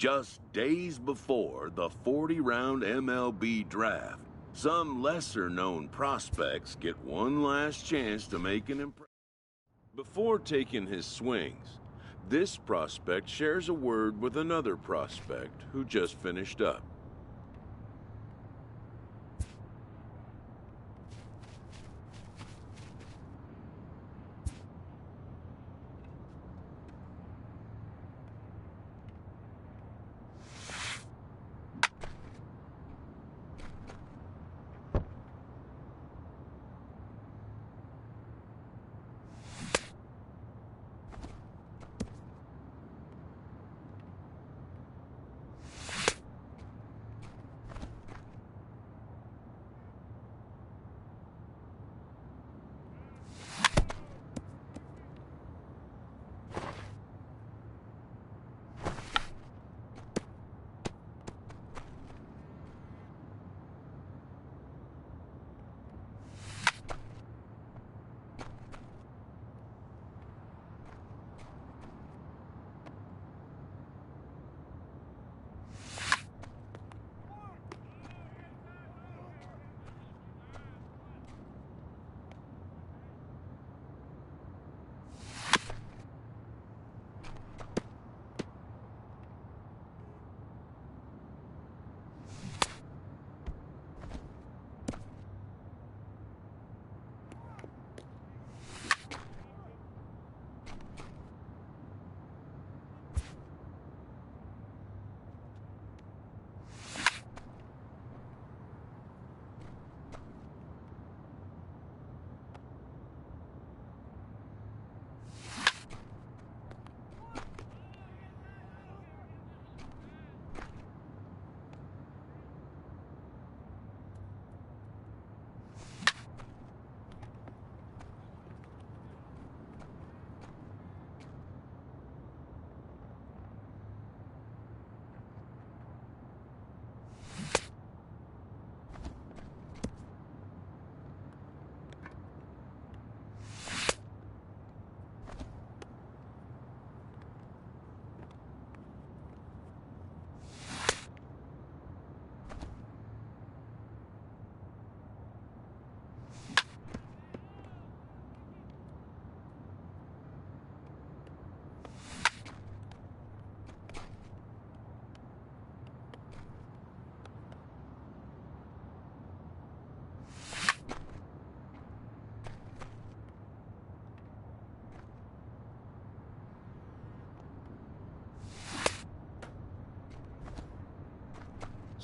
Just days before the 40-round MLB draft, some lesser-known prospects get one last chance to make an impression. Before taking his swings, this prospect shares a word with another prospect who just finished up.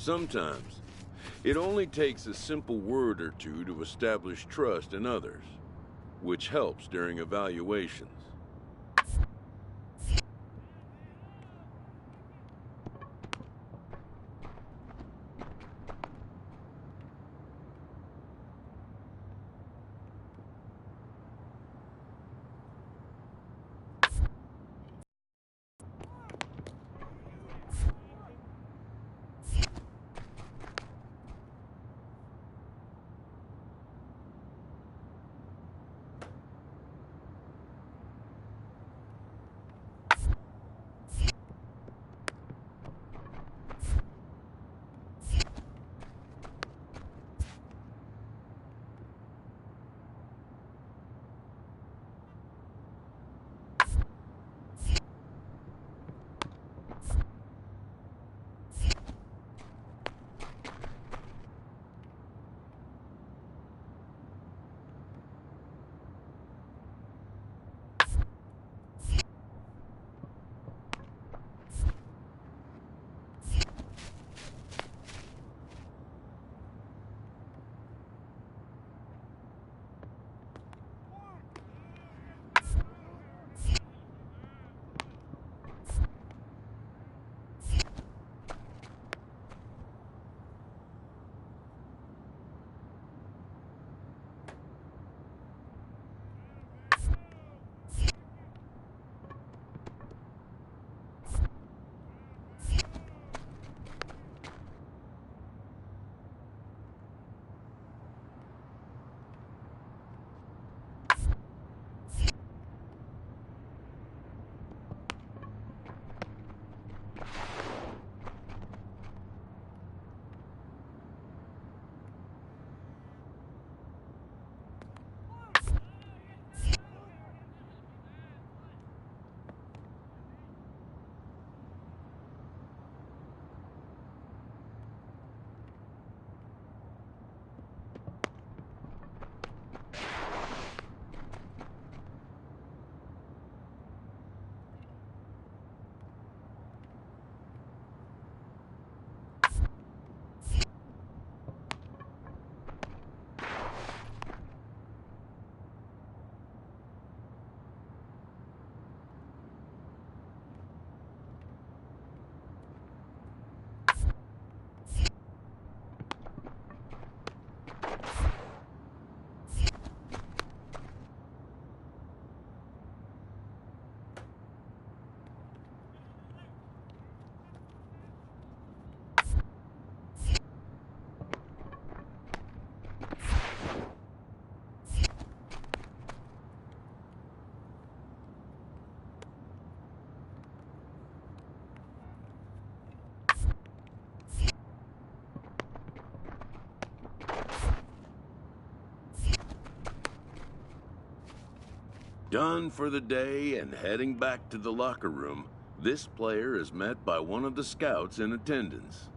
Sometimes, it only takes a simple word or two to establish trust in others, which helps during evaluations. Done for the day and heading back to the locker room, this player is met by one of the scouts in attendance.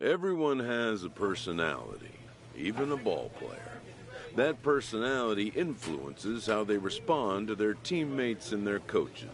Everyone has a personality, even a ball player. That personality influences how they respond to their teammates and their coaches.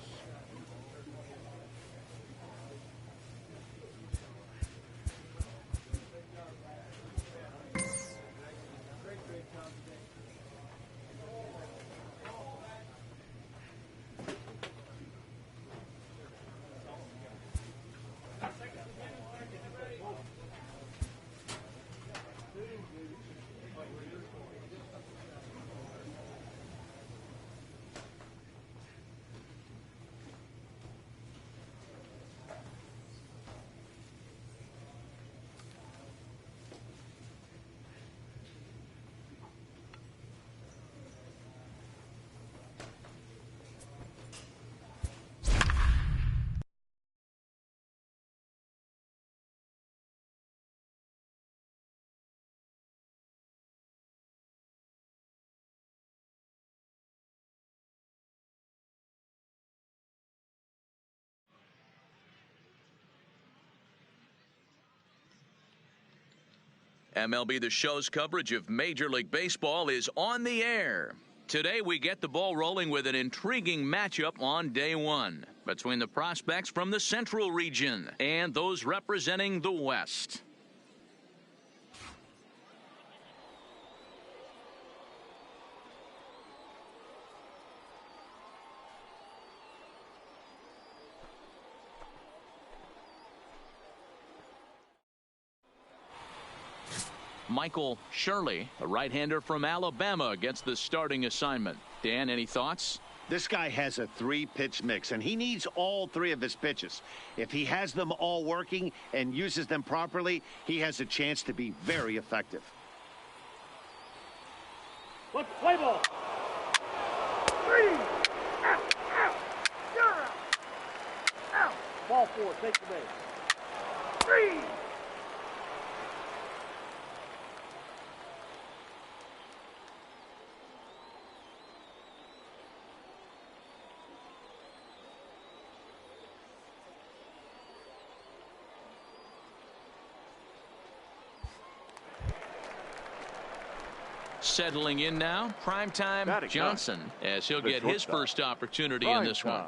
MLB The Show's coverage of Major League Baseball is on the air. Today we get the ball rolling with an intriguing matchup on day one between the prospects from the Central region and those representing the West. Michael Shirley, a right-hander from Alabama, gets the starting assignment. Dan, any thoughts? This guy has a three-pitch mix, and he needs all three of his pitches. If he has them all working and uses them properly, he has a chance to be very effective. Let's play ball. 3. Out. You're out. Out. Ball 4. Take the base. 3. Settling in now, primetime Johnson, as he'll get his first opportunity in this one.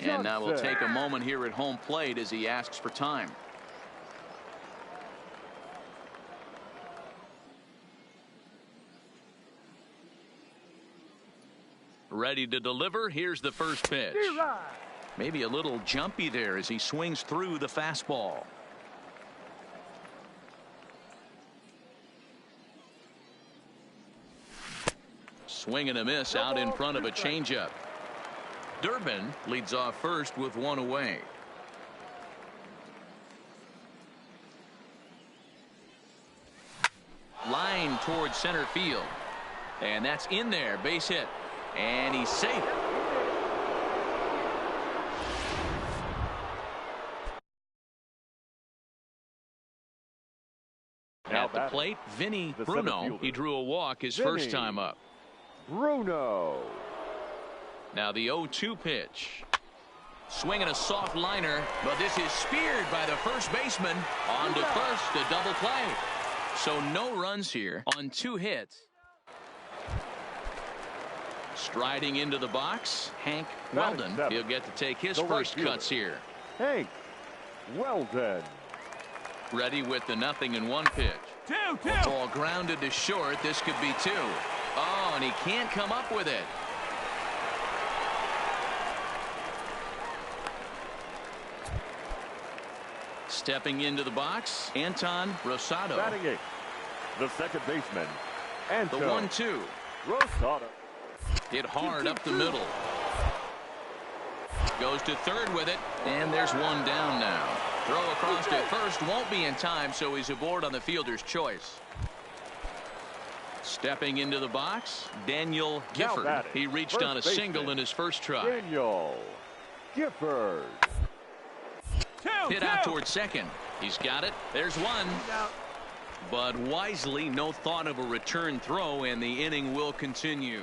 And now we'll take a moment here at home plate as he asks for time. Ready to deliver. Here's the first pitch. Maybe a little jumpy there as he swings through the fastball. Swing and a miss out in front of a changeup. Durbin leads off first with one away. Line towards center field. And that's in there. Base hit. And he's safe. At the plate, Vinny Bruno. He drew a walk his first time up. Bruno. Now the 0-2 pitch. Swinging a soft liner, but this is speared by the first baseman. On to first, a double play. So no runs here on 2 hits. Striding into the box, Hank Weldon. He'll get to take his first cuts here. Hank Weldon. Ready with the 0-1 pitch. 2-2. Ball grounded to short. This could be 2. Oh, and he can't come up with it. Stepping into the box, Anton Rosado. Batting 8th, the second baseman. And the 1-2. Rosado. Hit hard up the middle. Goes to third with it, and there's one down now. Throw across to first won't be in time, so he's aboard on the fielder's choice. Stepping into the box, Daniel Gifford. He reached on a single in his first try. Daniel Gifford. Hit out towards second. He's got it. There's one. But wisely, no thought of a return throw, and the inning will continue.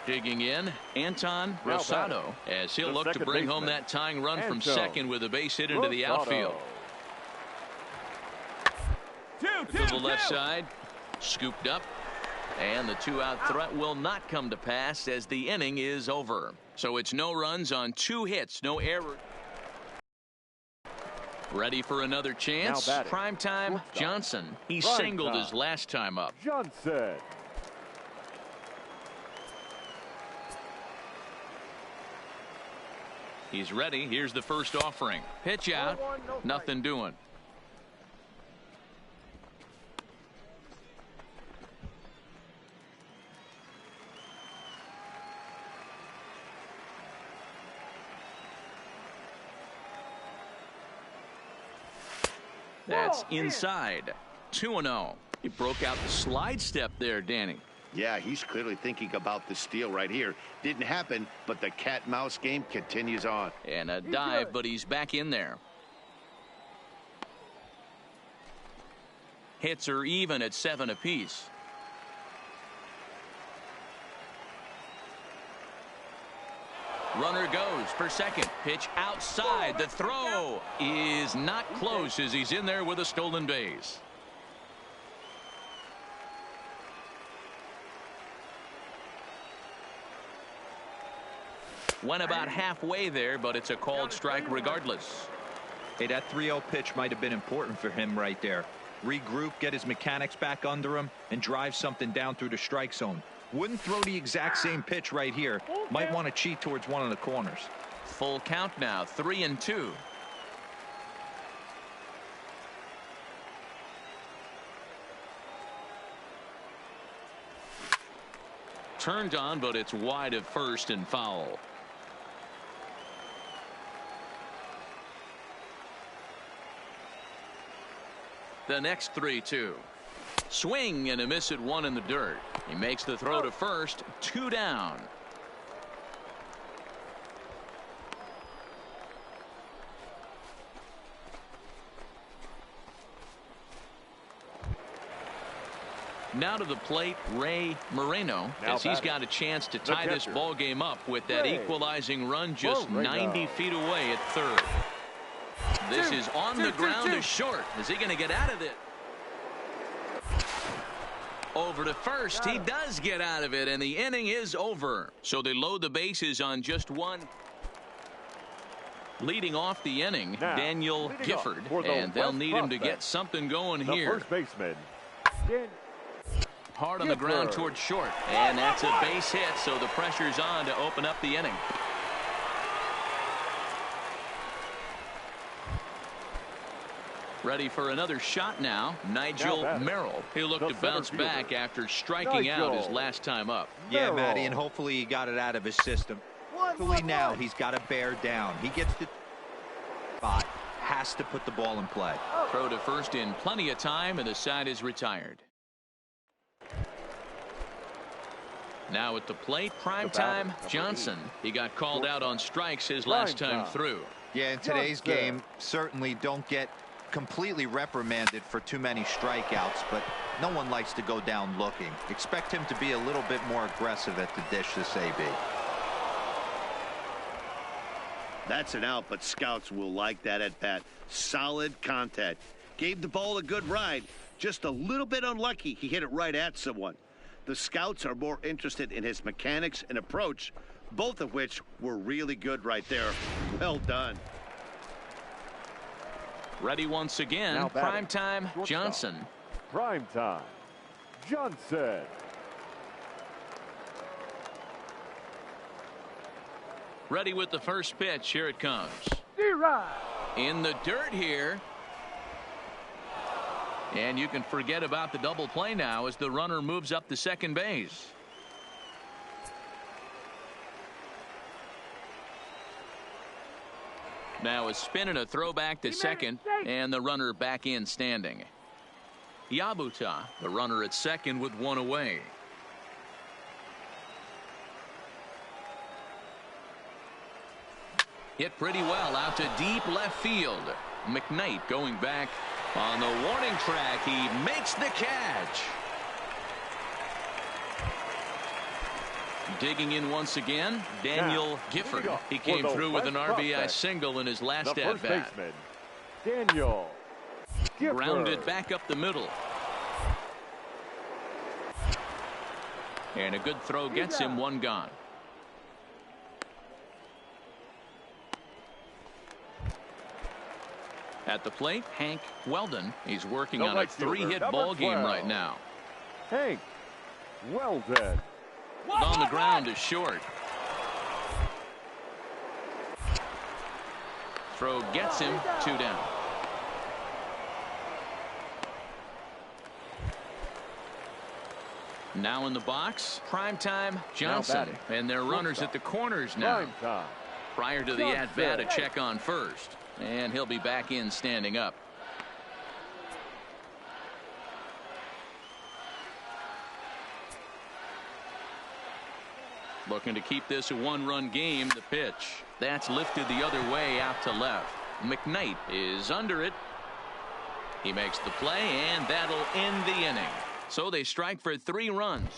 Digging in, Anton Rosado, as he'll look to bring home that tying run from second with a base hit into the outfield. To the left side, scooped up, and the 2-out threat will not come to pass as the inning is over. So it's no runs on 2 hits, no error. Ready for another chance. Primetime Johnson. He singled his last time up. Johnson. He's ready. Here's the first offering. Pitch out. Nothing doing. That's inside. 2-0. He broke out the slide step there, Danny. Yeah, he's clearly thinking about the steal right here. Didn't happen, but the cat-mouse game continues on. And a dive, but he's back in there. Hits are even at 7 apiece. Runner goes for second. Pitch outside. The throw is not close as he's in there with a stolen base. Went about halfway there, but it's a called strike regardless. Hey, that 3-0 pitch might have been important for him right there. Regroup, get his mechanics back under him, and drive something down through the strike zone. Wouldn't throw the exact same pitch right here. Might want to cheat towards one of the corners. Full count now, 3-2. Turned on, but it's wide of first and foul. The next 3-2. Swing and a miss at 1 in the dirt. He makes the throw to first. 2 down. Now to the plate, Ray Moreno, as he's got a chance to tie this ball game up with that equalizing run just 90 feet away at third. This is on the ground to short. Is he going to get out of it? Over to first. He does get out of it, and the inning is over. So they load the bases on just 1. Leading off the inning, Daniel Gifford, and they'll need him to get something going here. First baseman. Hard on the ground towards short, and that's a base hit, so the pressure's on to open up the inning. Ready for another shot now. Nigel Merrill. He'll look to bounce back after striking out his last time up. Yeah, Matty, and hopefully he got it out of his system. Hopefully now he's got to bear down. He gets the spot. Has to put the ball in play. Throw to first in plenty of time, and the side is retired. Now at the plate, primetime Johnson. He got called out on strikes his last time through. Yeah, in today's game, certainly don't get completely reprimanded for too many strikeouts, but no one likes to go down looking. Expect him to be a little bit more aggressive at the dish this AB. That's an out, but scouts will like that at bat. Solid contact. Gave the ball a good ride. Just a little bit unlucky. He hit it right at someone. The scouts are more interested in his mechanics and approach, both of which were really good right there. Well done. Ready once again, primetime Johnson. Primetime Johnson. Ready with the first pitch. Here it comes. In the dirt here. And you can forget about the double play now as the runner moves up to second base. Now a spin and a throwback to second, and the runner back in standing. Yabuta, the runner at second with one away. Hit pretty well out to deep left field. McKnight going back on the warning track. He makes the catch. Digging in once again, Daniel Gifford. He came through with an RBI single in his last at-bat. Daniel Gifford. Grounded back up the middle. And a good throw gets him one gone. At the plate, Hank Weldon. He's working on a three-hit ball game right now. Hank Weldon. On the ground is short. Throw gets him, 2 down. Now in the box, primetime Johnson. And their runners at the corners now. Prior to the at-bat, a check on first. And he'll be back in standing up. Looking to keep this a one-run game. The pitch. That's lifted the other way out to left. McKnight is under it. He makes the play, and that'll end the inning. So they strike for 3 runs.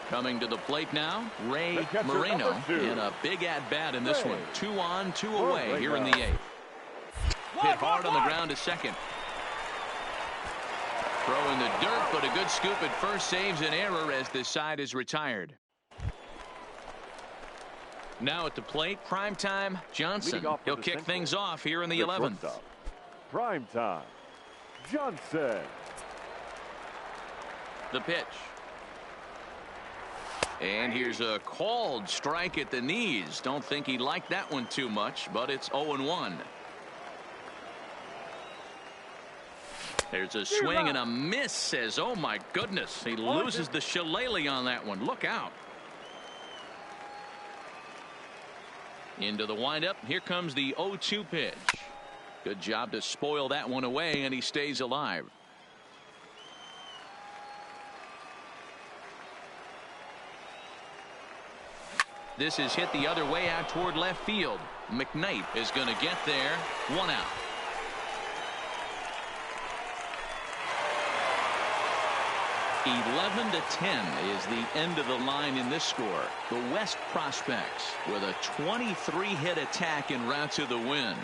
Coming to the plate now, Ray Moreno in a big at-bat in this one. 2 on, 2 away here in the 8th. Hit hard on the ground to second. Throw in the dirt, but a good scoop at first saves an error as this side is retired. Now at the plate, primetime Johnson. He'll kick things off here in the 11th. Primetime Johnson. The pitch. And here's a called strike at the knees. Don't think he liked that one too much, but it's 0-1. There's a swing and a miss. Says, oh my goodness, he loses the shillelagh on that one. Look out. Into the windup. Here comes the 0-2 pitch. Good job to spoil that one away, and he stays alive. This is hit the other way out toward left field. McKnight is going to get there. 1 out. (11-10) is the end of the line in this score. The West Prospects with a 23-hit attack en route to the win.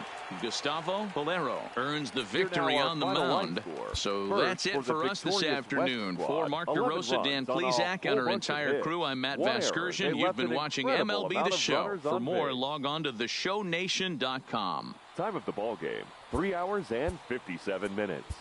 Gustavo Bolero earns the victory on the mound. So that's it for us this afternoon. For Mark DeRosa, Dan Plesac, and our entire crew, I'm Matt Vasgersian. You've been watching MLB The Show. For more, log on to theshownation.com. Time of the ball game, 3 hours and 57 minutes.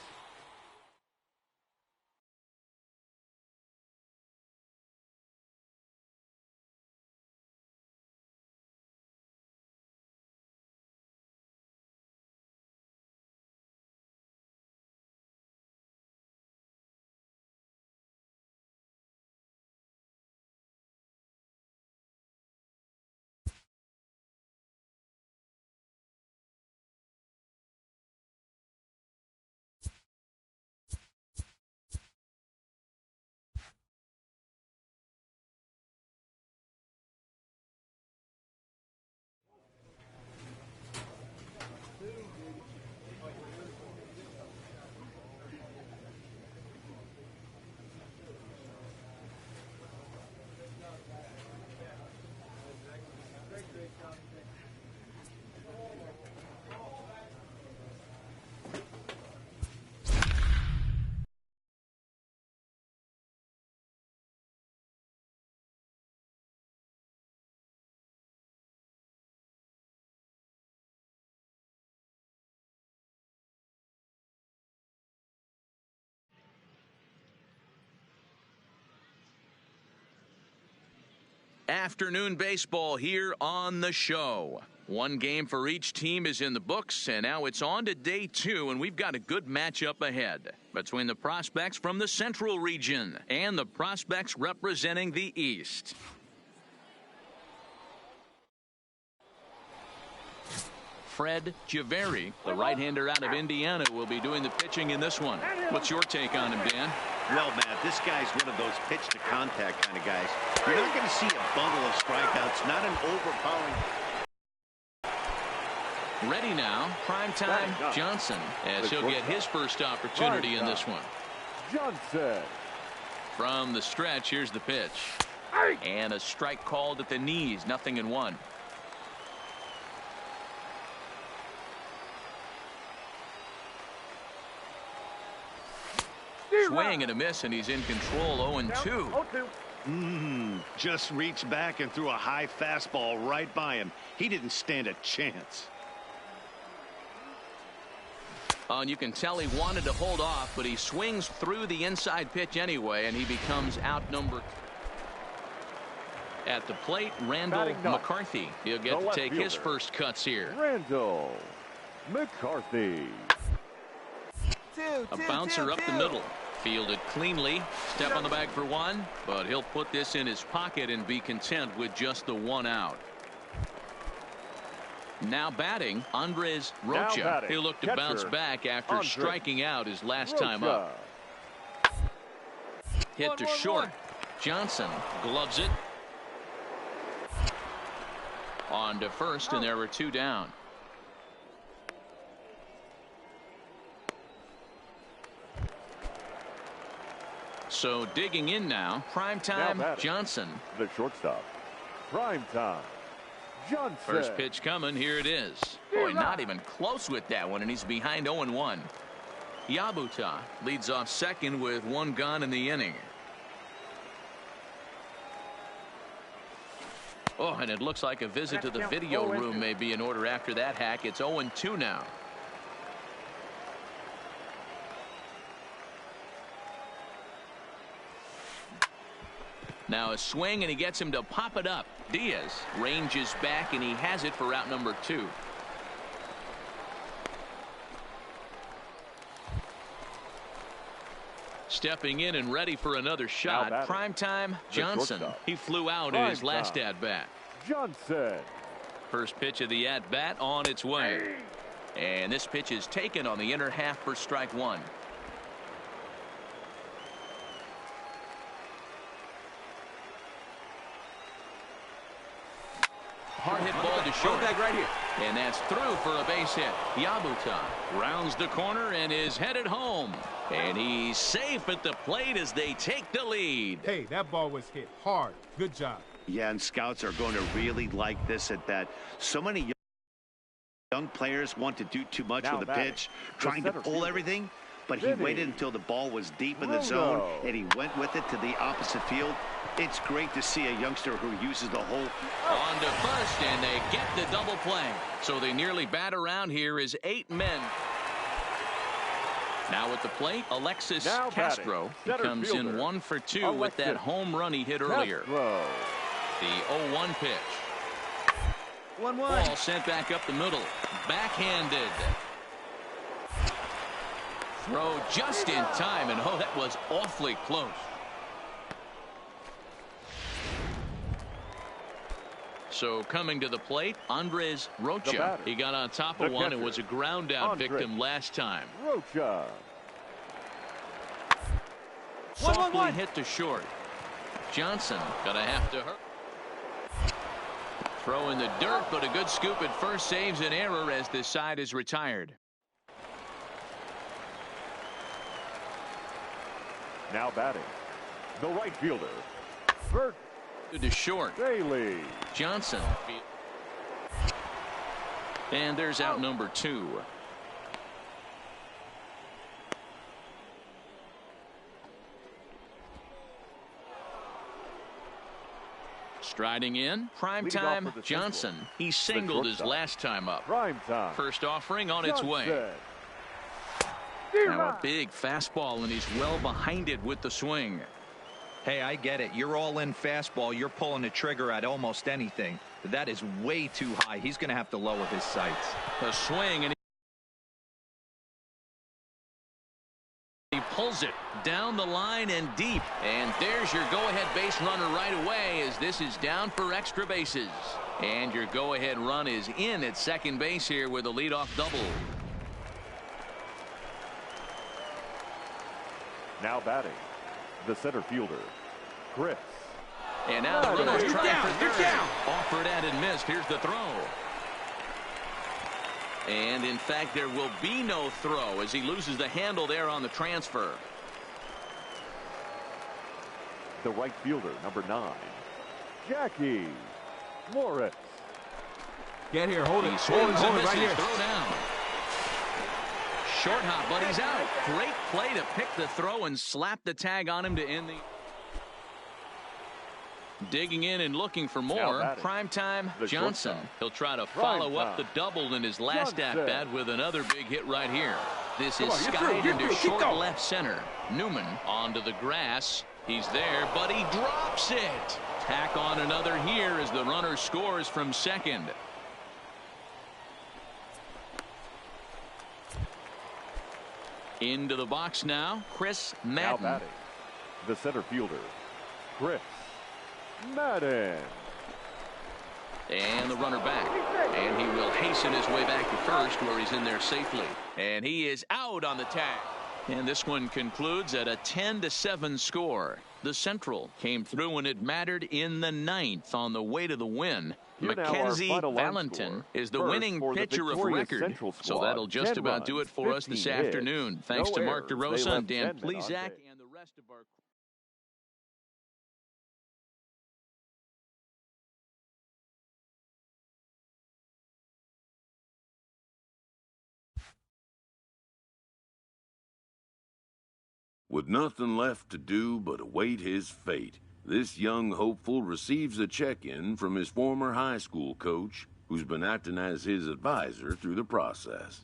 Afternoon baseball here on the show. One game for each team is in the books, and now it's on to day 2, and we've got a good matchup ahead between the prospects from the Central region and the prospects representing the East. Fred Javeri, the right-hander out of Indiana, will be doing the pitching in this one. What's your take on him, Dan? Well, Matt, this guy's one of those pitch-to-contact kind of guys. You're not going to see a bundle of strikeouts, not an overpowering. Ready now, primetime Johnson, as he'll get his first opportunity in this one. Johnson. From the stretch, here's the pitch. And a strike called at the knees, 0-1. Swing and a miss, and he's in control, 0-2. Just reached back and threw a high fastball right by him. He didn't stand a chance. And you can tell he wanted to hold off, but he swings through the inside pitch anyway, and he becomes outnumbered. At the plate, Randall McCarthy. He'll get to take his first cuts here. Randall McCarthy. A bouncer up the middle. Fielded cleanly. Step on the bag for one, but he'll put this in his pocket and be content with just the one out. Now batting, Andres Rocha. He'll look to bounce back after striking out his last time up. Hit to short. Johnson gloves it. On to first, and there were 2 down. So digging in now, primetime Johnson. The shortstop, primetime Johnson. First pitch coming, here it is. Boy, not even close with that one, and he's behind 0-1. Yabuta leads off second with 1 gone in the inning. Oh, and it looks like a visit to the video room may be in order after that hack. It's 0-2 now. Now a swing, and he gets him to pop it up. Diaz ranges back, and he has it for out number 2. Stepping in and ready for another shot. Primetime Johnson. He flew out in his last at-bat. Johnson. First pitch of the at-bat on its way. And this pitch is taken on the inner half for strike 1. Hard hit ball to short. Right here. And that's through for a base hit. Yabuta rounds the corner and is headed home. And he's safe at the plate as they take the lead. Hey, that ball was hit hard. Good job. Yeah, and scouts are going to really like this at bat. So many young players want to do too much with a pitch, trying to pull everything. But he waited until the ball was deep in the zone, and he went with it to the opposite field. It's great to see a youngster who uses the whole. On to first, and they get the double play. So they nearly bat around here as 8 men. Now at the plate, Alexis Castro. He comes in 1 for 2 with that home run he hit earlier. The 0-1 pitch. 1-1. Ball sent back up the middle. Backhanded. Throw just in time, and oh, that was awfully close. So coming to the plate, Andres Rocha. He got on top of one and was a ground out victim last time. Rocha. Softly hit to short. Johnson gonna have to hurt. Throw in the dirt, but a good scoop at first saves an error as this side is retired. Now batting, the right fielder, Bert to short. Bailey. Johnson. And there's out number 2. Striding in, primetime Johnson. He singled his last time up. Primetime. First offering on its way. Now a big fastball, and he's well behind it with the swing. Hey, I get it. You're all in fastball. You're pulling the trigger at almost anything. But that is way too high. He's going to have to lower his sights. A swing, and he pulls it down the line and deep. And there's your go-ahead base runner right away, as this is down for extra bases. And your go-ahead run is in at second base here with a leadoff double. Now batting, the center fielder, Chris. And now the runner's trying for third. Offered and missed. Here's the throw. And in fact, there will be no throw as he loses the handle there on the transfer. The right fielder, number 9, Jackie Morris. Get here, hold it. He swings and Hold it right misses. here. Throw down. Short hop, but he's out. Great play to pick the throw and slap the tag on him to end the. Digging in and looking for more. Primetime Johnson. He'll try to follow up the double in his last at-bat with another big hit right here. This is skied into short left center. Newman onto the grass. He's there, but he drops it. Tack on another here as the runner scores from second. Into the box now, Chris Madden. Now batting, the center fielder, Chris Madden. And the runner back. And he will hasten his way back to first, where he's in there safely. And he is out on the tag. And this one concludes at a 10-7 score. The Central came through when it mattered in the 9th on the way to the win. Mackenzie Valentin is the winning pitcher of record. So that'll just about do it for us this afternoon. Thanks to Mark DeRosa and Dan Plezak and the rest of our. With nothing left to do but await his fate, this young hopeful receives a check-in from his former high school coach, who's been acting as his advisor through the process.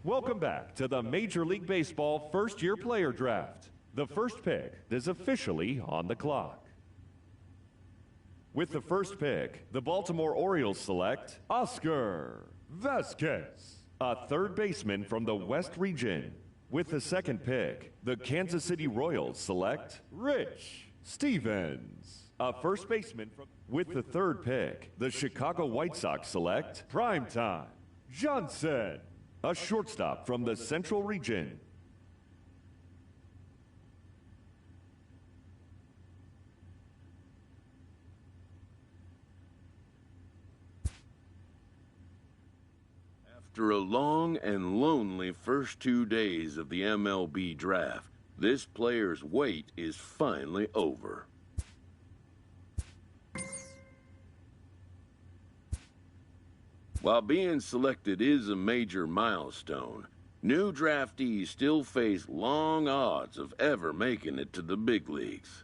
Welcome back to the Major League Baseball first-year player draft. The first pick is officially on the clock. With the first pick, the Baltimore Orioles select Oscar Vasquez, a third baseman from the West region. With the second pick, the Kansas City Royals select Rich Stevens, a first baseman from. With the third pick, the Chicago White Sox select Primetime Johnson, a shortstop from the Central region. After a long and lonely first 2 days of the MLB draft, this player's wait is finally over. While being selected is a major milestone, new draftees still face long odds of ever making it to the big leagues.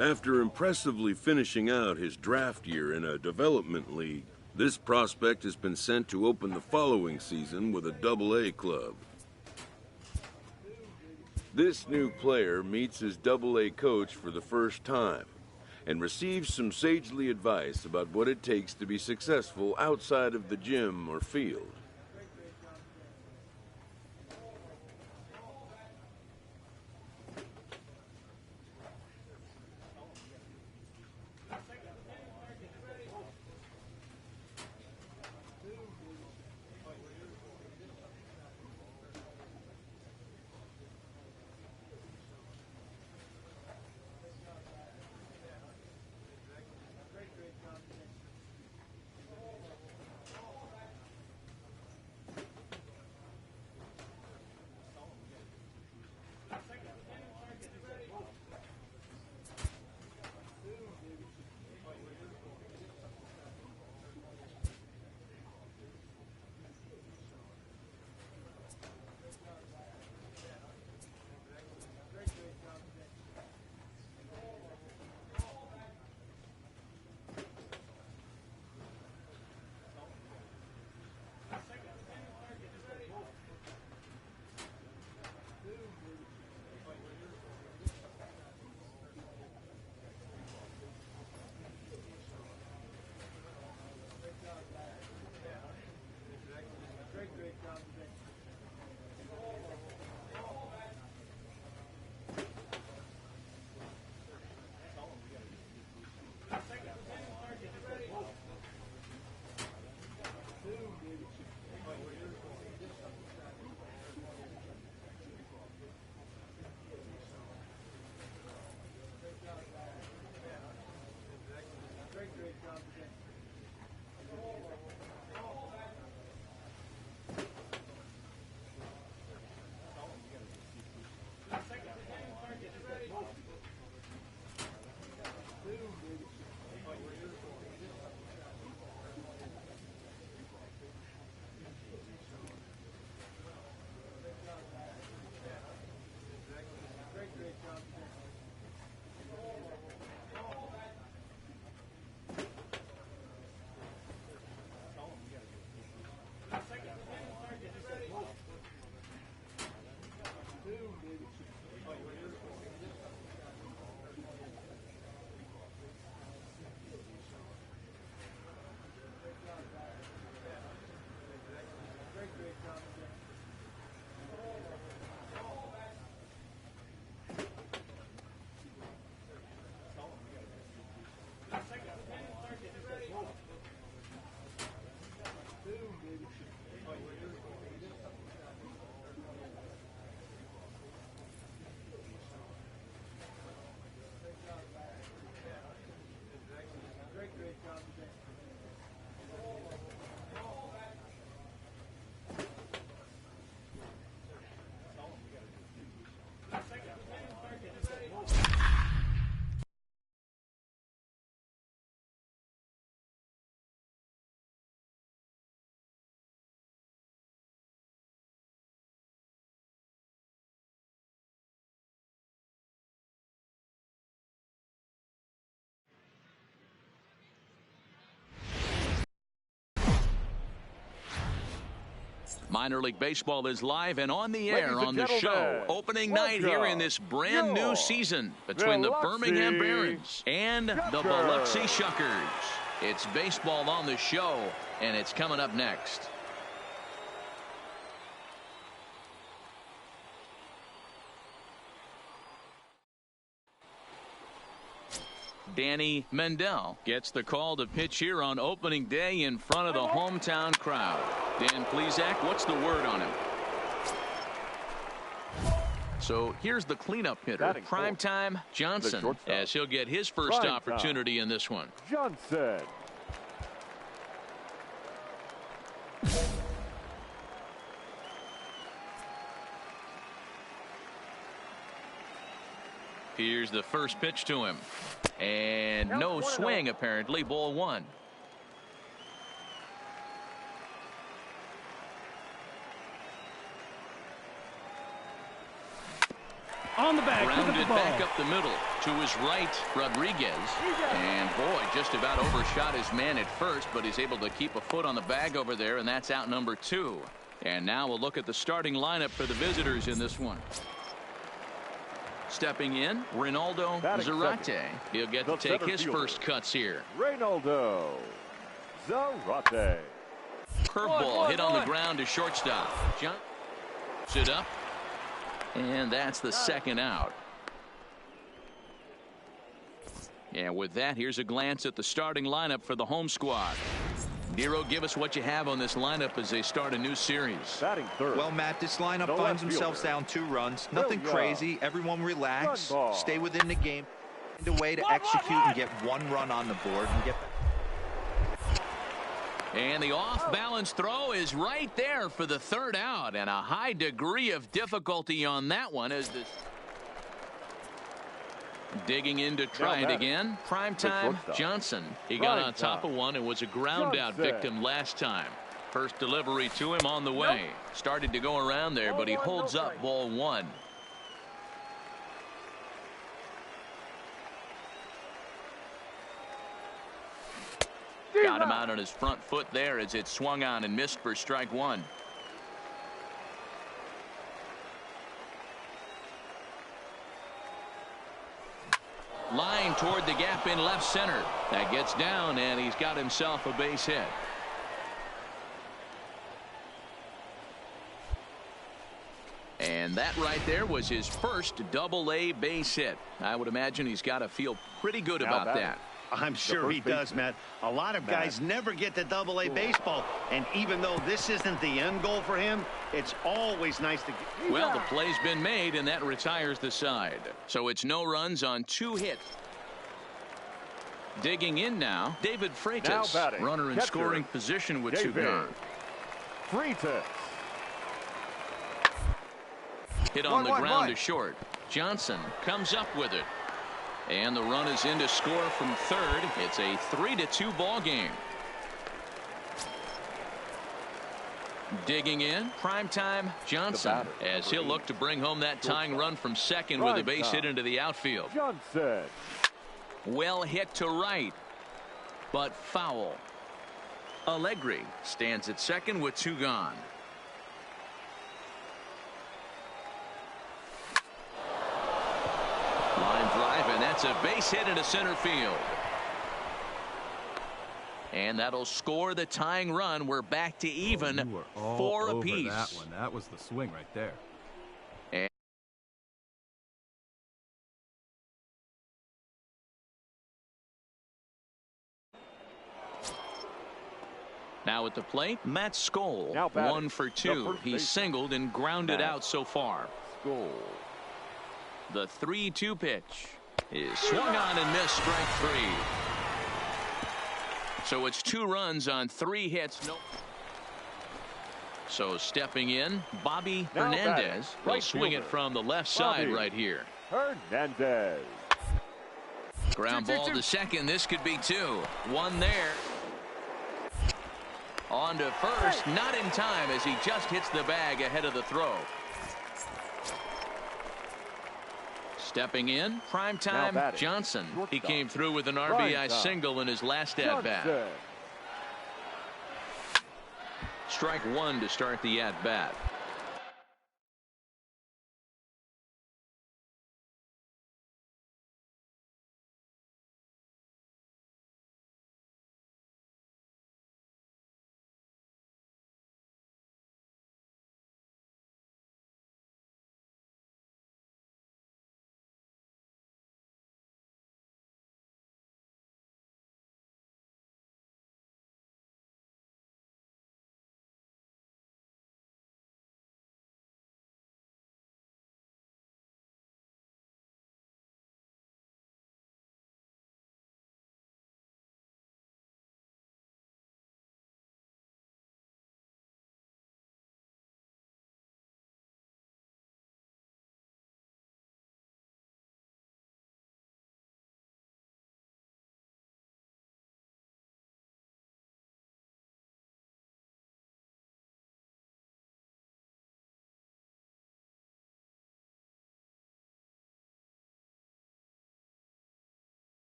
After impressively finishing out his draft year in a development league, this prospect has been sent to open the following season with a Double-A club. This new player meets his Double-A coach for the first time and receives some sagely advice about what it takes to be successful outside of the gym or field. Minor League Baseball is live and on the air on the show. Opening night here in this brand new season between the Birmingham Barons and the Biloxi Shuckers. It's baseball on the show, and it's coming up next. Danny Mendel gets the call to pitch here on opening day in front of the hometown crowd. Dan Plesac, what's the word on him? So here's the cleanup hitter, primetime Johnson, as he'll get his first opportunity in this one. Johnson. Here's the first pitch to him. And no swing, apparently. Ball one. On the bag. Grounded back up the middle to his right, Rodriguez. And boy, just about overshot his man at first, but he's able to keep a foot on the bag over there, and that's out number 2. And now we'll look at the starting lineup for the visitors in this one. Stepping in, Ronaldo Zarate. He'll get to take his first cuts here. Ronaldo Zarate. Curveball hit on the ground to shortstop. John it up. And that's the second out. And with that, here's a glance at the starting lineup for the home squad. Nero, give us what you have on this lineup as they start a new series. Batting third. Well, Matt, this lineup finds themselves down 2 runs. Nothing crazy. Everyone relax. Stay within the game. Find a way to execute and get 1 run on the board and get back. And the off-balance throw is right there for the third out, and a high degree of difficulty on that one as the digging in to try it again. Primetime Johnson. He got on top of one and was a ground-out victim last time. First delivery to him on the way. Started to go around there, but he holds up ball 1. Got him out on his front foot there as it swung on and missed for strike 1. Line toward the gap in left center. That gets down, and he's got himself a base hit. And that right there was his first Double-A base hit. I would imagine he's got to feel pretty good about that. I'm sure he does, Matt. A lot of guys never get to Double-A baseball, and even though this isn't the end goal for him, it's always nice to get. Well, the play's been made, and that retires the side. So it's no runs on 2 hits. Digging in now, David Freitas, runner in scoring position with 2 gone. Freitas. Hit on the ground to short. Johnson comes up with it. And the run is in to score from third. It's a 3-2 ball game. Digging in, primetime Johnson, as he'll look to bring home that tying run from second with a base hit into the outfield. Johnson. Well hit to right, but foul. Allegri stands at second with 2 gone. Line drive, and that's a base hit into center field. And that'll score the tying run. We're back to even, 4 apiece. That one. That was the swing right there. Now at the plate, Matt Skoll, 1 for 2. He's singled and grounded out so far. Skoll. The 3-2 pitch is swung on and missed, strike 3. So it's 2 runs on 3 hits. So stepping in, Bobby Hernandez. He'll swing it from the left side right here. Hernandez. Ground ball to second. This could be 2. 1 there. On to first, not in time as he just hits the bag ahead of the throw. Stepping in, primetime Johnson. He came through with an RBI single in his last at-bat. Strike 1 to start the at-bat.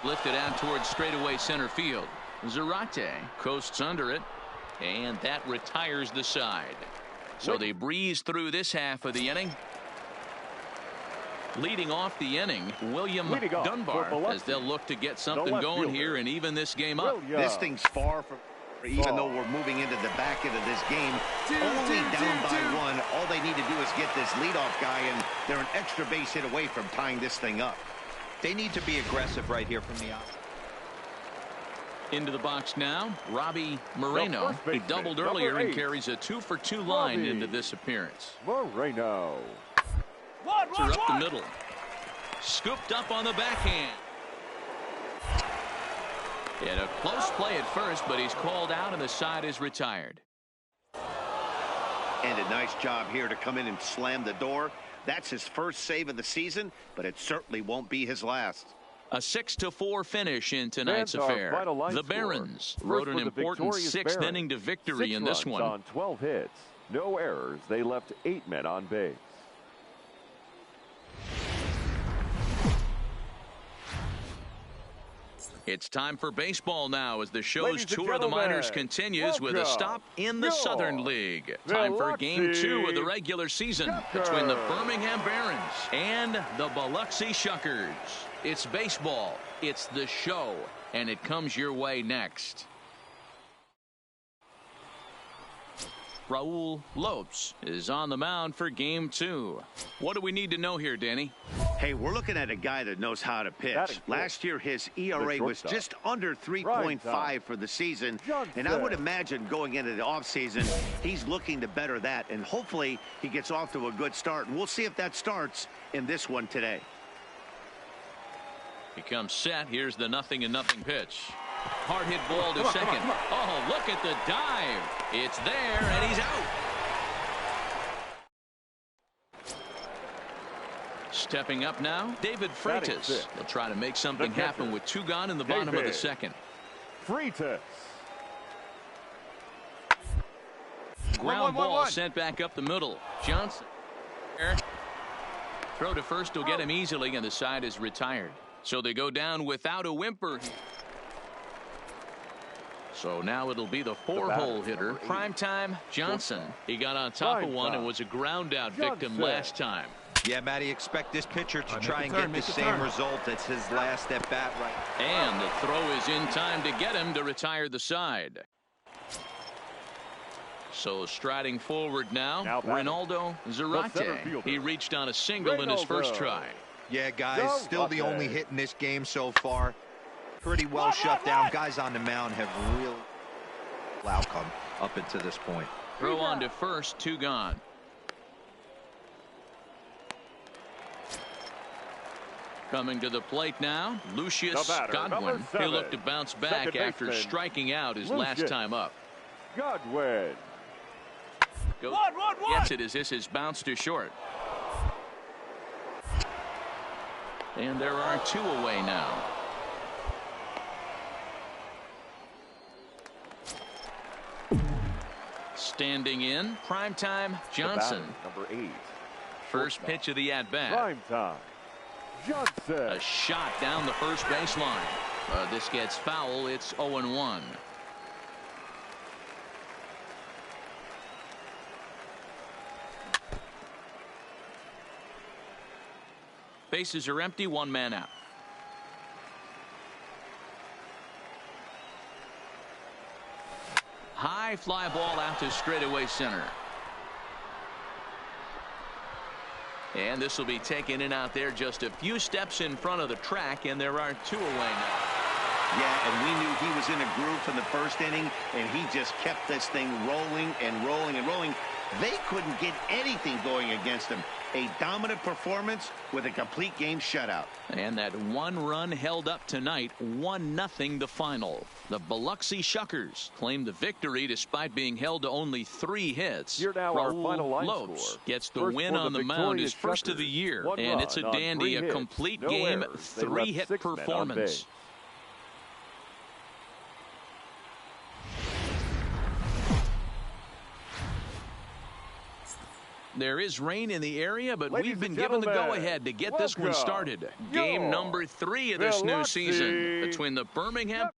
Lifted out towards straightaway center field. Zarate coasts under it, and that retires the side. So they breeze through this half of the inning. Leading off the inning, William Dunbar, as they'll look to get something going here and even this game up. This thing's far from, even though we're moving into the back end of this game, only down by one. All they need to do is get this leadoff guy, and they're an extra base hit away from tying this thing up. They need to be aggressive right here from the out. Into the box now, Robbie Moreno. He doubled earlier and carries a 2-for-2 line into this appearance. Moreno. Up the middle. Scooped up on the backhand. And a close play at first, but he's called out and the side is retired. And a nice job here to come in and slam the door. That's his first save of the season, but it certainly won't be his last. A 6-4 finish in tonight's affair. The Barons rode an important sixth inning to victory in this one. On 12 hits, no errors. They left 8 men on base. It's time for baseball now as the show's tour of the minors continues with a stop in the Southern League. Time for Game 2 of the regular season between the Birmingham Barons and the Biloxi Shuckers. It's baseball, it's the show, and it comes your way next. Raul Lopes is on the mound for Game 2. What do we need to know here, Danny? Hey, we're looking at a guy that knows how to pitch. Last year, his ERA was just under 3.5 for the season. And I would imagine going into the offseason, he's looking to better that. And hopefully, he gets off to a good start. And we'll see if that starts in this one today. He comes set. Here's the 0-0 pitch. Hard hit ball to second. Oh, look at the dive. It's there, and he's out. Stepping up now, David Freitas. They'll try to make something happen with 2 gone in the bottom of the second. Freitas. Ground ball sent back up the middle. Johnson. Throw to first will get him easily, and the side is retired. So they go down without a whimper. So now it'll be the 4-hole hitter, Primetime Johnson. He got on top of one and was a ground out victim last time. Yeah, Matty, expect this pitcher to try and get the same result. It's his last at bat right. And the throw is in time to get him to retire the side. So striding forward now Ronaldo Zarate. He reached on a single in his first try. Yeah, guys, still the only hit in this game so far. Pretty well shut down. Guys on the mound have real outcome up until this point. Throw on to first, 2 gone. Coming to the plate now, Lucius Godwin. He looked to bounce back after striking out his last time up. Godwin. Gets it as this is bounced to short. And there are 2 away now. Standing in, Primetime Johnson. Number 8. First pitch of the at-bat. Primetime Johnson. A shot down the first baseline. This gets foul. It's 0-1. Bases are empty, 1 man out. High fly ball out to straightaway center. And this will be taken in out there just a few steps in front of the track, and there are 2 away now. Yeah, and we knew he was in a groove from the first inning, and he just kept this thing rolling and rolling and rolling. They couldn't get anything going against him. A dominant performance with a complete game shutout. And that 1 run held up tonight, 1-0 the final. The Biloxi Shuckers claim the victory despite being held to only 3 hits. Here now our final line Lopes score. gets the win on the mound, his first of the year. And it's a dandy, a complete game, 3-hit performance. There is rain in the area, but Ladies we've been and given the gentlemen, go-ahead to get this one welcome started. Game your number 3 of this new Biloxi season between the Birmingham...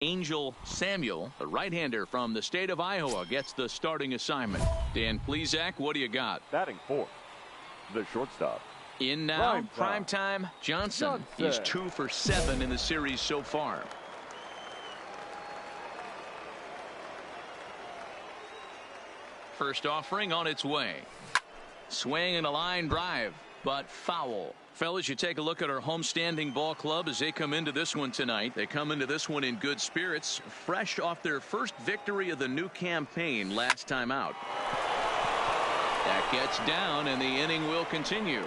Angel Samuel, the right-hander from the state of Iowa, gets the starting assignment. Dan Plesac, what do you got? Batting fourth, the shortstop. In now, primetime Johnson. He's 2 for 7 in the series so far. First offering on its way. Swing and a line drive, but foul. Fellas, you take a look at our homestanding ball club as they come into this one tonight. They come into this one in good spirits, fresh off their first victory of the new campaign last time out. That gets down, and the inning will continue.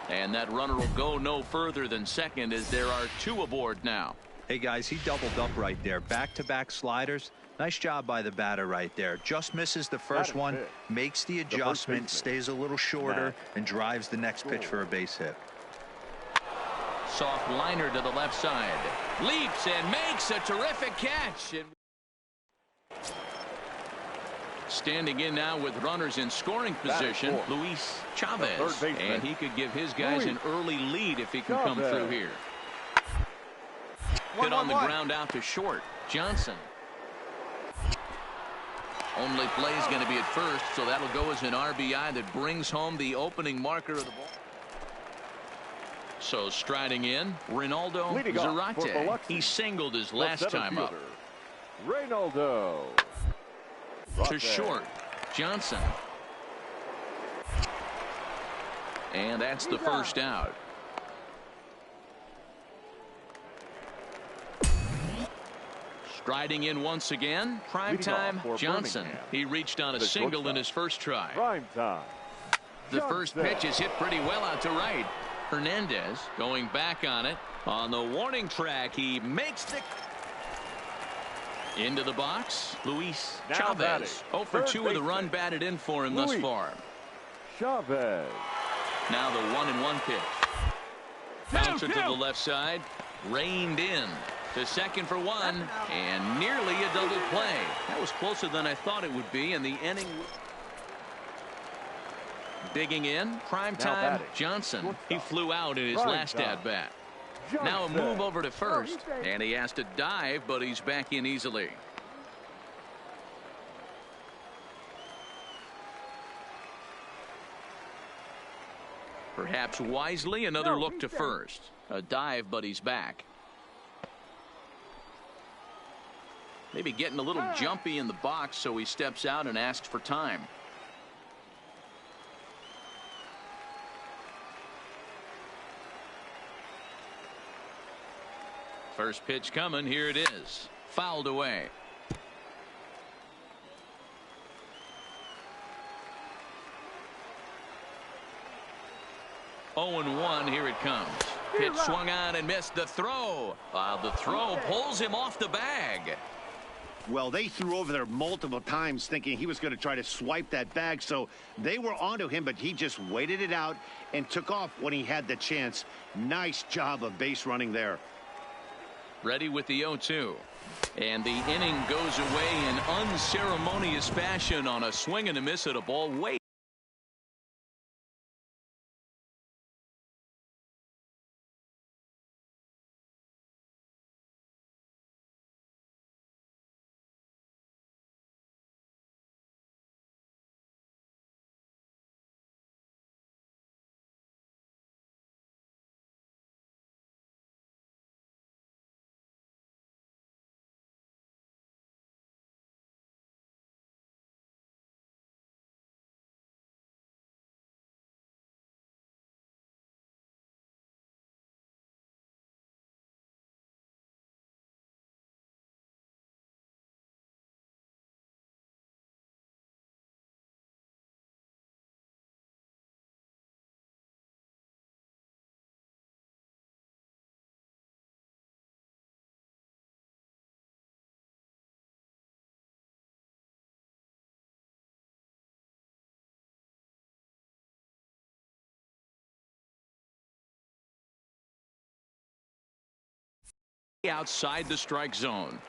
And that runner will go no further than second as there are 2 aboard now. Hey, guys, he doubled up right there. Back-to-back sliders. Nice job by the batter right there. Just misses the first one, makes the adjustment, stays a little shorter, and drives the next pitch for a base hit. Soft liner to the left side. Leaps and makes a terrific catch. Standing in now with runners in scoring position, Luis Chavez. And he could give his guys an early lead if he can come through here. Hit on the ground out to short. Johnson. Only play is going to be at first, so that'll go as an RBI that brings home the opening marker of the ball. So striding in, Ronaldo Zarate. He singled his last time up. Ronaldo. To short, Johnson. And that's the first out. Striding in once again, primetime Johnson. He reached on a single in his first try. The first pitch is hit pretty well out to right. Hernandez going back on it. On the warning track, he makes the... Into the box, Luis Chavez. 0 for 2 with a run batted in for him thus far. Chavez. Now the 1-1 pitch. Bouncer to the left side. Reined in. To second for 1, and nearly a double play. That was closer than I thought it would be, and the inning. Digging in, primetime Johnson. He flew out in his last at-bat. Now a move over to first, and he has to dive, but he's back in easily. Perhaps wisely, another look to first. A dive, but he's back. Maybe getting a little jumpy in the box, so he steps out and asks for time. First pitch coming. Here it is. Fouled away. 0-1. Here it comes. Pitch swung on and missed. The throw. The throw pulls him off the bag. Well, they threw over there multiple times thinking he was going to try to swipe that bag, so they were onto him, but he just waited it out and took off when he had the chance. Nice job of base running there. Ready with the 0-2. And the inning goes away in unceremonious fashion on a swing and a miss at a ball way outside the strike zone.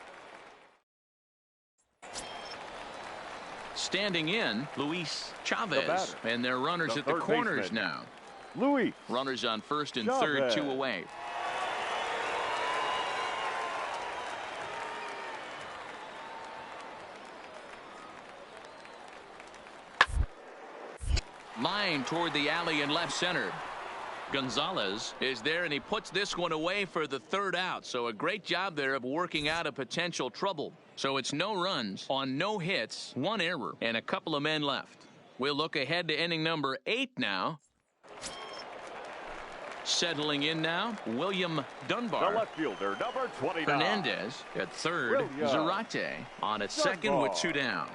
Standing in, Luis Chavez, and their runners at the corners now. Luis. Runners on first and Chavez. third, 2 away. Line toward the alley in left center. Gonzalez is there, and he puts this one away for the third out. So a great job there of working out a potential trouble. So it's no runs on no hits, 1 error, and a couple of men left. We'll look ahead to inning number 8 now. Settling in now, William Dunbar. The left fielder, number 29. Hernandez at third. William Zarate on at second Dunbar. with 2 down.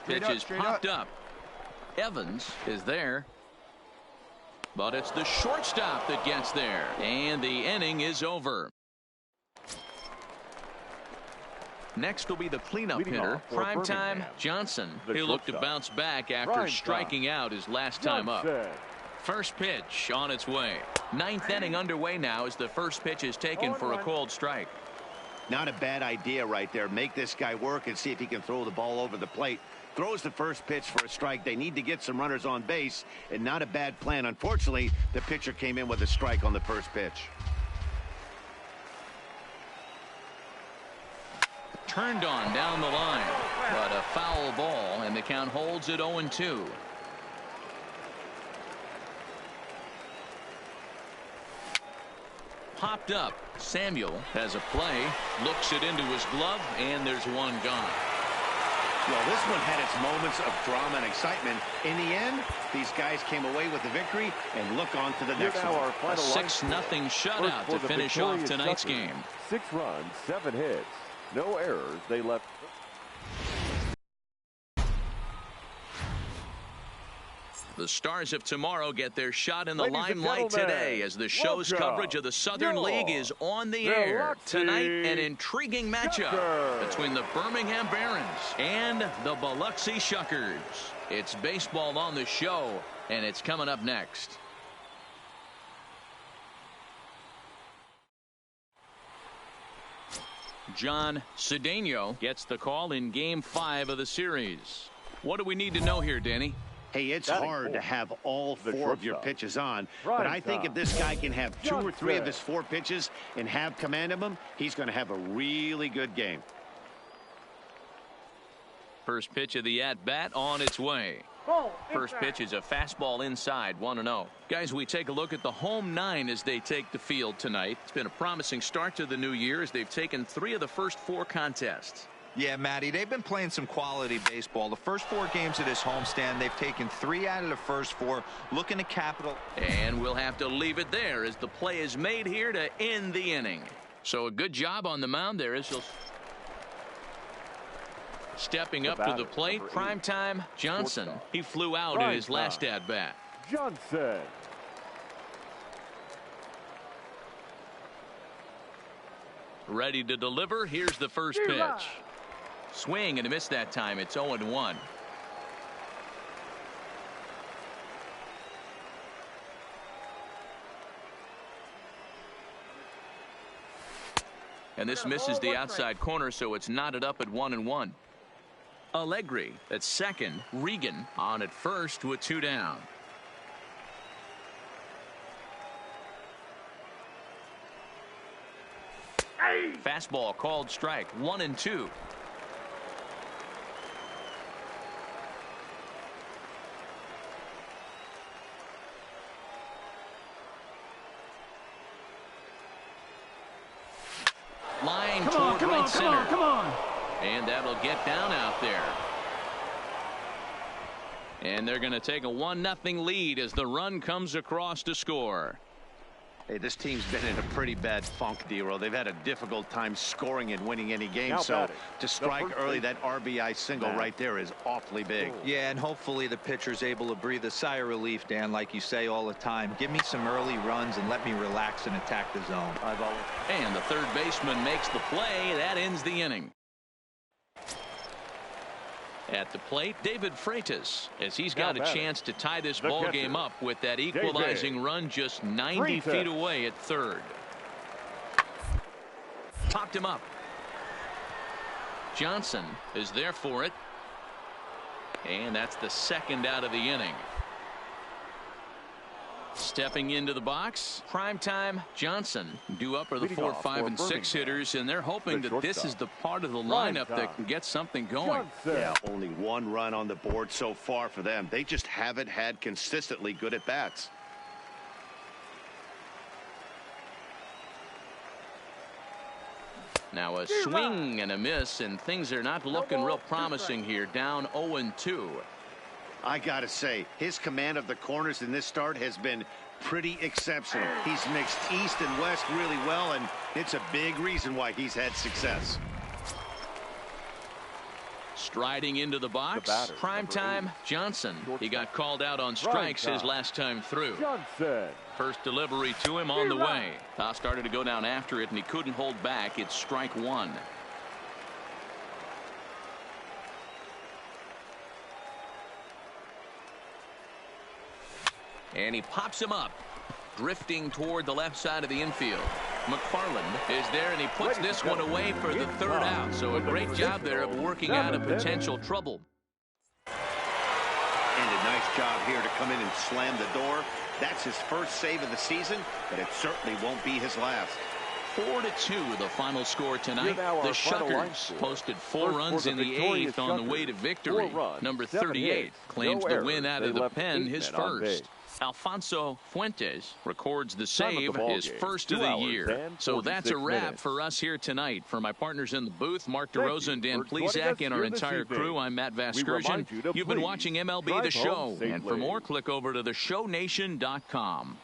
Pitch is popped up. Evans is there. But it's the shortstop that gets there. And the inning is over. Next will be the cleanup Leading hitter, off for Primetime Birmingham, Johnson. the He'll look to shortstop. bounce back after Primetime striking out his last time up. Johnson. First pitch on its way. 9th inning underway now as the first pitch is taken for a called strike. Not a bad idea right there. Make this guy work and see if he can throw the ball over the plate. Throws the first pitch for a strike. They need to get some runners on base, and not a bad plan. Unfortunately, the pitcher came in with a strike on the first pitch. Turned on down the line, but a foul ball, and the count holds at 0-2. Popped up. Samuel has a play, looks it into his glove, and there's one gone. Well, this one had its moments of drama and excitement. In the end, these guys came away with the victory and look on to the next one. A 6-0 shutout to finish off tonight's game. 6 runs, 7 hits, no errors. They left. The Stars of tomorrow get their shot in the Ladies and limelight gentlemen, today as the show's welcome coverage of the Southern your League is on the Biloxi air. Tonight, an intriguing matchup Shuckers. between the Birmingham Barons and the Biloxi Shuckers. It's baseball on the show, and it's coming up next. John Cedeno gets the call in Game 5 of the series. What do we need to know here, Danny? Hey, it's Batting hard to fourth. have all The 4 of your shortstop. pitches on, Prime but I think time. if this guy can have 2 or 3 of Johnson. his 4 pitches and have command of them, he's going to have a really good game. First pitch of the at-bat on its way. First pitch is a fastball inside, 1-0. Guys, we take a look at the home 9 as they take the field tonight. It's been a promising start to the new year as they've taken 3 of the first 4 contests. Yeah, Matty, they've been playing some quality baseball. The first 4 games of this homestand, they've taken 3 out of the first 4, looking to capital. And we'll have to leave it there as the play is made here to end the inning. So a good job on the mound there as he'll... Stepping up to the plate, Primetime Johnson. He flew out in his last at-bat. Johnson. Ready to deliver. Here's the first pitch. Swing and a miss that time. It's 0-1. And this misses the outside corner, so it's knotted up at 1-1. Allegri at second. Regan on at first with 2 down. Fastball called strike. 1-2. Line toward right center. Come on. And that'll get down out there. And they're going to take a 1-0 lead as the run comes across to score. Hey, this team's been in a pretty bad funk, D-Roll. They've had a difficult time scoring and winning any game. Now So batting, to the strike first early, baseman. that RBI single Matt. right there is awfully big. Yeah, and hopefully the pitcher's able to breathe a sigh of relief, Dan, like you say all the time. Give me some early runs and let me relax and attack the zone. And the third baseman makes the play. That ends the inning. At the plate, David Freitas, as he's got a batting, chance to tie this the ball catcher, game up with that equalizing run just 90 Freitas. feet away at third. popped him up. Johnson is there for it. And that's the second out of the inning. Stepping into the box, primetime Johnson. Due up are the 4, 5, and 6 hitters, and they're hoping that this is the part of the lineup that can get something going. Yeah, only one run on the board so far for them. They just haven't had consistently good at bats. Now a swing and a miss, and things are not looking real promising here. Down 0-2. I gotta say, his command of the corners in this start has been pretty exceptional. He's mixed east and west really well, and it's a big reason why he's had success. Striding into the box, primetime Johnson. He got called out on strikes his last time through. First delivery to him on the way. Toss started to go down after it, and he couldn't hold back. It's strike one. And he pops him up, drifting toward the left side of the infield. McFarland is there, and he puts this one away for the third out. So a great job there of working out of potential trouble. And a nice job here to come in and slam the door. That's his first save of the season, but it certainly won't be his last. 4-2 the final score tonight. The Shuckers posted 4 runs in the 8th on the way to victory. Number 38 claims the win out of the pen, his first. Alfonso Fuentes records the save, his first of the year. So that's a wrap for us here tonight. For my partners in the booth, Mark DeRosa and Dan Plesac, and our entire crew, I'm Matt Vasgersian. You've been watching MLB The Show. And for more, click over to theshownation.com.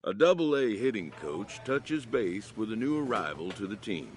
A Double-A hitting coach touches base with a new arrival to the team.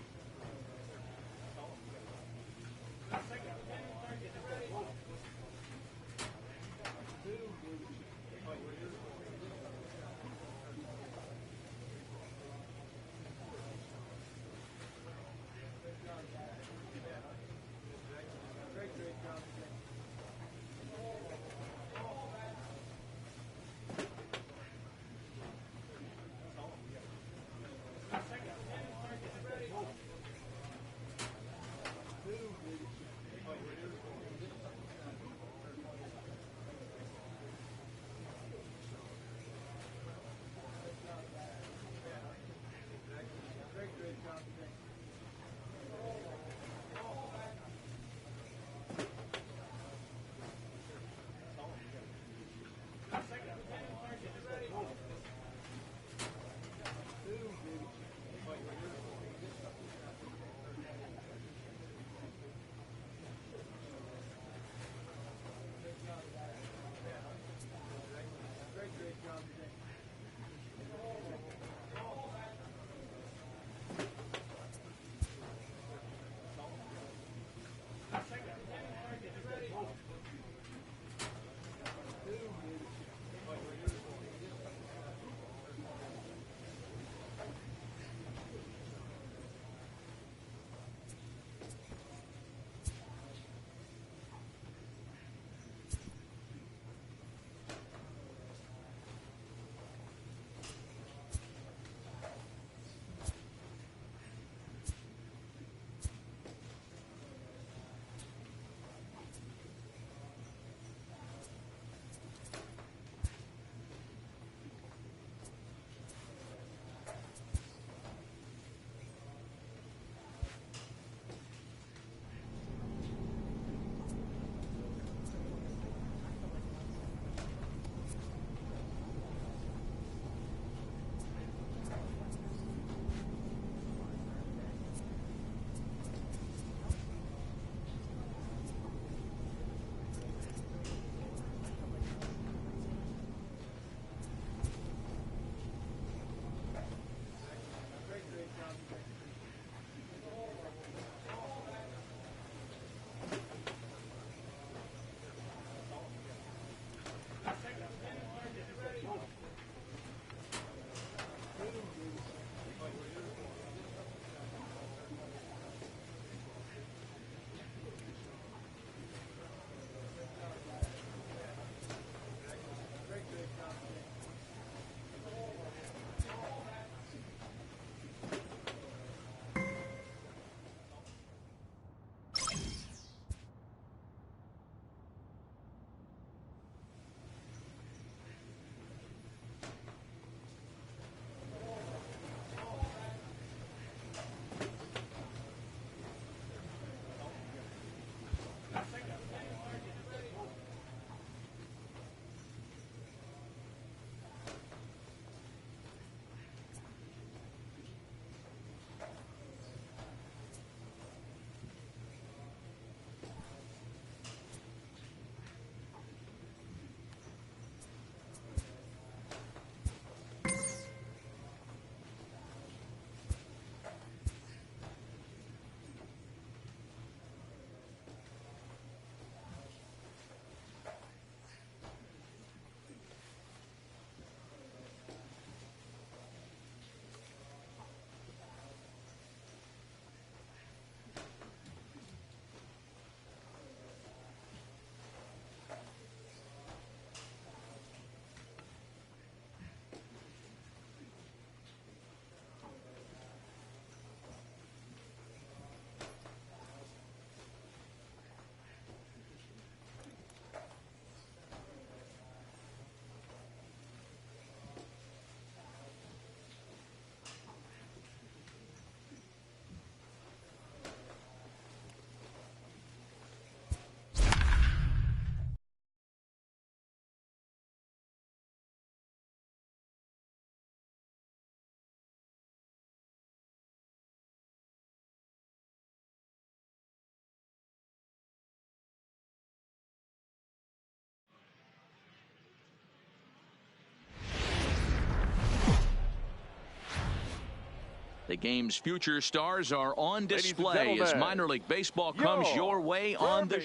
The game's future stars are on display as minor league baseball comes your way on the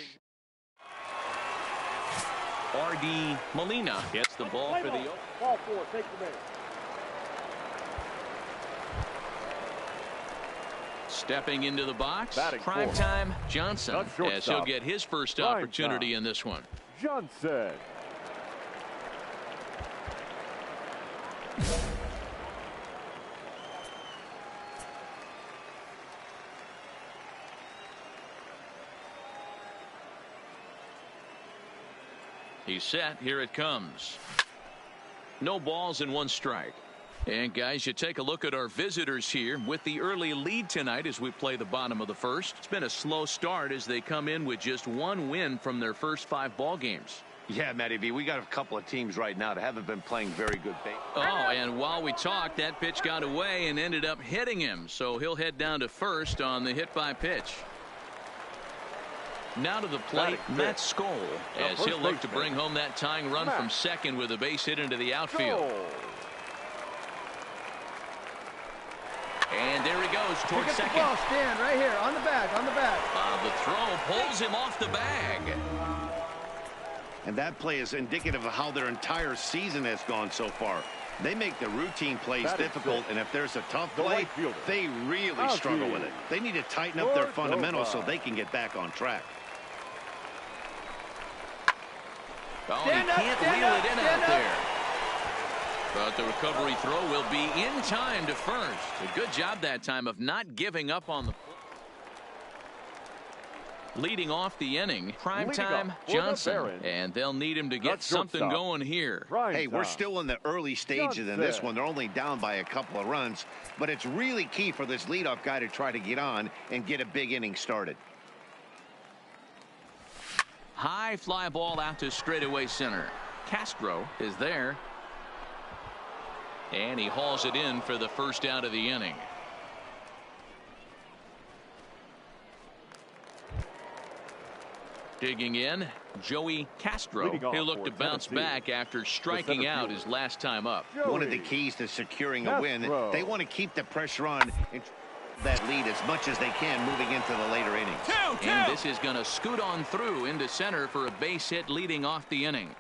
R.D. Molina gets the ball for the ball 4, take the base. Stepping into the box, Batting Primetime Johnson, as he'll get his first opportunity in this one. Johnson. He's set. Here it comes. No balls and 1 strike. And guys, you take a look at our visitors here with the early lead tonight as we play the bottom of the first. It's been a slow start as they come in with just 1 win from their first 5 ball games. Yeah, Matty V, we got a couple of teams right now that haven't been playing very good baseball. Oh, and while we talked, that pitch got away and ended up hitting him. So he'll head down to first on the hit by pitch. Now to the plate, Matt Skoll, as he'll look to bring home that tying run from second with a base hit into the outfield. And there he goes towards second. The ball, stand right here on the bag, on the bag. The throw pulls him off the bag. And that play is indicative of how their entire season has gone so far. They make the routine plays difficult, and if there's a tough play, they really struggle with it. They need to tighten up their fundamentals so they can get back on track. Oh, he can't reel it in out there. But the recovery throw will be in time to first. A good job that time of not giving up on the play. Leading off the inning, Primetime Johnson, and they'll need him to get something going here. Hey, we're still in the early stages in this one. They're only down by a couple of runs, but it's really key for this leadoff guy to try to get on and get a big inning started. High fly ball out to straightaway center. Castro is there. And he hauls it in for the first out of the inning. Digging in, Joey Castro. He'll look to bounce back after striking out his last time up. One of the keys to securing a win, they want to keep the pressure on and that lead as much as they can moving into the later innings. And this is going to scoot on through into center for a base hit leading off the inning.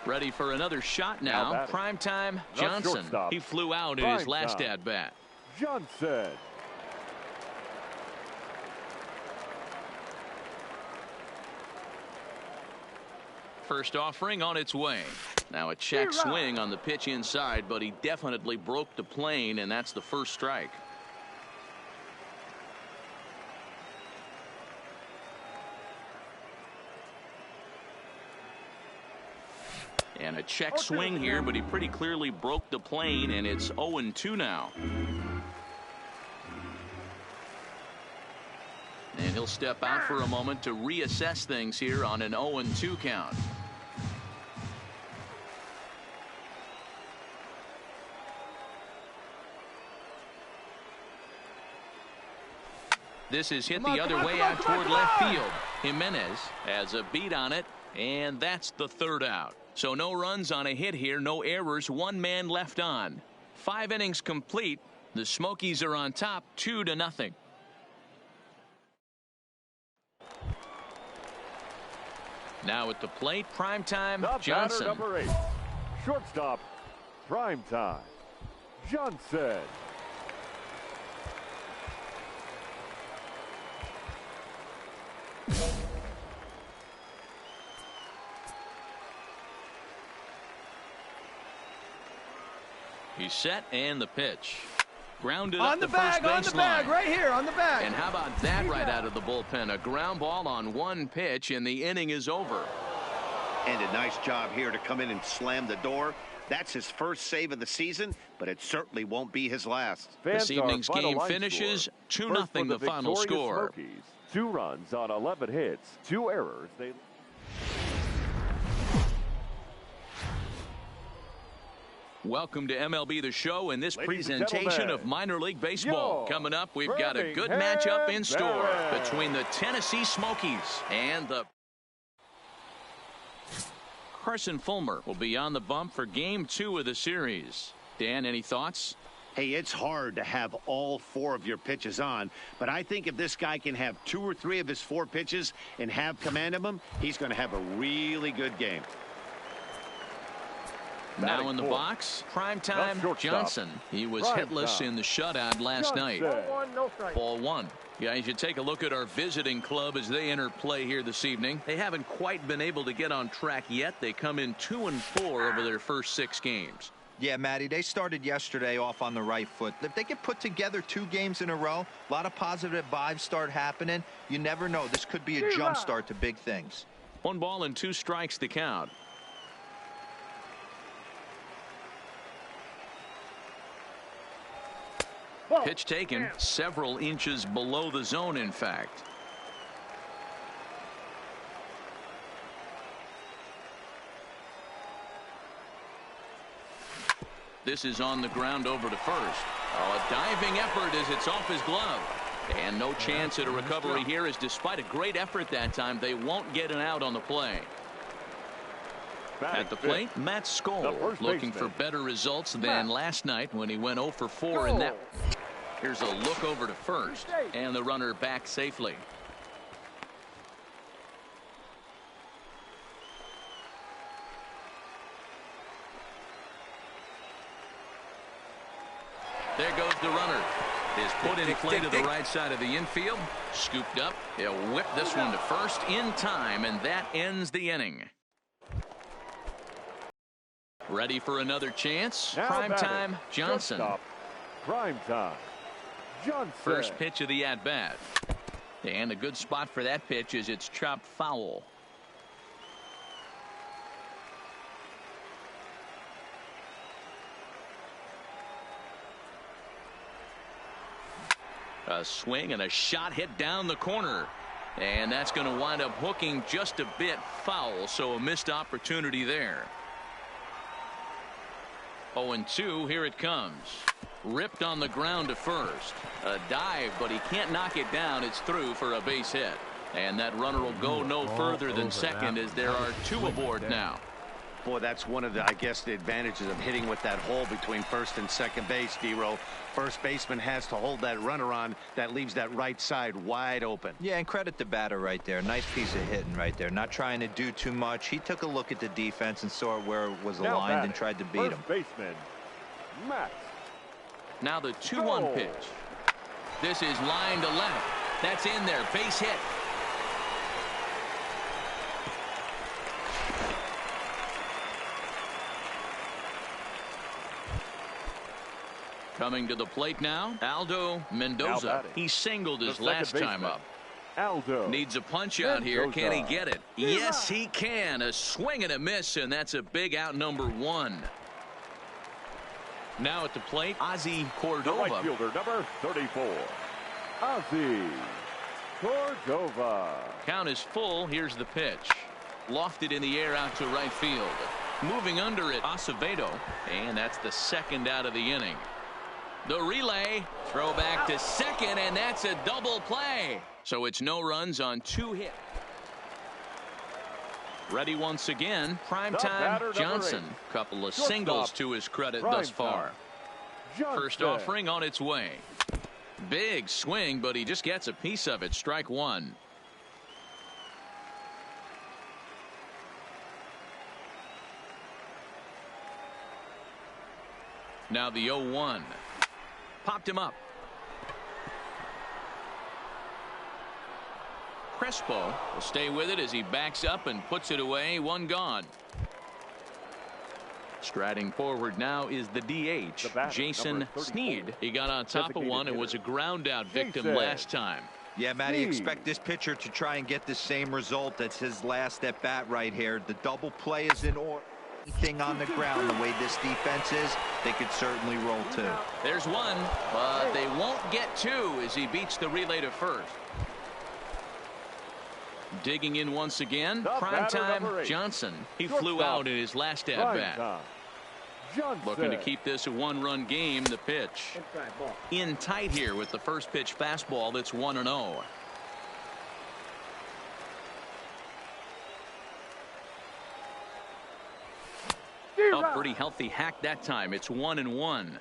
Ready for another shot now. Primetime Johnson. He flew out in his last at-bat. Johnson. First offering on its way. Now a check swing on the pitch inside, but he definitely broke the plane, and that's the first strike. And a check swing here, but he pretty clearly broke the plane, and it's 0-2 now. And he'll step out for a moment to reassess things here on an 0-2 count. This is hit the other way out toward left field. Jimenez has a beat on it, and that's the third out. So no runs on a hit here, no errors, 1 man left on. 5 innings complete. The Smokies are on top 2-0. Now at the plate, Primetime Johnson. Number 8, shortstop, Primetime Johnson. He's set, and the pitch. Grounded on up the the bag, first on the baseline. bag, right here, on the bag. And how about that right out of the bullpen? A ground ball on 1 pitch, and the inning is over. And a nice job here to come in and slam the door. That's his first save of the season, but it certainly won't be his last. This evening's game finishes 2-0 the final score. Smokies, 2 runs on 11 hits, 2 errors. Welcome to MLB The Show and this presentation of minor league baseball. Coming up, we've got a good matchup in store between the Tennessee Smokies and the Carson Fulmer will be on the bump for game 2 of the series. Dan, any thoughts? Hey, it's hard to have all 4 of your pitches on, but I think if this guy can have 2 or 3 of his 4 pitches and have command of them, he's going to have a really good game. Now in the box, primetime Johnson. He was hitless in the shutout last night. Ball 1, no strike. Ball 1. Guys, you take a look at our visiting club as they enter play here this evening. They haven't quite been able to get on track yet. They come in 2-4 over their first 6 games. Yeah, Matty, they started yesterday off on the right foot. If they can put together 2 games in a row, a lot of positive vibes start happening. You never know. This could be a jump start to big things. 1 ball and 2 strikes to count. Pitch taken several inches below the zone, in fact. This is on the ground over to first. Oh, a diving effort as it's off his glove. And no chance at a recovery here, as despite a great effort that time, they won't get an out on the play. At the plate, Matt Skoll looking for better results than last night when he went 0 for 4 in that. Here's a look over to first, and the runner back safely. There goes the runner. Is put in play to the right side of the infield. Scooped up. He'll whip this one to first in time, and that ends the inning. Ready for another chance. Primetime Johnson. Primetime Johnson. First pitch of the at-bat. And a good spot for that pitch is it's chopped foul. A swing and a shot hit down the corner. And that's going to wind up hooking just a bit foul, so a missed opportunity there. 0-2, here it comes. Ripped on the ground to first. A dive, but he can't knock it down. It's through for a base hit. And that runner will go no further than second, as there are 2 aboard now. Boy, that's one of the, I guess, the advantages of hitting with that hole between first and second base, D-Row. First baseman has to hold that runner on. That leaves that right side wide open. Yeah, and credit the batter right there. Nice piece of hitting right there. Not trying to do too much. He took a look at the defense and saw where it was aligned and tried to beat him. Baseman, Matt. Now the 2-1 pitch. This is line to left. That's in there. Base hit. Coming to the plate now, Aldo Mendoza. He singled his last time up. Aldo needs a punch out here. Can he get it? Yes, he can. A swing and a miss, and that's a big out, number 1. Now at the plate, Ozzy Cordova. The right fielder, number 34, Ozzy Cordova. Count is full. Here's the pitch. Lofted in the air out to right field. Moving under it, Acevedo, and that's the second out of the inning. The relay, throw back to second, and that's a double play. So it's no runs on 2 hits. Ready once again, primetime Johnson. Couple of singles to his credit thus far. First offering on its way. Big swing, but he just gets a piece of it. Strike 1. Now the 0-1. Popped him up. Crespo will stay with it as he backs up and puts it away. 1 gone. Striding forward now is the DH, Jason Sneed. He got on top of one and was a ground out victim last time. Yeah, Matty, expect this pitcher to try and get the same result. That's his last at bat right here. The double play is in order. Anything on the ground, the way this defense is, they could certainly roll 2. There's 1, but they won't get 2 as he beats the relay to first. Digging in once again, primetime Johnson. He flew out in his last at bat. Looking to keep this a 1-run game. The pitch in tight here with the first pitch fastball. That's 1-0. A pretty healthy hack that time. It's 1-1.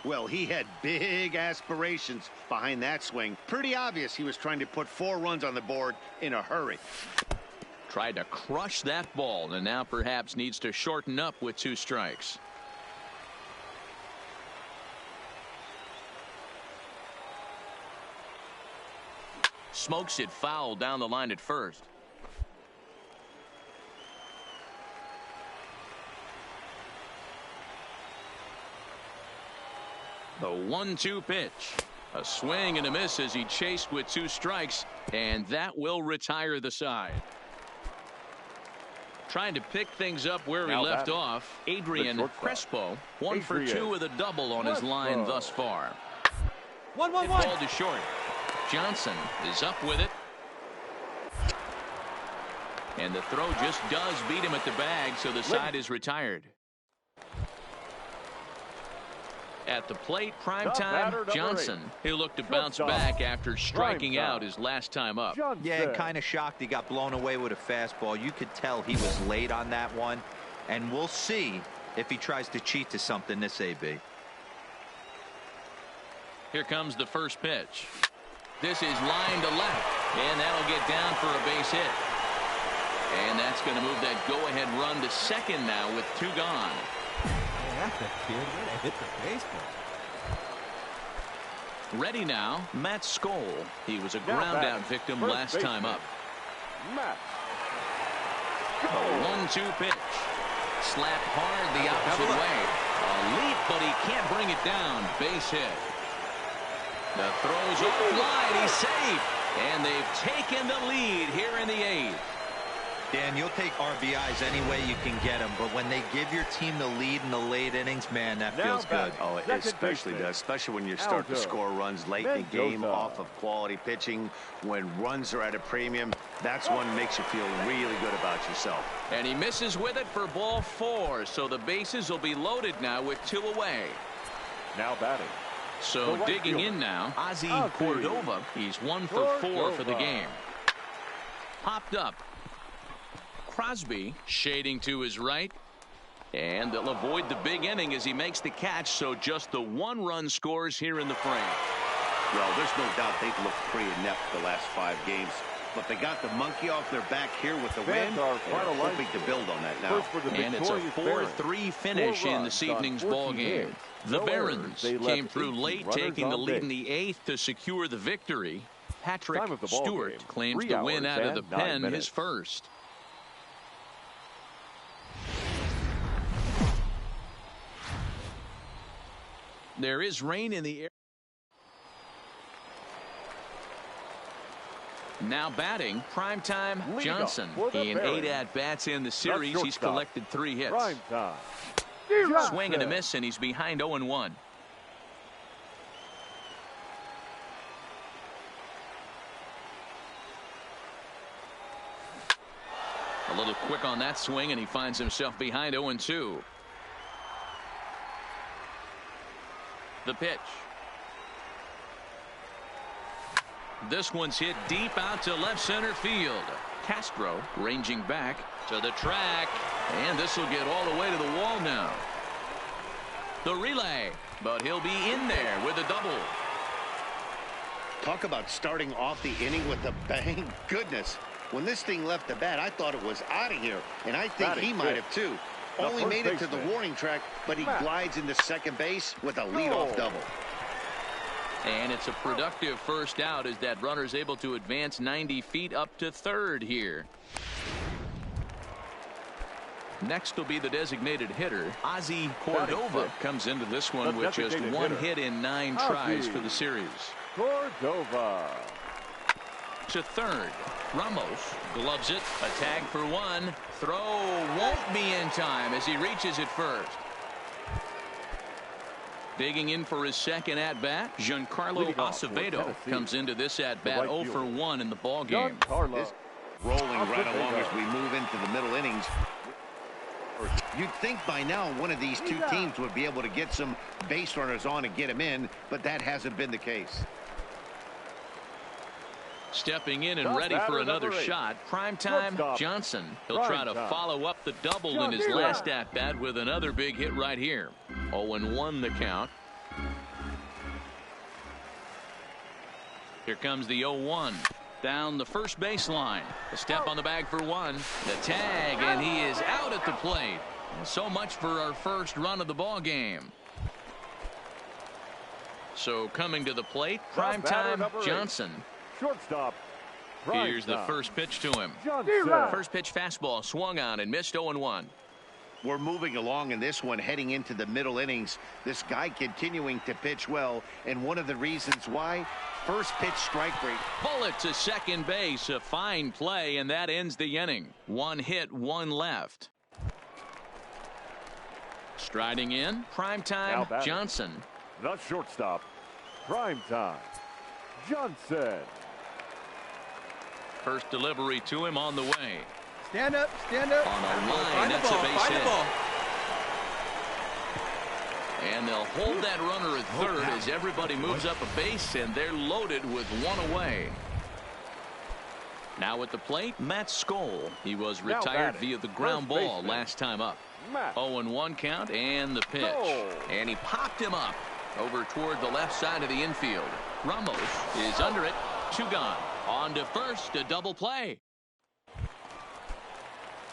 Well, he had big aspirations behind that swing. Pretty obvious he was trying to put 4 runs on the board in a hurry. Tried to crush that ball, and now perhaps needs to shorten up with 2 strikes. Smokes it foul down the line at first. The 1-2 pitch. A swing and a miss as he chased with 2 strikes, and that will retire the side. Trying to pick things up where he left off. Adrian Crespo, 1 for 2 with a double on his line thus far. 1-1-1. Ball to short. Johnson is up with it. And the throw just does beat him at the bag, so the side is retired. At the plate, primetime, Johnson, who looked to bounce back after striking out his last time up. Yeah, kind of shocked he got blown away with a fastball. You could tell he was late on that one, and we'll see if he tries to cheat to something this AB. Here comes the first pitch. This is line to left, and that'll get down for a base hit. And that's going to move that go-ahead run to second now with 2 gone. That's a kid. Way to hit the baseball. Ready now, Matt Skoll. He was a ground-out victim last time up. Matt. A 1-2 pitch. Slapped hard the opposite way. A leap, but he can't bring it down. Base hit. The throw's offline. He's safe. And they've taken the lead here in the 8th. Dan, you'll take RBIs any way you can get them, but when they give your team the lead in the late innings, man, that feels good. Oh, it especially does, especially when you start to score runs late in the game off of quality pitching. When runs are at a premium, that's one that makes you feel really good about yourself. And he misses with it for ball 4, so the bases will be loaded now with 2 away. Now batting. So digging in now, Ozzy Cordova. He's 1 for 4 for the game. Popped up. Crosby shading to his right, and they'll avoid the big inning as he makes the catch, so just the 1-run scores here in the frame. Well, there's no doubt they've looked pretty inept the last 5 games, but they got the monkey off their back here with the win. They're hoping to build on that now. And it's a 4-3 finish in this evening's ball game. The Barons came through late, taking the lead in the 8th to secure the victory. Patrick Stewart claims the win out of the pen, his first. There is rain in the air. Now batting, primetime Johnson. In 8 at-bats in the series, he's collected 3 hits. Swing and a miss, and he's behind 0-1. A little quick on that swing, and he finds himself behind 0-2. The pitch. This one's hit deep out to left center field. Castro ranging back to the track, and this will get all the way to the wall now. The relay, but he'll be in there with a double. Talk about starting off the inning with a bang. Goodness, when this thing left the bat, I thought it was out of here, and I think he might have too. Only made it to the warning track, but he glides into second base with a leadoff double. And it's a productive first out as that runner's able to advance 90 feet up to third here. Next will be the designated hitter. Ozzy Cordova comes into this one with just 1 hit in 9 tries for the series. Cordova. To third. Ramos gloves it. A tag for 1. Throw won't be in time as he reaches it first. Digging in for his second at-bat, Giancarlo Acevedo comes into this at-bat 0 for 1 in the ball game. Rolling right along as we move into the middle innings. You'd think by now one of these 2 teams would be able to get some base runners on and get them in, but that hasn't been the case. Stepping in and ready for another shot. Primetime Johnson. He'll try to follow up the double in his last at-bat with another big hit right here. 0-1 the count. Here comes the 0-1. Down the first baseline. A step on the bag for one. The tag, and he is out at the plate. And so much for our first run of the ball game. So coming to the plate, Primetime Johnson. Shortstop. Here's the first pitch to him. First pitch fastball swung on and missed. 0-1. We're moving along in this one, heading into the middle innings. This guy continuing to pitch well, and one of the reasons why, first pitch strike rate. Bullet to second base. A fine play, and that ends the inning. One hit, one left. Striding in, Primetime Johnson. The shortstop, Primetime Johnson. First delivery to him on the way. Stand up, stand up. On a line, that's a base hit. And they'll hold that runner at third as everybody moves up a base, and they're loaded with one away. Now at the plate, Matt Skoll. He was retired via the ground ball last time up. 0-1 count and the pitch. And he popped him up over toward the left side of the infield. Ramos is under it. 2 gone. On to first, a double play.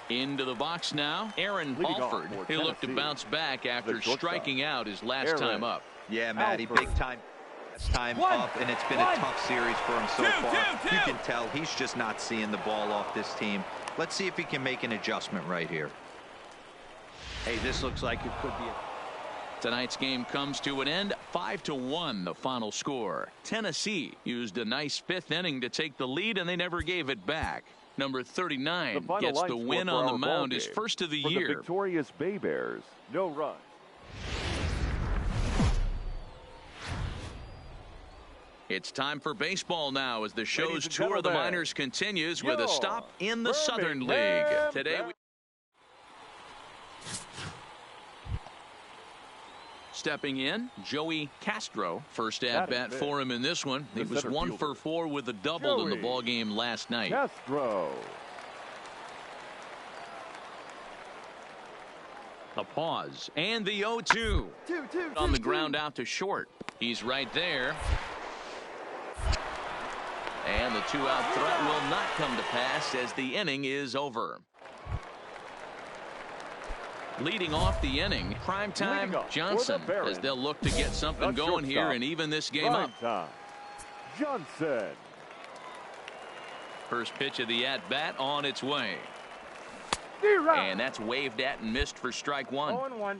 Into the box now, Aaron Alford. He'll look to bounce back after striking out his last time up. Yeah, Matty, big time. Time up, and it's been a tough series for him so far. You can tell he's just not seeing the ball off this team. Let's see if he can make an adjustment right here. Hey, this looks like it could be a... Tonight's game comes to an end. 5-1 the final score. Tennessee used a nice 5th inning to take the lead, and they never gave it back. Number 39 gets the win on the mound, his first of the year. The victorious Bay Bears, no run. It's time for baseball now as the show's tour of the minors continues with a stop in the Southern League. Today stepping in, Joey Castro. First at bat for him in this one. He was 1 for 4 with a double in the ball game last night. Castro. A pause and the 0-2 on the ground out to short. He's right there. And the 2-out threat will not come to pass as the inning is over. Leading off the inning, Primetime Johnson, as they'll look to get something going here and even this game up. Johnson. First pitch of the at-bat on its way. And that's waved at and missed for strike one. 0-1.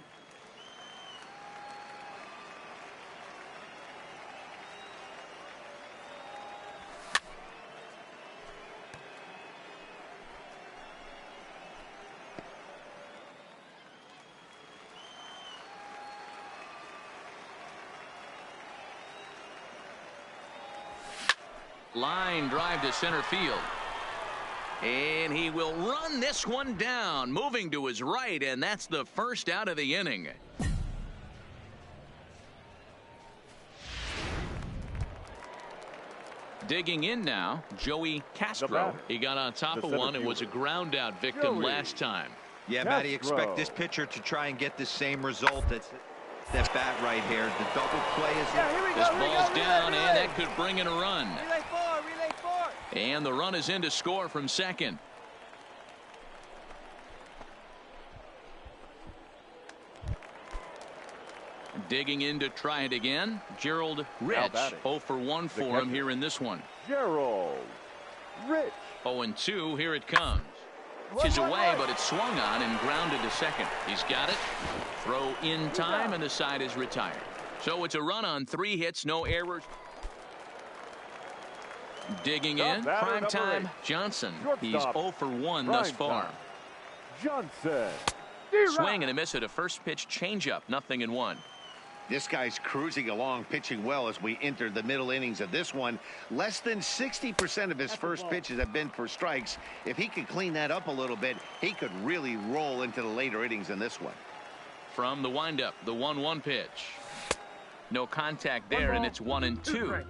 Line drive to center field. And he will run this one down, moving to his right, and that's the first out of the inning. Digging in now, Joey Castro. He got on top of one and was a ground out victim last time. Yeah, Matty, expect this pitcher to try and get the same result. That's that bat right here. The double play is... This ball's down, and that could bring in a run. Relay 4. And the run is in to score from second. Digging in to try it again, Gerald Rich. 0 for 1 for him here in this one. Gerald Rich. 0-2, here it comes. Pitches away, but it's swung on and grounded to second. He's got it. Throw in time, and the side is retired. So it's a run on 3 hits, no errors. Digging in, Primetime Johnson. He's 0 for 1 thus far. Johnson. Swing and a miss at a first pitch changeup. 0-1. This guy's cruising along, pitching well as we enter the middle innings of this one. Less than 60% of his first pitches have been for strikes. If he could clean that up a little bit, he could really roll into the later innings in this one. From the windup, the 1-1 pitch. No contact there, and it's 1-2.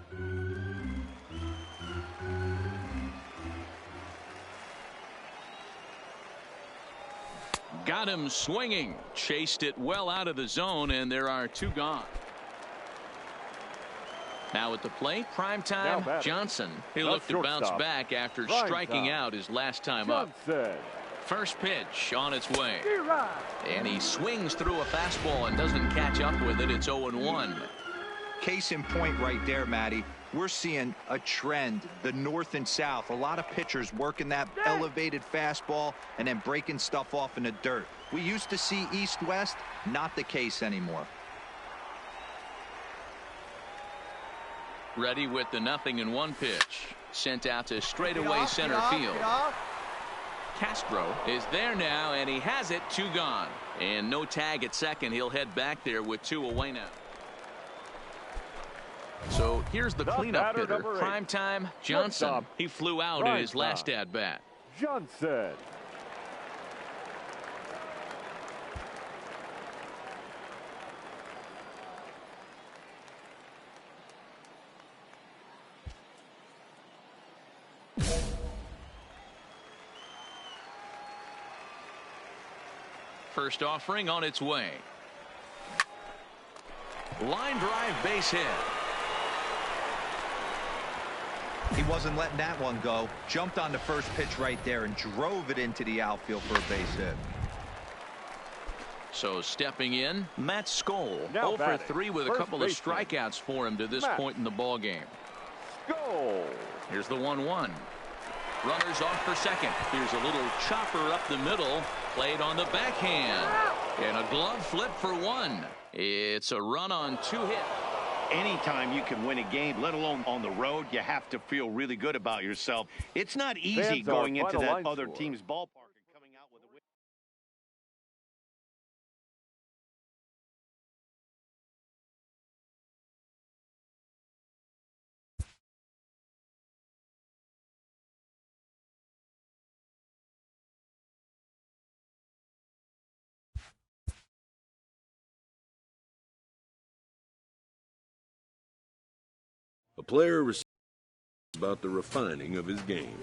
Got him swinging. Chased it well out of the zone, and there are 2 gone. Now at the plate, primetime Johnson. He looked to bounce back after striking out his last time up. First pitch on its way. And he swings through a fastball and doesn't catch up with it. It's 0-1. Case in point right there, Matty. We're seeing a trend, the north and south. A lot of pitchers working that elevated fastball and then breaking stuff off in the dirt. We used to see east-west, not the case anymore. Ready with the 0-1 pitch. Sent out to straightaway center field. Castro is there now, and he has it. 2 gone. And no tag at second. He'll head back there with 2 away now. So here's the cleanup hitter, primetime Johnson. He flew out in his last at-bat. Johnson. First offering on its way. Line drive, base hit. He wasn't letting that one go. Jumped on the first pitch right there and drove it into the outfield for a base hit. So stepping in, Matt Skoll. 0 for 3 with a couple of strikeouts for him to this point in the ball game. Skoll. Here's the 1-1. Runners off for second. Here's a little chopper up the middle. Played on the backhand. And a glove flip for 1. It's a run on 2 hits. Anytime you can win a game, let alone on the road, you have to feel really good about yourself. It's not easy going into that other team's ballpark and coming out with a win. A player receives about the refining of his game.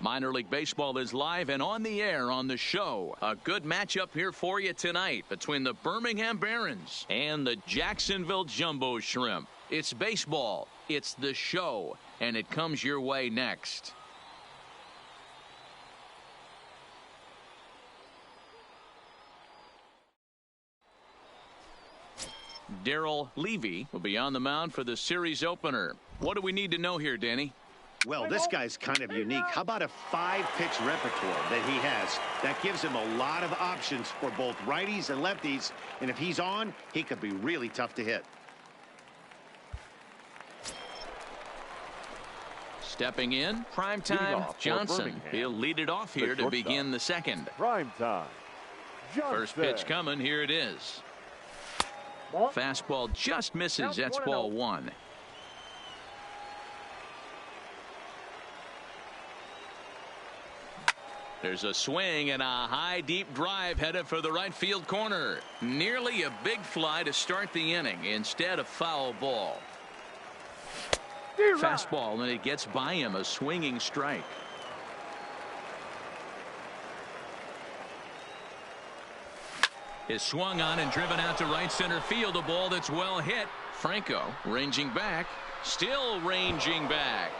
Minor League Baseball is live and on the air on the show. A good matchup here for you tonight between the Birmingham Barons and the Jacksonville Jumbo Shrimp. It's baseball, it's the show, and it comes your way next. Darrell Levy will be on the mound for the series opener. What do we need to know here, Danny? Well, this guy's kind of unique. How about a 5-pitch repertoire that he has? That gives him a lot of options for both righties and lefties. And if he's on, he could be really tough to hit. Stepping in, primetime Johnson. He'll lead it off here to begin the second. Primetime Johnson. First pitch coming. Here it is. Fastball just misses. That's ball one. There's a swing and a high deep drive headed for the right field corner. Nearly a big fly to start the inning. Instead, a foul ball. Fastball, and it gets by him. A swinging strike. Is swung on and driven out to right center field. A ball that's well hit. Franco ranging back. Still ranging back.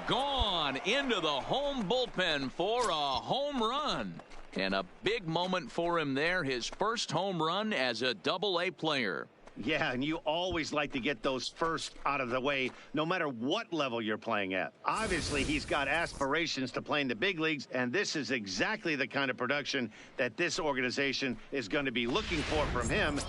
Gone into the home bullpen for a home run. And a big moment for him there. His first home run as a Double-A player. Yeah, and you always like to get those first out of the way, no matter what level you're playing at. Obviously, he's got aspirations to play in the big leagues, and this is exactly the kind of production that this organization is going to be looking for from him.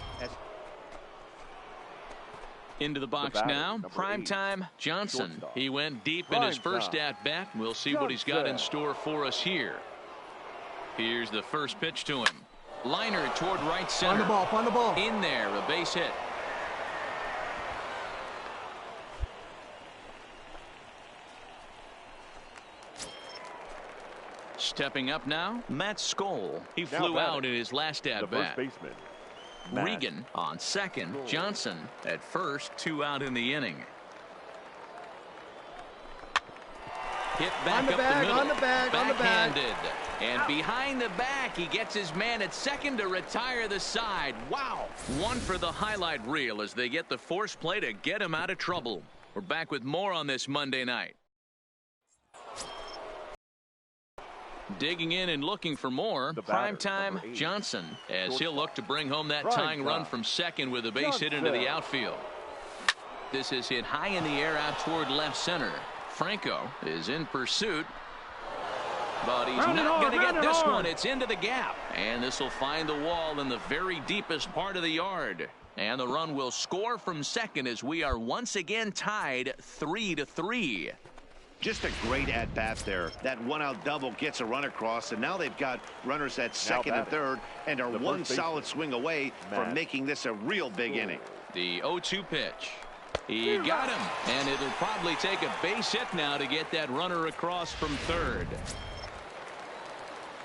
Into the box now, primetime Johnson. He went deep in his first at-bat. We'll see what he's got in store for us here. Here's the first pitch to him. Liner toward right center. Find the ball. In there, a base hit. Stepping up now, Matt Skoll. He flew out in his last at-bat. Regan on second. Johnson at first. 2 out in the inning. Hit back up the middle. On the bag. Backhanded. And behind the back, he gets his man at second to retire the side. Wow. One for the highlight reel as they get the force play to get him out of trouble. We're back with more on this Monday night. Digging in and looking for more, primetime Johnson, as he'll look to bring home that tying run from second with a base hit into the outfield. This is hit high in the air out toward left center. Franco is in pursuit, but he's not going to get this one. It's into the gap, and this will find the wall in the very deepest part of the yard. And the run will score from second as we are once again tied 3-3. Just a great at-bat there. That one-out double gets a run across, and now they've got runners at second and third and are one solid swing away from making this a real big inning. The 0-2 pitch. He got him, and it'll probably take a base hit now to get that runner across from third.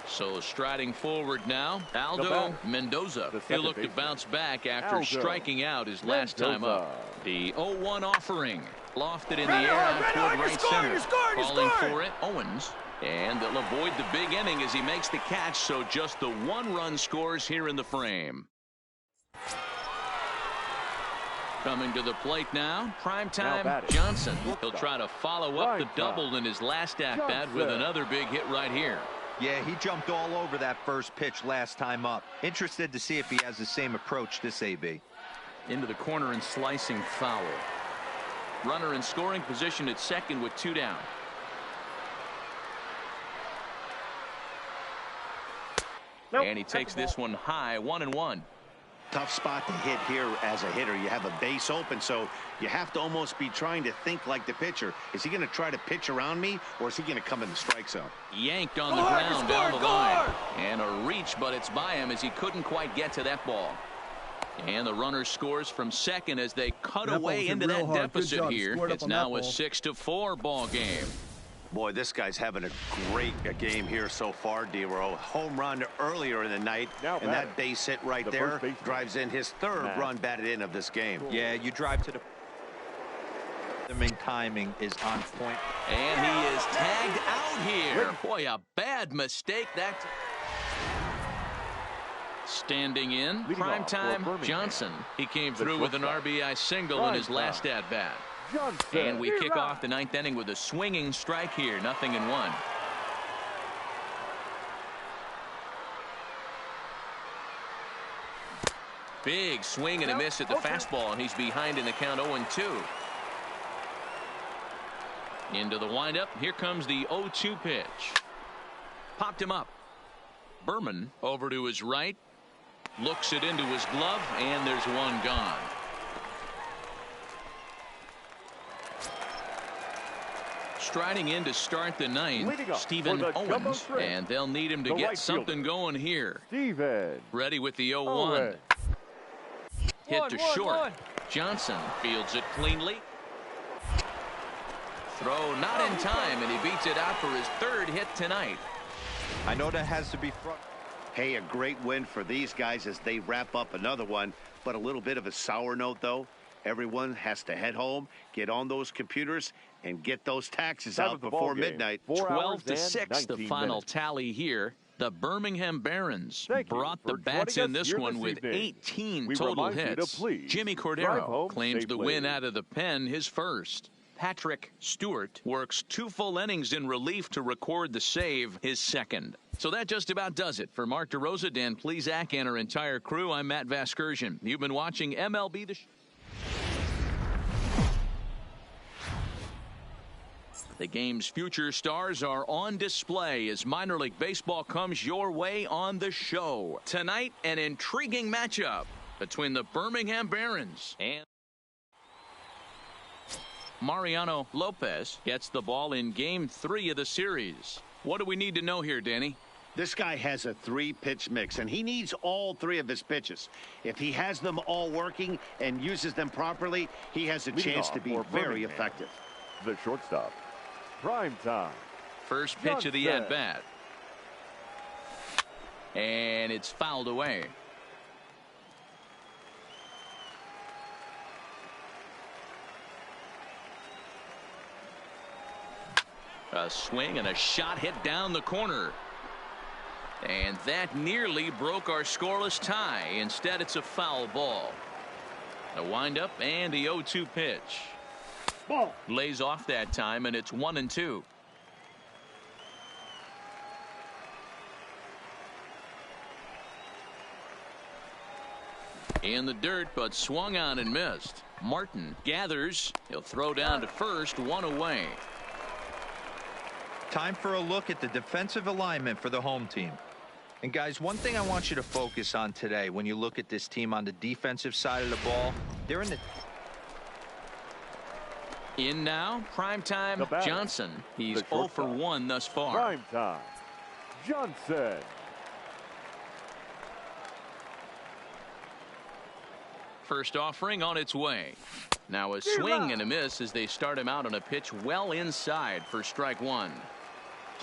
So striding forward now, Aldo Mendoza. He'll look to bounce back after striking out his last time up. The 0-1 offering. Lofted in the air out toward right center. Calling for it, Owens. And they'll avoid the big inning as he makes the catch, so just the 1-run scores here in the frame. Coming to the plate now, primetime Johnson. He'll try to follow up the double in his last at-bat with another big hit right here. Yeah, he jumped all over that first pitch last time up. Interested to see if he has the same approach this AB. Into the corner and slicing foul. Runner in scoring position at second with 2 down. And he takes this one high, 1-1. Tough spot to hit here as a hitter. You have a base open, so you have to almost be trying to think like the pitcher. Is he going to try to pitch around me, or is he going to come in the strike zone? Yanked on the ground down the line. And a reach, but it's by him as he couldn't quite get to that ball. And the runner scores from second as they cut away into that deficit here. It's now a 6-4 ball game. Boy, this guy's having a great game here so far, D-Row. Home run earlier in the night, and that base hit right there drives in his third run batted in of this game. Yeah, you drive to the... Timing is on point. And he is tagged out here. Boy, a bad mistake. Standing in, primetime Johnson. He came through with an RBI single in his last at-bat. And we kick off the ninth inning with a swinging strike here. 0-1. Big swing and a miss at the fastball, and he's behind in the count 0-2. Into the windup. Here comes the 0-2 pitch. Popped him up. Berman over to his right. Looks it into his glove, and there's one gone. Striding in to start the ninth, Stephen Owens, and they'll need him to get something going here. Ready with the 0-1. Hit to short. Johnson fields it cleanly. Throw not in time, and he beats it out for his third hit tonight. I know that has to be front. Hey, a great win for these guys as they wrap up another one, but a little bit of a sour note, though. Everyone has to head home, get on those computers, and get those taxes out before midnight. 12-6, the final tally here. The Birmingham Barons brought the bats in this one with 18 total hits. Jimmy Cordero claims the win out of the pen, his first. Patrick Stewart works 2 full innings in relief to record the save, his second. So that just about does it. For Mark DeRosa, Dan Plesac, and our entire crew, I'm Matt Vasgersian. You've been watching MLB The The game's future stars are on display as minor league baseball comes your way on the show. Tonight, an intriguing matchup between the Birmingham Barons and Mariano Lopez gets the ball in Game 3 of the series. What do we need to know here, Danny? This guy has a 3-pitch mix, and he needs all 3 of his pitches. If he has them all working and uses them properly, he has a chance to be very effective. The shortstop, prime time. First pitch of the at-bat. And it's fouled away. A swing and a shot hit down the corner. And that nearly broke our scoreless tie. Instead, it's a foul ball. A windup and the 0-2 pitch. Ball. Lays off that time, and it's 1-2. In the dirt, but swung on and missed. Martin gathers. He'll throw down to first, 1 away. Time for a look at the defensive alignment for the home team. And guys, one thing I want you to focus on today when you look at this team on the defensive side of the ball, they're in the... In now, primetime Johnson. He's 0 for 1 thus far. Primetime Johnson. First offering on its way. Now a swing and a miss as they start him out on a pitch well inside for strike 1.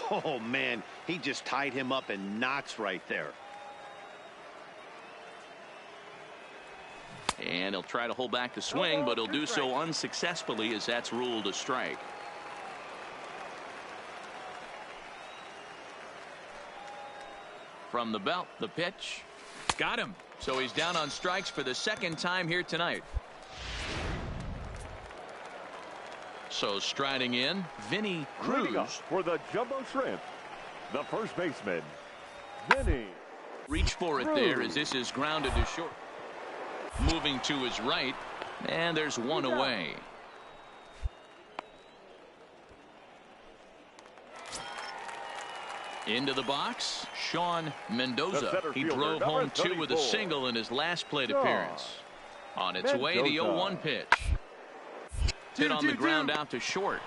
Oh, man, he just tied him up in knots right there. And he'll try to hold back the swing, but he'll do so unsuccessfully as that's ruled a strike. From the belt, the pitch. Got him. So he's down on strikes for the second time here tonight. So striding in, Vinny Cruz. For the Jumbo Shrimp, the first baseman, Vinny. Reach for it there as this is grounded to short. Moving to his right, and there's 1 away. Into the box, Sean Mendoza. He drove home 2 with a single in his last plate appearance. On its way, the 0-1 pitch. Hit on the ground out to short.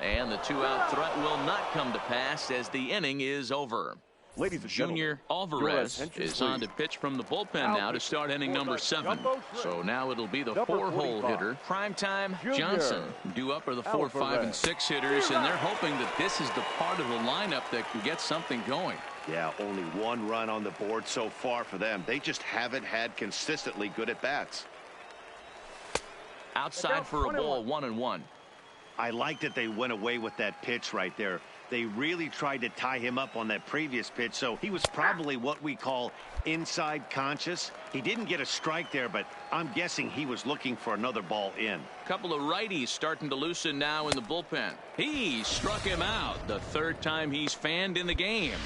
And the 2-out threat will not come to pass as the inning is over. Ladies and Junior Alvarez is on to pitch from the bullpen now to start inning number 7. So now it'll be the 4-hole hitter. Primetime Johnson due up are the 4, 5, and 6 hitters, and they're hoping that this is the part of the lineup that can get something going. Yeah, only 1 run on the board so far for them. They just haven't had consistently good at-bats. Outside for a ball, 1-1. I like that they went away with that pitch right there. They really tried to tie him up on that previous pitch, so he was probably what we call inside conscious. He didn't get a strike there, but I'm guessing he was looking for another ball in. Couple of righties starting to loosen now in the bullpen. He struck him out, the third time he's fanned in the game.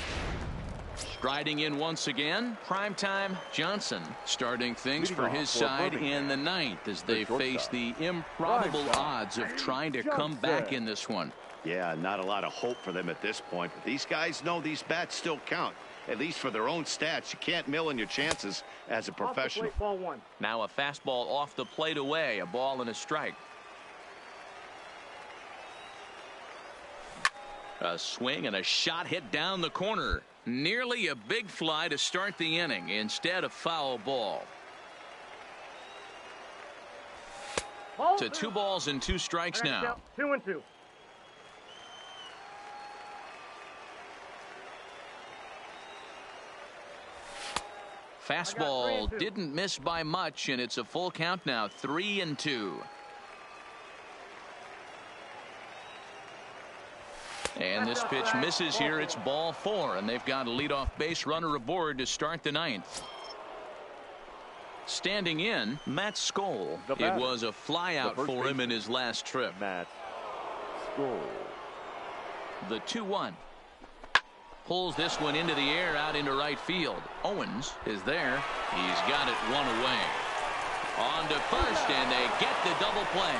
Striding in once again, primetime Johnson starting things for his side in the ninth as they face the improbable odds of trying to come back in this one. Yeah, not a lot of hope for them at this point, but these guys know these bats still count, at least for their own stats. You can't mill in your chances as a professional. Ball one. Now a fastball off the plate away, a ball and a strike. A swing and a shot hit down the corner. Nearly a big fly to start the inning. Instead, a foul ball. To 2 balls and 2 strikes now. 2-2. Fastball didn't miss by much, and it's a full count now, 3-2. And this pitch misses here. It's ball 4, and they've got a leadoff base runner aboard to start the ninth. Standing in, Matt Skoll. It was a flyout for him in his last trip. Matt Skoll. The 2-1. Pulls this one into the air out into right field. Owens is there. He's got it one away. On to first, and they get the double play.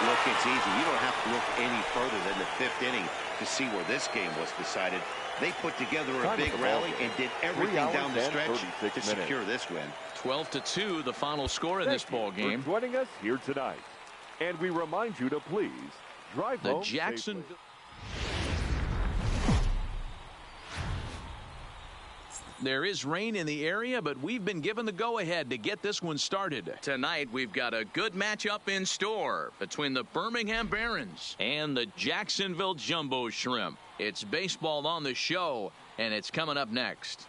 Look, it's easy. You don't have to look any further than the 5th inning to see where this game was decided. They put together a big rally and did everything down the stretch to secure this win. 12-2, the final score in this ball game. For joining us here tonight, and we remind you to please drive the home Jackson. safely. There is rain in the area, but we've been given the go-ahead to get this one started. Tonight, we've got a good matchup in store between the Birmingham Barons and the Jacksonville Jumbo Shrimp. It's baseball on the show, and it's coming up next.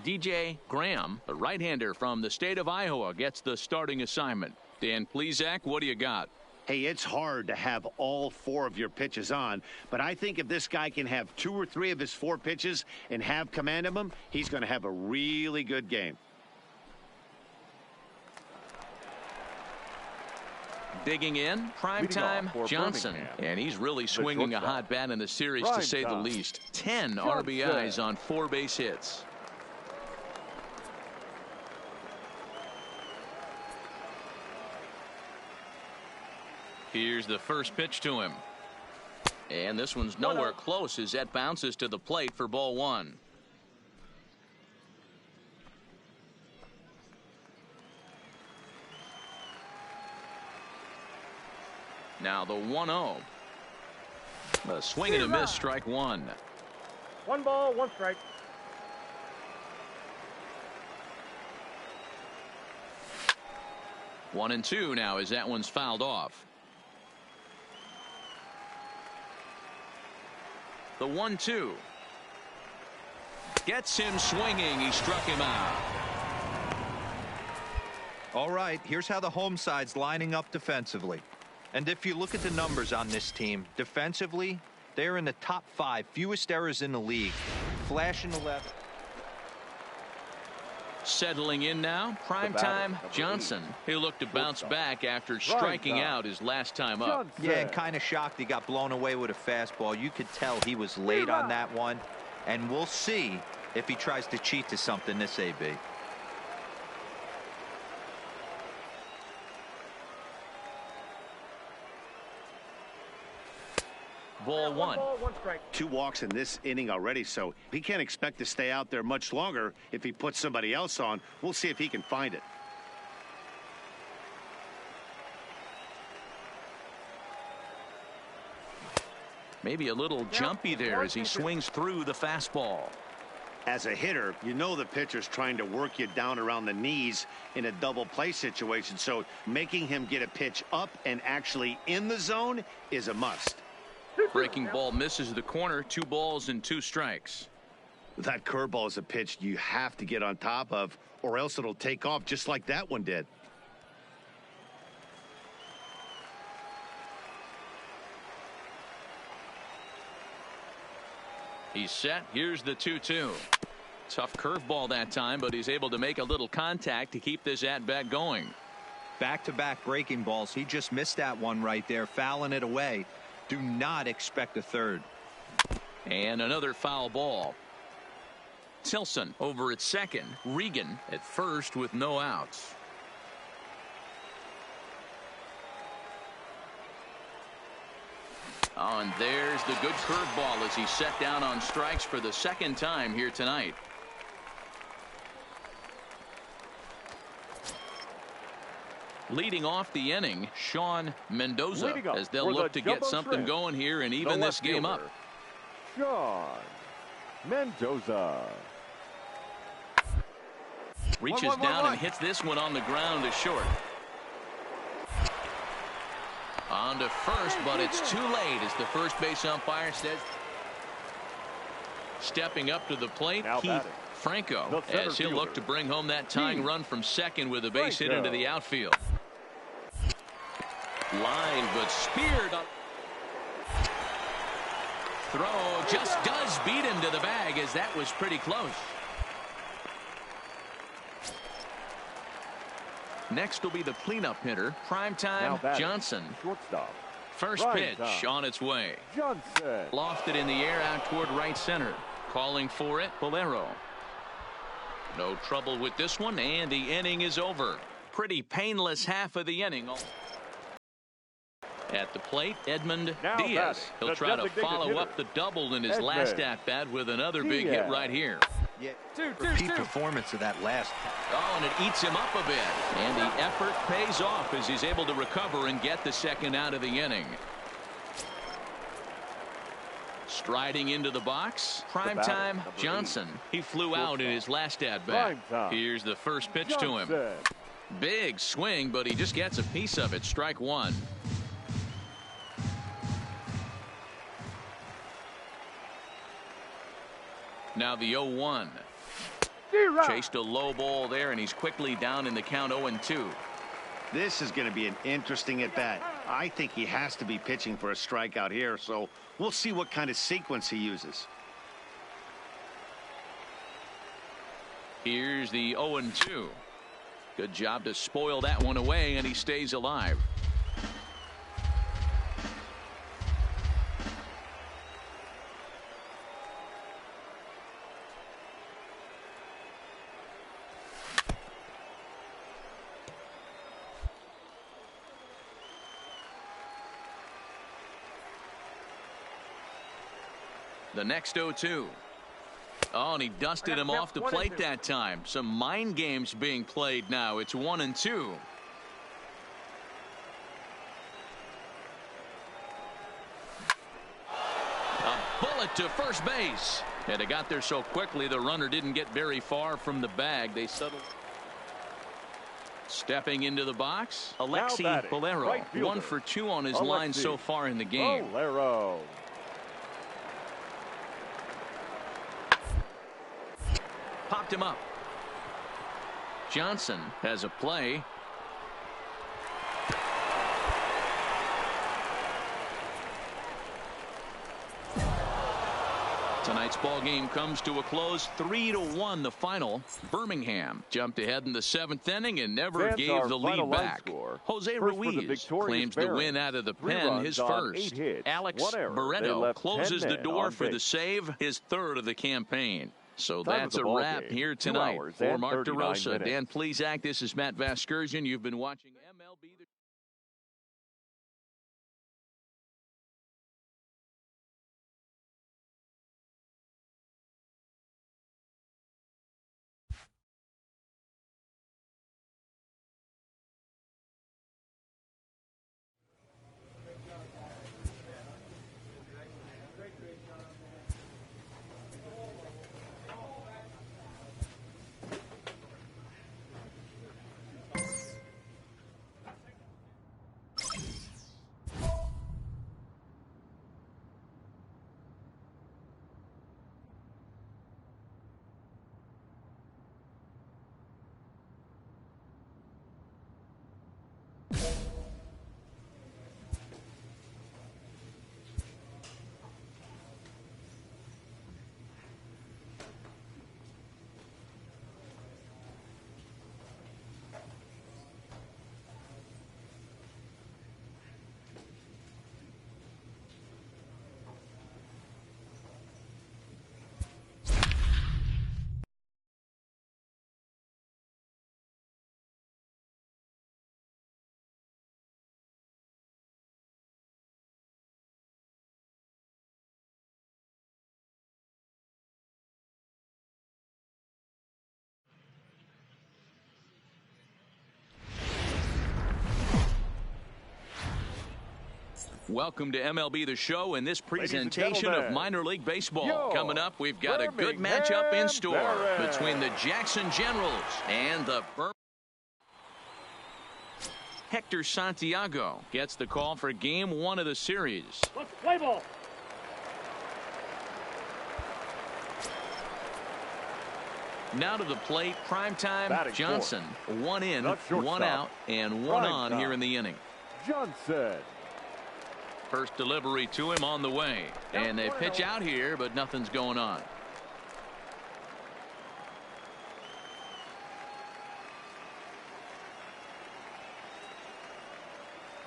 DJ Graham, the right-hander from the state of Iowa, gets the starting assignment. Dan Plesac, what do you got? Hey, it's hard to have all 4 of your pitches on, but I think if this guy can have 2 or 3 of his 4 pitches and have command of them, he's going to have a really good game. Digging in, primetime Johnson, and he's really swinging a hot bat in the series, to say the least. 10 RBIs on 4 base hits. Here's the first pitch to him. And this one's nowhere close as that bounces to the plate for ball 1. Now the 1-0. A swing and a miss, strike 1. 1 ball, 1 strike. One and 2 now as that one's fouled off. The 1-2 gets him swinging. He struck him out. All right, here's how the home side's lining up defensively. And if you look at the numbers on this team, defensively, they're in the top 5, fewest errors in the league. Flash in the left. Settling in now, primetime Johnson. He looked to bounce back after striking out his last time up. Yeah, and kind of shocked he got blown away with a fastball. You could tell he was late on that one. And we'll see if he tries to cheat to something this AB. Ball 1. 1 strike. 2 walks in this inning already, so he can't expect to stay out there much longer if he puts somebody else on. We'll see if he can find it. Maybe a little jumpy there as he swings through the fastball. As a hitter, you know the pitcher's trying to work you down around the knees in a double play situation, so making him get a pitch up and actually in the zone is a must. Breaking ball misses the corner. 2 balls and 2 strikes. That curveball is a pitch you have to get on top of, or else it'll take off just like that one did. He's set. Here's the 2-2. Tough curveball that time, but he's able to make a little contact to keep this at-bat going. Back-to-back breaking balls. He just missed that one right there, fouling it away. Do not expect a third. And another foul ball. Tilson over at second. Regan at first with no outs. Oh, and there's the good curveball as he's set down on strikes for the second time here tonight. Leading off the inning, Sean Mendoza, as they'll look to get something going here and even this game up. Sean Mendoza reaches down and hits this one on the ground to short. On to first, but it's too late as the first base umpire says. Stepping up to the plate, Keith Franco, as he'll look to bring home that tying run from second with a base hit into the outfield. Line, but speared up. Throw just does beat him to the bag, as that was pretty close. Next will be the cleanup hitter, Primetime Johnson. Shortstop. First pitch on its way. Johnson. Lofted in the air out toward right center. Calling for it, Bolero. No trouble with this one, and the inning is over. Pretty painless half of the inning. At the plate, Edmund Diaz. He'll try to follow up the double in his last at-bat with another big hit right here. Yeah, repeat performance of that last. Oh, and it eats him up a bit. And the effort pays off as he's able to recover and get the second out of the inning. Striding into the box, Primetime Johnson. He flew out in his last at-bat. Here's the first pitch to him. Big swing, but he just gets a piece of it. Strike one. Now the 0-1. Chased a low ball there, and he's quickly down in the count 0-2. This is going to be an interesting at-bat. I think he has to be pitching for a strikeout here, so we'll see what kind of sequence he uses. Here's the 0-2. Good job to spoil that one away, and he stays alive. The next 0-2. Oh, and he dusted him off the plate that time. Some mind games being played now. It's 1-2. A bullet to first base. And it got there so quickly the runner didn't get very far from the bag. They settled. Stepping into the box, Alexi Bolero. Right 1 for 2 on his line so far in the game. Bolero. Popped him up. Johnson has a play. Tonight's ball game comes to a close. 3-1 the final. Birmingham jumped ahead in the 7th inning and never gave the lead back. Jose Ruiz claims the win out of the pen, his first. Alex Barreto closes the door for the save, his 3rd of the campaign. So that's a wrap here tonight. For Mark DeRosa, Dan Plesac, this is Matt Vasgersian. You've been watching MLB. Welcome to MLB The Show and this presentation of minor league baseball. Coming up, we've got a good matchup in store between the Jackson Generals and the Hector Santiago gets the call for game 1 of the series. Let's play ball. Now to the plate, primetime Johnson. 1 in, 1 out, and 1 on here in the inning. Johnson. First delivery to him on the way. And they pitch out here, but nothing's going on.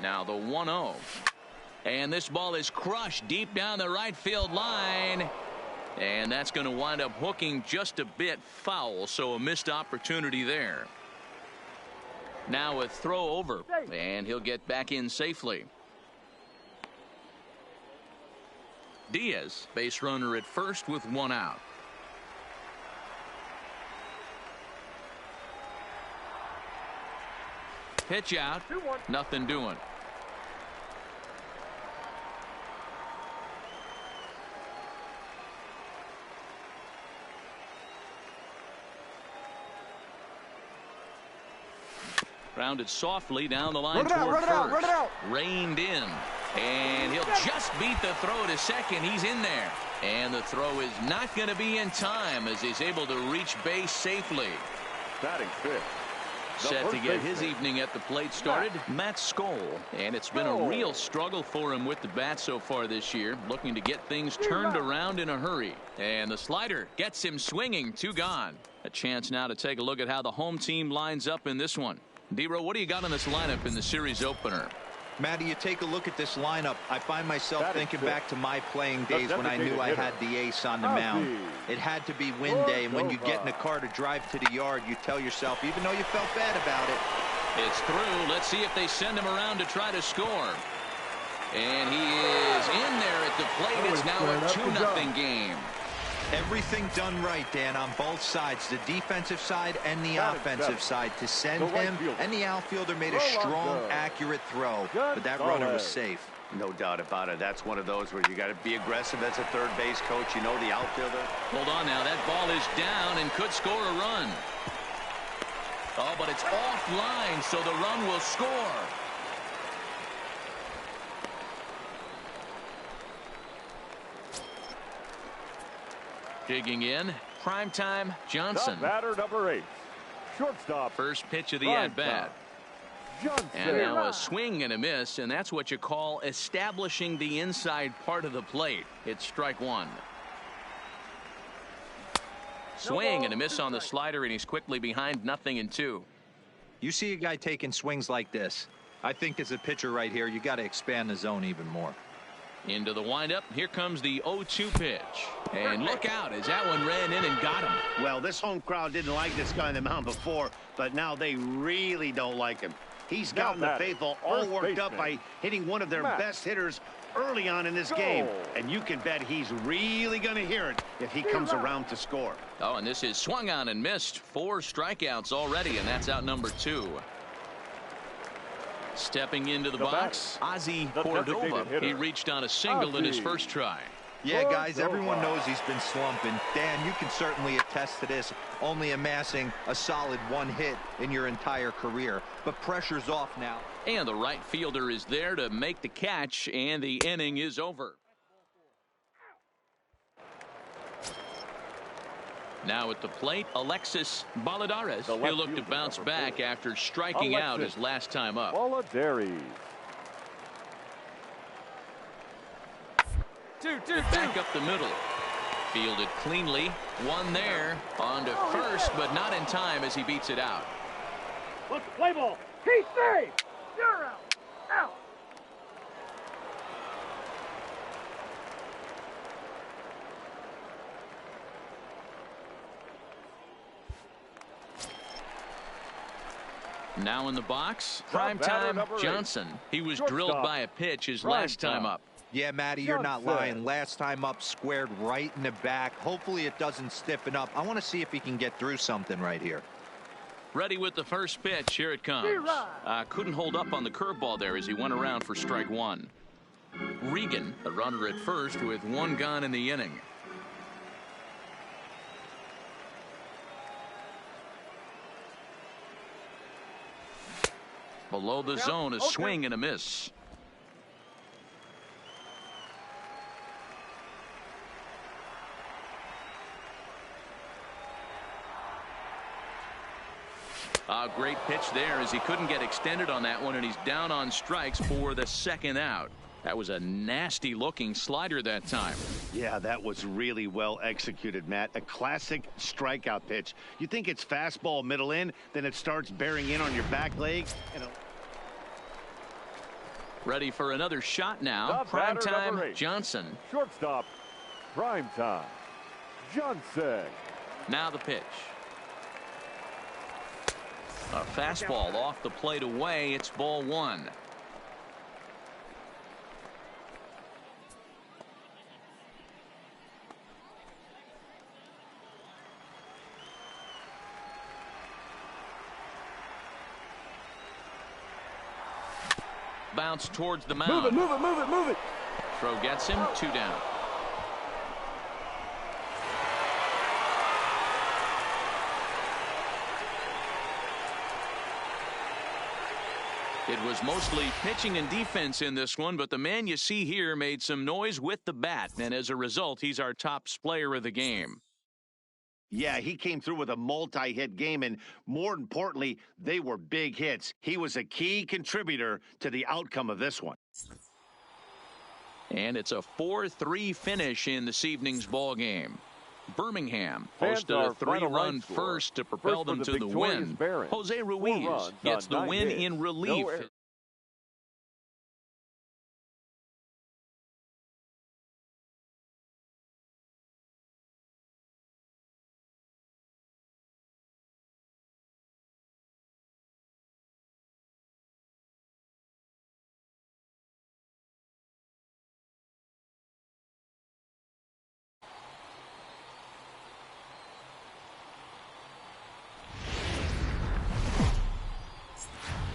Now the 1-0. And this ball is crushed deep down the right field line. And that's going to wind up hooking just a bit foul, so a missed opportunity there. Now a throw over, and he'll get back in safely. Diaz, base runner at first with 1 out. Pitch out, nothing doing. Rounded softly down the line toward first. Reined in. And he'll just beat the throw to second. He's in there. And the throw is not going to be in time as he's able to reach base safely. Batting fifth. Set to get his evening at the plate started, Matt Skoll. And it's been a real struggle for him with the bat so far this year, looking to get things turned around in a hurry. And the slider gets him swinging, 2 gone. A chance now to take a look at how the home team lines up in this one. D-Row, what do you got on this lineup in the series opener? Matty, you take a look at this lineup. I find myself thinking back to my playing days when I knew I had the ace on the mound. It had to be win day, and when you get in the car to drive to the yard, you tell yourself, even though you felt bad about it. It's through. Let's see if they send him around to try to score. And he is in there at the plate. It's now a 2-0 game. Everything done right, Dan, on both sides, the defensive side and the offensive side. To send him, and the outfielder made a strong, accurate throw, but that runner was safe. No doubt about it. That's one of those where you got to be aggressive as a third base coach. You know the outfielder. Hold on now. That ball is down and could score a run. Oh, but it's offline, so the run will score. Digging in, primetime Johnson. Batter number 8, shortstop. First pitch of the at-bat. And now a swing and a miss, and that's what you call establishing the inside part of the plate. It's strike 1. Swing and a miss on the slider, and he's quickly behind 0-2. You see a guy taking swings like this. I think as a pitcher right here, you got to expand the zone even more. Into the windup. Here comes the 0-2 pitch. And look out as that one ran in and got him. Well, this home crowd didn't like this guy on the mound before, but now they really don't like him. He's gotten the faithful all worked up by hitting one of their best hitters early on in this game. And you can bet he's really going to hear it if he comes around to score. Oh, and this is swung on and missed. 4 strikeouts already, and that's out number 2. Stepping into the box, Ozzy Cordova. He reached on a single in his first try. Yeah, guys, everyone knows he's been slumping. Dan, you can certainly attest to this, only amassing a solid 1 hit in your entire career. But pressure's off now. And the right fielder is there to make the catch, and the inning is over. Now at the plate, Alexis Balladares. He'll look to bounce back after striking out his last time up. Balladares. 2-2. Back up the middle. Fielded cleanly. 1 there. On to first, but not in time as he beats it out. Let's play ball. He's safe. You're out. Out. Now in the box, primetime Johnson. He was drilled by a pitch his last time up. Yeah, Matty, you're not lying. Last time up, squared right in the back. Hopefully it doesn't stiffen up. I want to see if he can get through something right here. Ready with the first pitch. Here it comes. Couldn't hold up on the curveball there as he went around for strike 1. Regan, the runner at first with one gone in the inning. Below the zone, a swing and a miss. A great pitch there as he couldn't get extended on that one, and he's down on strikes for the second out. That was a nasty looking slider that time. Yeah, that was really well executed, Matt. A classic strikeout pitch. You think it's fastball middle in, then it starts bearing in on your back leg. Ready for another shot now. Prime time Johnson. Shortstop, prime time Johnson. Now the pitch. A fastball off the plate away. It's ball one. Bounce towards the mound. Move it, move it, move it, move it. Throw gets him, 2 down. It was mostly pitching and defense in this one, but the man you see here made some noise with the bat, and as a result, he's our top player of the game. Yeah, he came through with a multi-hit game, and more importantly, they were big hits. He was a key contributor to the outcome of this one. And it's a 4-3 finish in this evening's ball game. Birmingham posted a 3-run first to propel them to the win. Jose Ruiz gets the win in relief.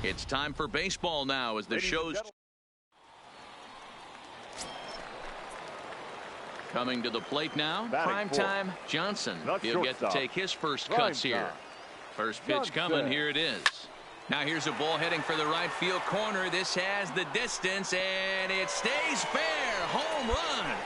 It's time for baseball now as the show's coming to the plate now. Prime time Johnson. He'll get to take his first cuts here. First pitch coming. Here it is. Now here's a ball heading for the right field corner. This has the distance and it stays fair. Home run.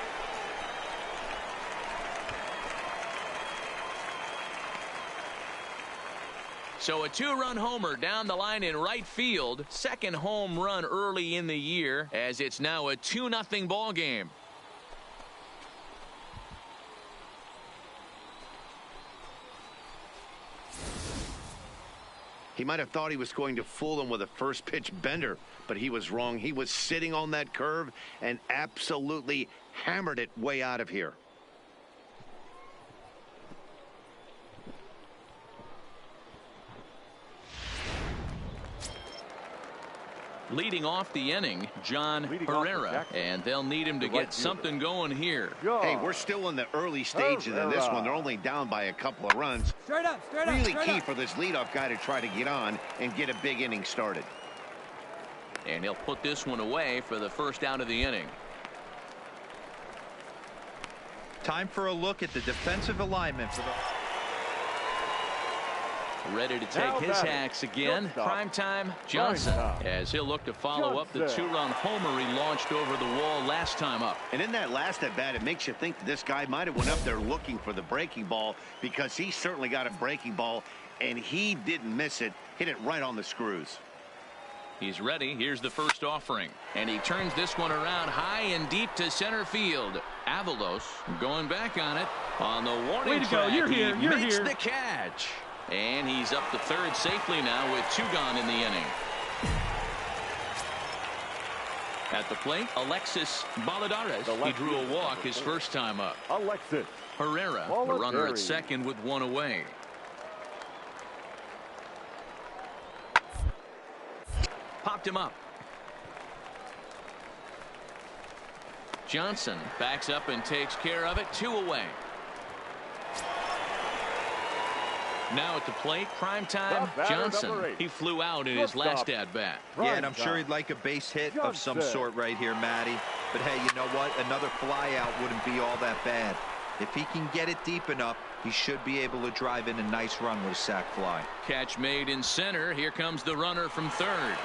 So a 2-run homer down the line in right field. Second home run early in the year as it's now a 2-0 ball game. He might have thought he was going to fool him with a first pitch bender, but he was wrong. He was sitting on that curve and absolutely hammered it way out of here. Leading off the inning, John Herrera, and they'll need him to get something going here. Hey, we're still in the early stages of this one. They're only down by a couple of runs. Straight up, straight up. Really key for this leadoff guy to try to get on and get a big inning started. And he'll put this one away for the first out of the inning. Time for a look at the defensive alignment for the... Ready to take his hacks again. Primetime Johnson, as he'll look to follow up the 2-run homer he launched over the wall last time up. And in that last at bat, it makes you think that this guy might have went up there looking for the breaking ball, because he certainly got a breaking ball and he didn't miss it. Hit it right on the screws. He's ready. Here's the first offering, and he turns this one around high and deep to center field. Avalos going back on it on the warning track. He makes the catch. And he's up to third safely now with 2 gone in the inning. At the plate, Alexis Balladares. He drew a walk his first time up. Alexis Herrera, the runner at second with 1 away. Popped him up. Johnson backs up and takes care of it. 2 away. Now at the plate, primetime Johnson. He flew out in his last at-bat. Yeah, and I'm sure he'd like a base hit of some sort right here, Matty. But hey, you know what? Another fly out wouldn't be all that bad. If he can get it deep enough, he should be able to drive in a nice run with a sac fly. Catch made in center. Here comes the runner from third.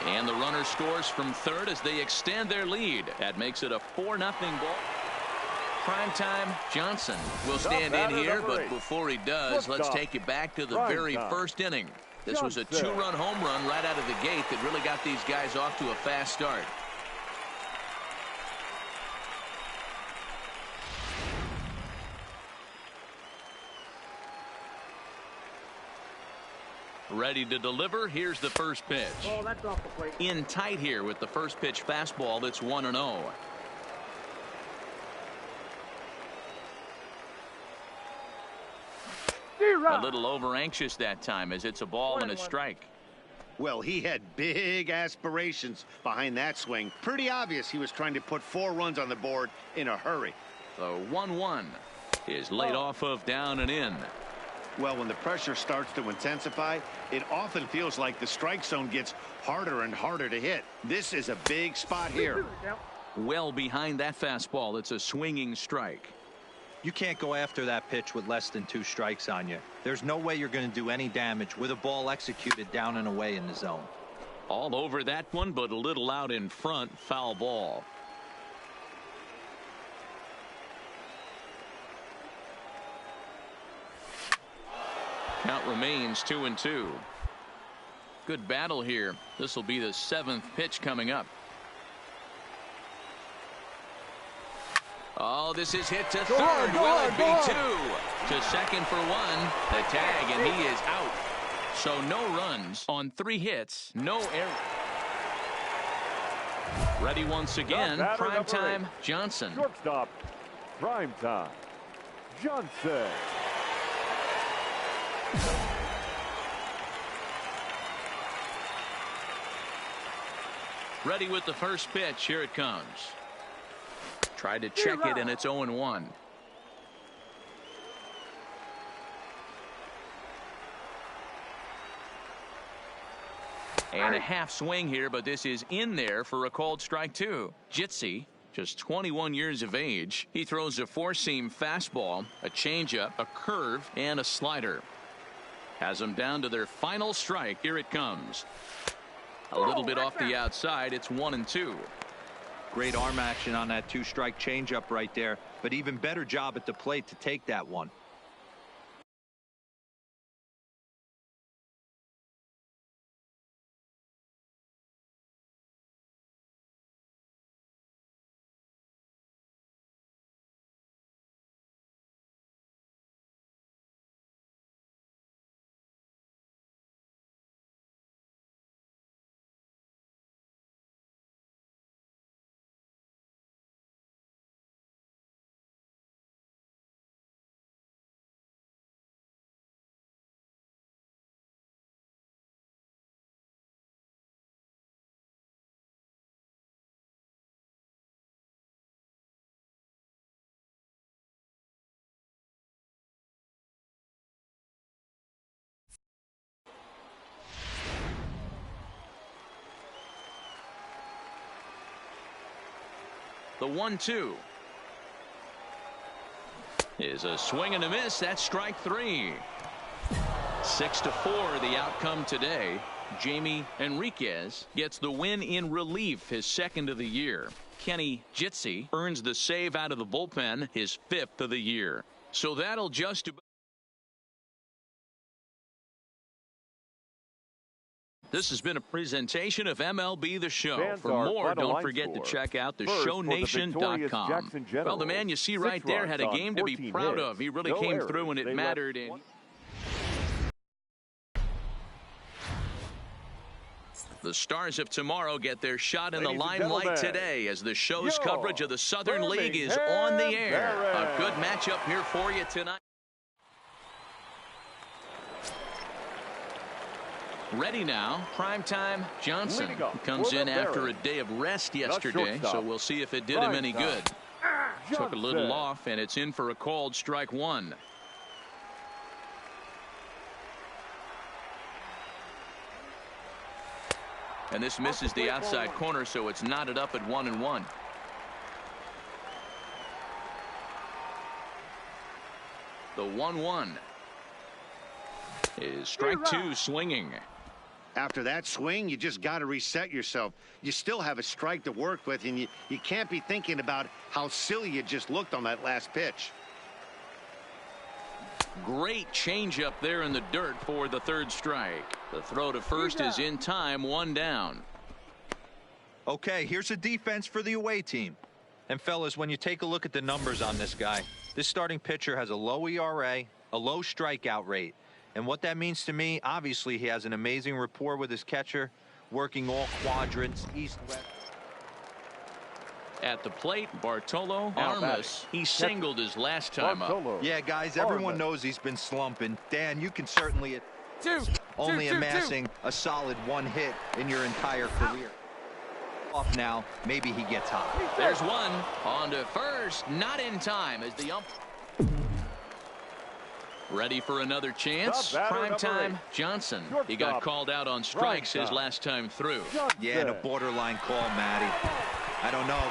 And the runner scores from third as they extend their lead. That makes it a 4-0 ball. Primetime Johnson will stand in here, but before he does, let's take it back to the very first inning. This was a 2-run home run right out of the gate that really got these guys off to a fast start. Ready to deliver. Here's the first pitch. Oh, that's off the plate. In tight here with the first pitch fastball. That's 1-0. A little over anxious that time as it's a ball and a strike. Well, he had big aspirations behind that swing. Pretty obvious he was trying to put 4 runs on the board in a hurry. The 1-1 is laid off of down and in. Well, when the pressure starts to intensify, it often feels like the strike zone gets harder and harder to hit. This is a big spot here. Well behind that fastball, it's a swinging strike. You can't go after that pitch with less than 2 strikes on you. There's no way you're going to do any damage with a ball executed down and away in the zone. All over that one, but a little out in front. Foul ball. Count remains 2-2. Good battle here. This will be the 7th pitch coming up. Oh, this is hit to third. Will it be 2? To second for 1. The tag, and he is out. So no runs on 3 hits. No error. Ready once again. Primetime Johnson. Shortstop. Primetime Johnson. Ready with the first pitch. Here it comes. Tried to check it, and it's 0-1. And a half swing here, but this is in there for a called strike 2. Jitsi, just 21 years of age. He throws a 4-seam fastball, a changeup, a curve, and a slider. Has them down to their final strike. Here it comes. A little bit off the outside. It's 1-2. Great arm action on that 2-strike changeup right there, but even better job at the plate to take that one. The 1-2 is a swing and a miss. That's strike 3. 6-4 the outcome today. Jamie Enriquez gets the win in relief, his 2nd of the year. Kenny Jitsi earns the save out of the bullpen, his 5th of the year. So that'll just about. This has been a presentation of MLB The Show. Fans For more, don't forget to check out theshownation.com. Well, the man you see right there had a game to be proud of. He really came through when it mattered. And the Stars of tomorrow get their shot in the limelight today as the show's coverage of the Southern League is on the air. A good matchup here for you tonight. Ready now, primetime Johnson comes in after a day of rest yesterday, so we'll see if it did him any good. Took a little off, and it's in for a called strike 1. And this misses the outside corner, so it's knotted up at 1-1. The 1-1 is strike two swinging. After that swing, you just got to reset yourself. You still have a strike to work with, and you can't be thinking about how silly you just looked on that last pitch. Great changeup there in the dirt for the third strike. The throw to first is in time, 1 down. Okay, here's the defense for the away team. And fellas, when you take a look at the numbers on this guy, this starting pitcher has a low ERA, a low strikeout rate. And what that means to me, obviously he has an amazing rapport with his catcher, working all quadrants, east, west. At the plate, Bartolo Armas. He singled his last time up. Yeah, guys, everyone knows he's been slumping. Dan, you can certainly only amassing a solid 1 hit in your entire career. Off now, maybe he gets hot. There's one on to first, not in time as the ump. Ready for another chance. Prime time Johnson. He got called out on strikes his last time through. Yeah, and a borderline call, Matty. I don't know.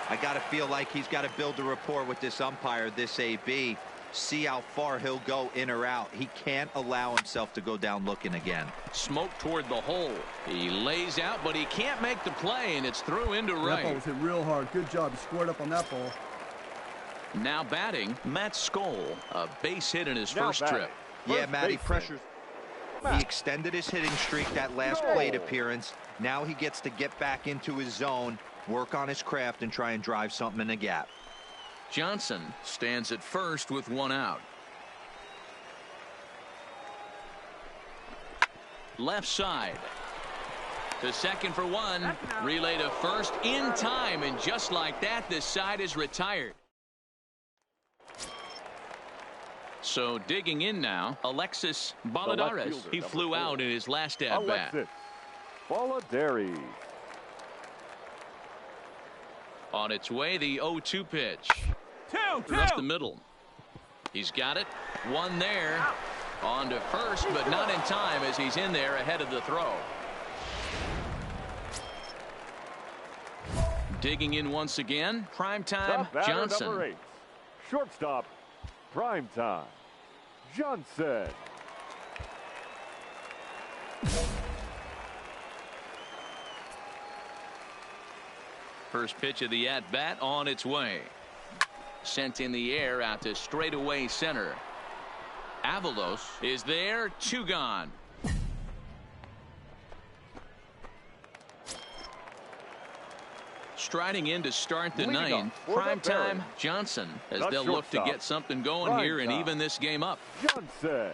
I got to feel like he's got to build a rapport with this umpire, this AB. See how far he'll go in or out. He can't allow himself to go down looking again. Smoke toward the hole. He lays out, but he can't make the play, and it's through into right. That ball was hit real hard. Good job. He scored up on that ball. Now batting, Matt Skoll. A base hit in his first trip. Yeah, Matty, pressures. He extended his hitting streak that last plate appearance. Now he gets to get back into his zone, work on his craft, and try and drive something in the gap. Johnson stands at first with 1 out. Left side. To second for 1. Relay to first in time, and just like that, this side is retired. So digging in now, Alexis Balladares. He flew out in his last at-bat. Balladares. On its way, the 0-2 pitch. Two. Up the middle. He's got it. 1 there. On to first, but not in time as he's in there ahead of the throw. Digging in once again. Primetime Johnson. Number 8. Shortstop. Primetime Johnson. First pitch of the at-bat on its way. Sent in the air out to straightaway center. Avalos is there. 2 gone. Striding in to start the 9th. Primetime Johnson as they'll look to get something going here and even this game up. Johnson.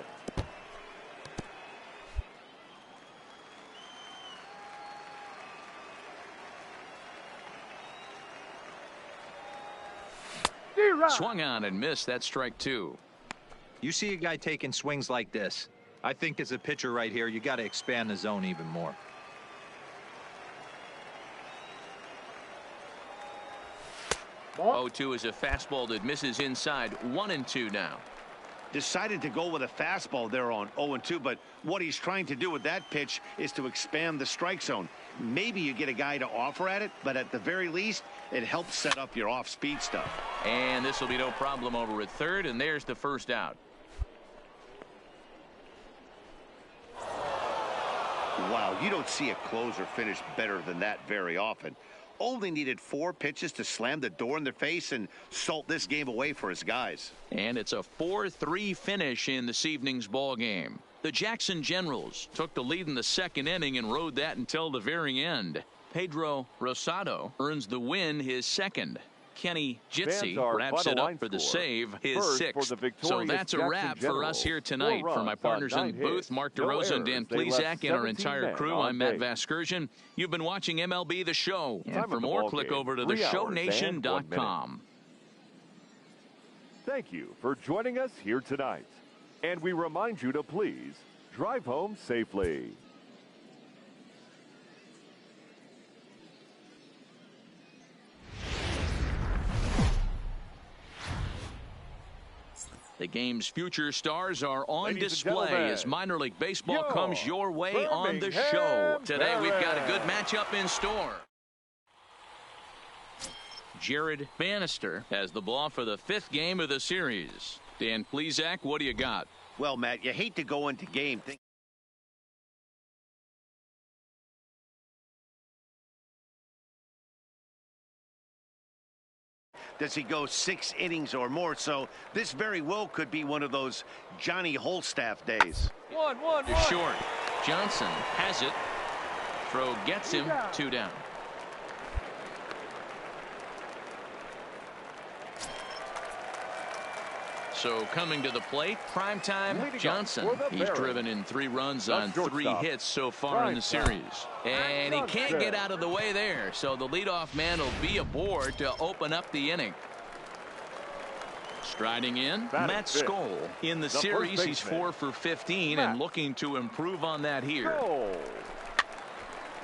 Swung on and missed. That's strike 2. You see a guy taking swings like this. I think as a pitcher right here, you got to expand the zone even more. Ball. 0-2 is a fastball that misses inside. 1-2 now. Decided to go with a fastball there on 0-2, but what he's trying to do with that pitch is to expand the strike zone. Maybe you get a guy to offer at it, but at the very least, it helps set up your off-speed stuff. And this will be no problem over at third, and there's the first out. Wow, you don't see a closer finish better than that very often. Only needed 4 pitches to slam the door in their face and salt this game away for his guys. And it's a 4-3 finish in this evening's ball game. The Jackson Generals took the lead in the 2nd inning and rode that until the very end. Pedro Rosado earns the win, his 2nd. Kenny Jitsi wraps it up for the save, his 6th. So that's a wrap for us here tonight. For my partners in the booth, Mark DeRosa and Dan Plesac, and our entire crew, I'm Matt Vasgersian. You've been watching MLB The Show. And for more, click over to theshownation.com. Thank you for joining us here tonight. And we remind you to please drive home safely. The game's future stars are on Ladies and display gentlemen, as minor league baseball your comes your way on the Birmingham show. Today we've got a good Barons. matchup in store. Jared Bannister has the ball for the 5th game of the series. Dan Plesac, what do you got? Well, Matt, you hate to go into game thinking does he go 6 innings or more? So this very well could be one of those Johnny Holstaff days. They're short. Johnson has it. Throw gets him 2 down. So coming to the plate, primetime Johnson. He's driven in 3 runs on 3 hits so far in the series. And he can't get out of the way there. So the leadoff man will be aboard to open up the inning. Striding in, Matt Skoll. In the series, he's 4 for 15 and looking to improve on that here.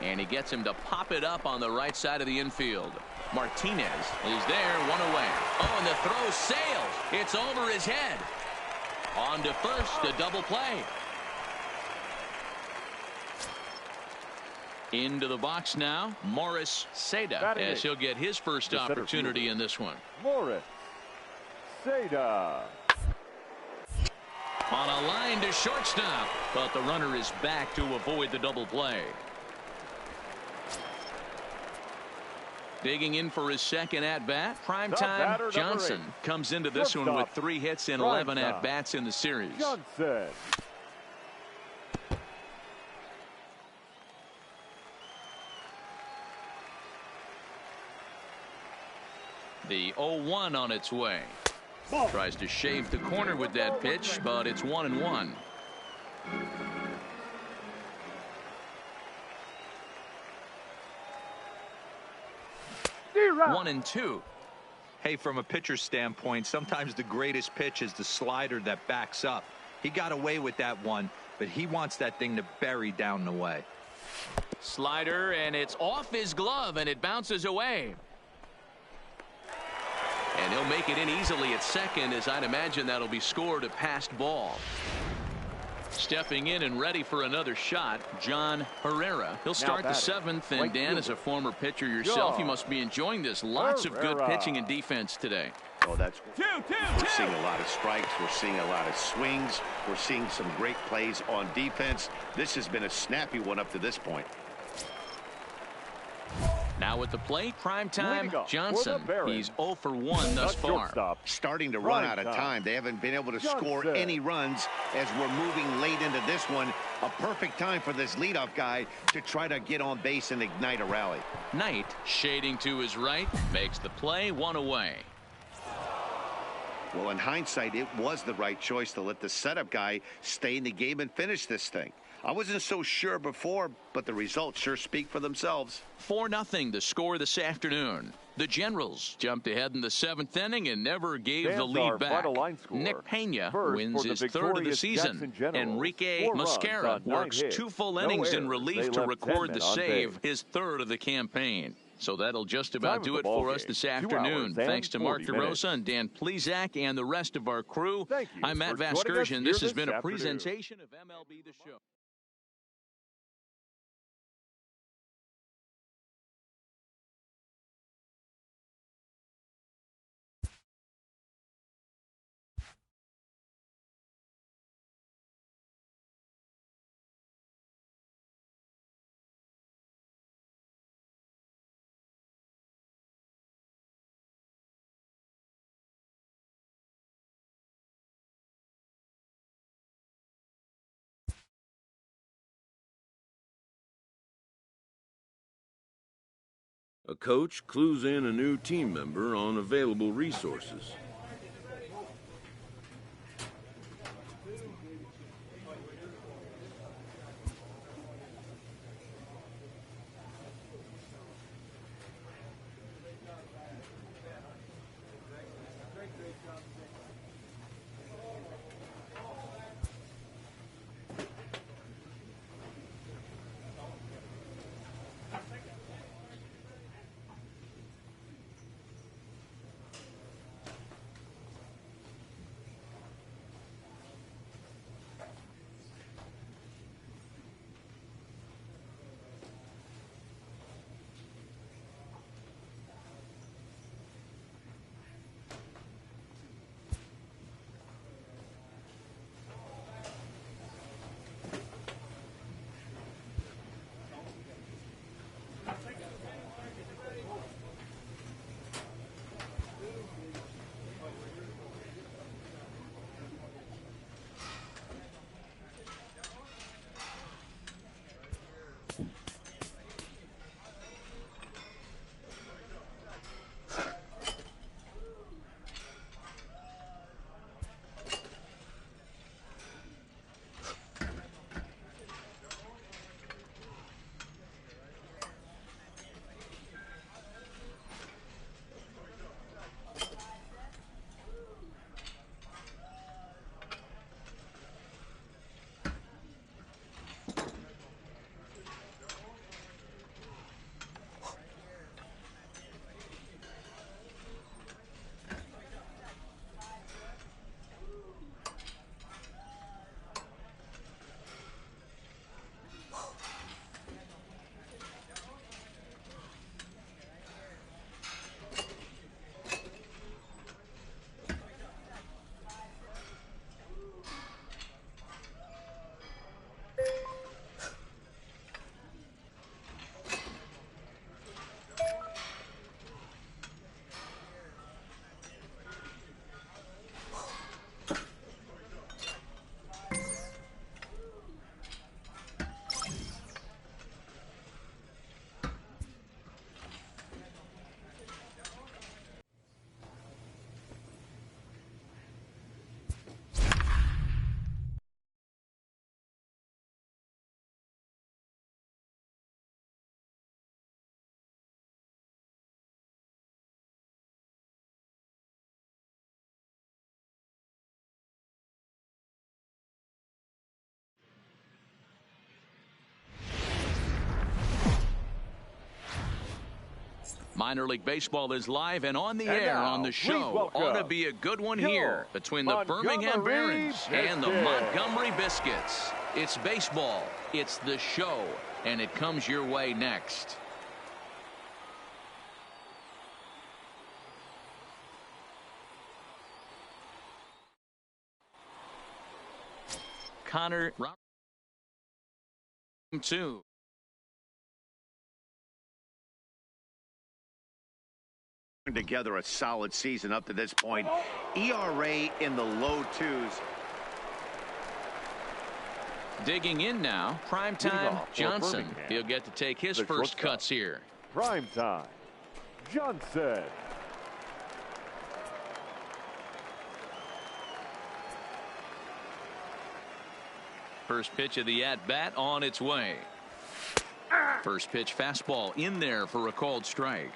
And he gets him to pop it up on the right side of the infield. Martinez is there, 1 away. Oh, and the throw sails. It's over his head. On to first, a double play. Into the box now, Morris Seda, as he'll get his first opportunity in this one. Morris Seda. On a line to shortstop, but the runner is back to avoid the double play. Digging in for his second at-bat, primetime Johnson comes into this one with 3 hits and 11 at-bats in the series. Johnson. The 0-1 on its way. Tries to shave the corner with that pitch, but it's 1-1. 1-2. Hey, from a pitcher's standpoint, sometimes the greatest pitch is the slider that backs up. He got away with that one, but he wants that thing to bury down the way. Slider, and it's off his glove, and it bounces away. And he'll make it in easily at second, as I'd imagine that'll be scored a passed ball. Stepping in and ready for another shot, John Herrera. He'll start the 7th, and Dan, as a former pitcher yourself, you must be enjoying this. Lots of good pitching and defense today. Oh, that's we're seeing a lot of strikes. We're seeing a lot of swings. We're seeing some great plays on defense. This has been a snappy one up to this point. Now at the plate, primetime Johnson. He's 0 for 1 thus far. Starting to run out of time. They haven't been able to score any runs as we're moving late into this one. A perfect time for this leadoff guy to try to get on base and ignite a rally. Knight, shading to his right, makes the play, 1 away. Well, in hindsight, it was the right choice to let the setup guy stay in the game and finish this thing. I wasn't so sure before, but the results sure speak for themselves. 4-0 the score this afternoon. The Generals jumped ahead in the 7th inning and never gave the lead back. Nick Pena wins his 3rd of the season. Enrique Mosquera works 2 full innings in relief to record the save, his 3rd of the campaign. So that'll just about do it for us this afternoon. Thanks to Mark DeRosa and Dan Plesac and the rest of our crew. I'm Matt Vasgersian. This has been a presentation of MLB The Show. A coach clues in a new team member on available resources. Minor League Baseball is live and on the And air now, on the please show. welcome Ought to be a good one here between the Birmingham Montgomery Barons and the Biscuits. Montgomery Biscuits. It's baseball. It's the show. And it comes your way next. Connor Roberts. 2. Together a solid season up to this point. ERA in the low 2s. Digging in now, primetime Johnson. Birmingham. He'll get to take his The first shortstop. cuts here. Prime time. Johnson. First pitch of the at-bat on its way. First pitch fastball in there for a called strike.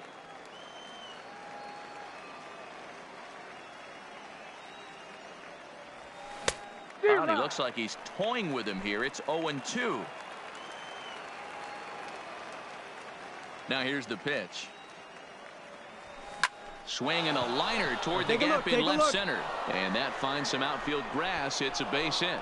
Well, he looks like he's toying with him here. It's 0-2. Now here's the pitch. Swinging a liner toward the gap in left center. And that finds some outfield grass. It's a base hit.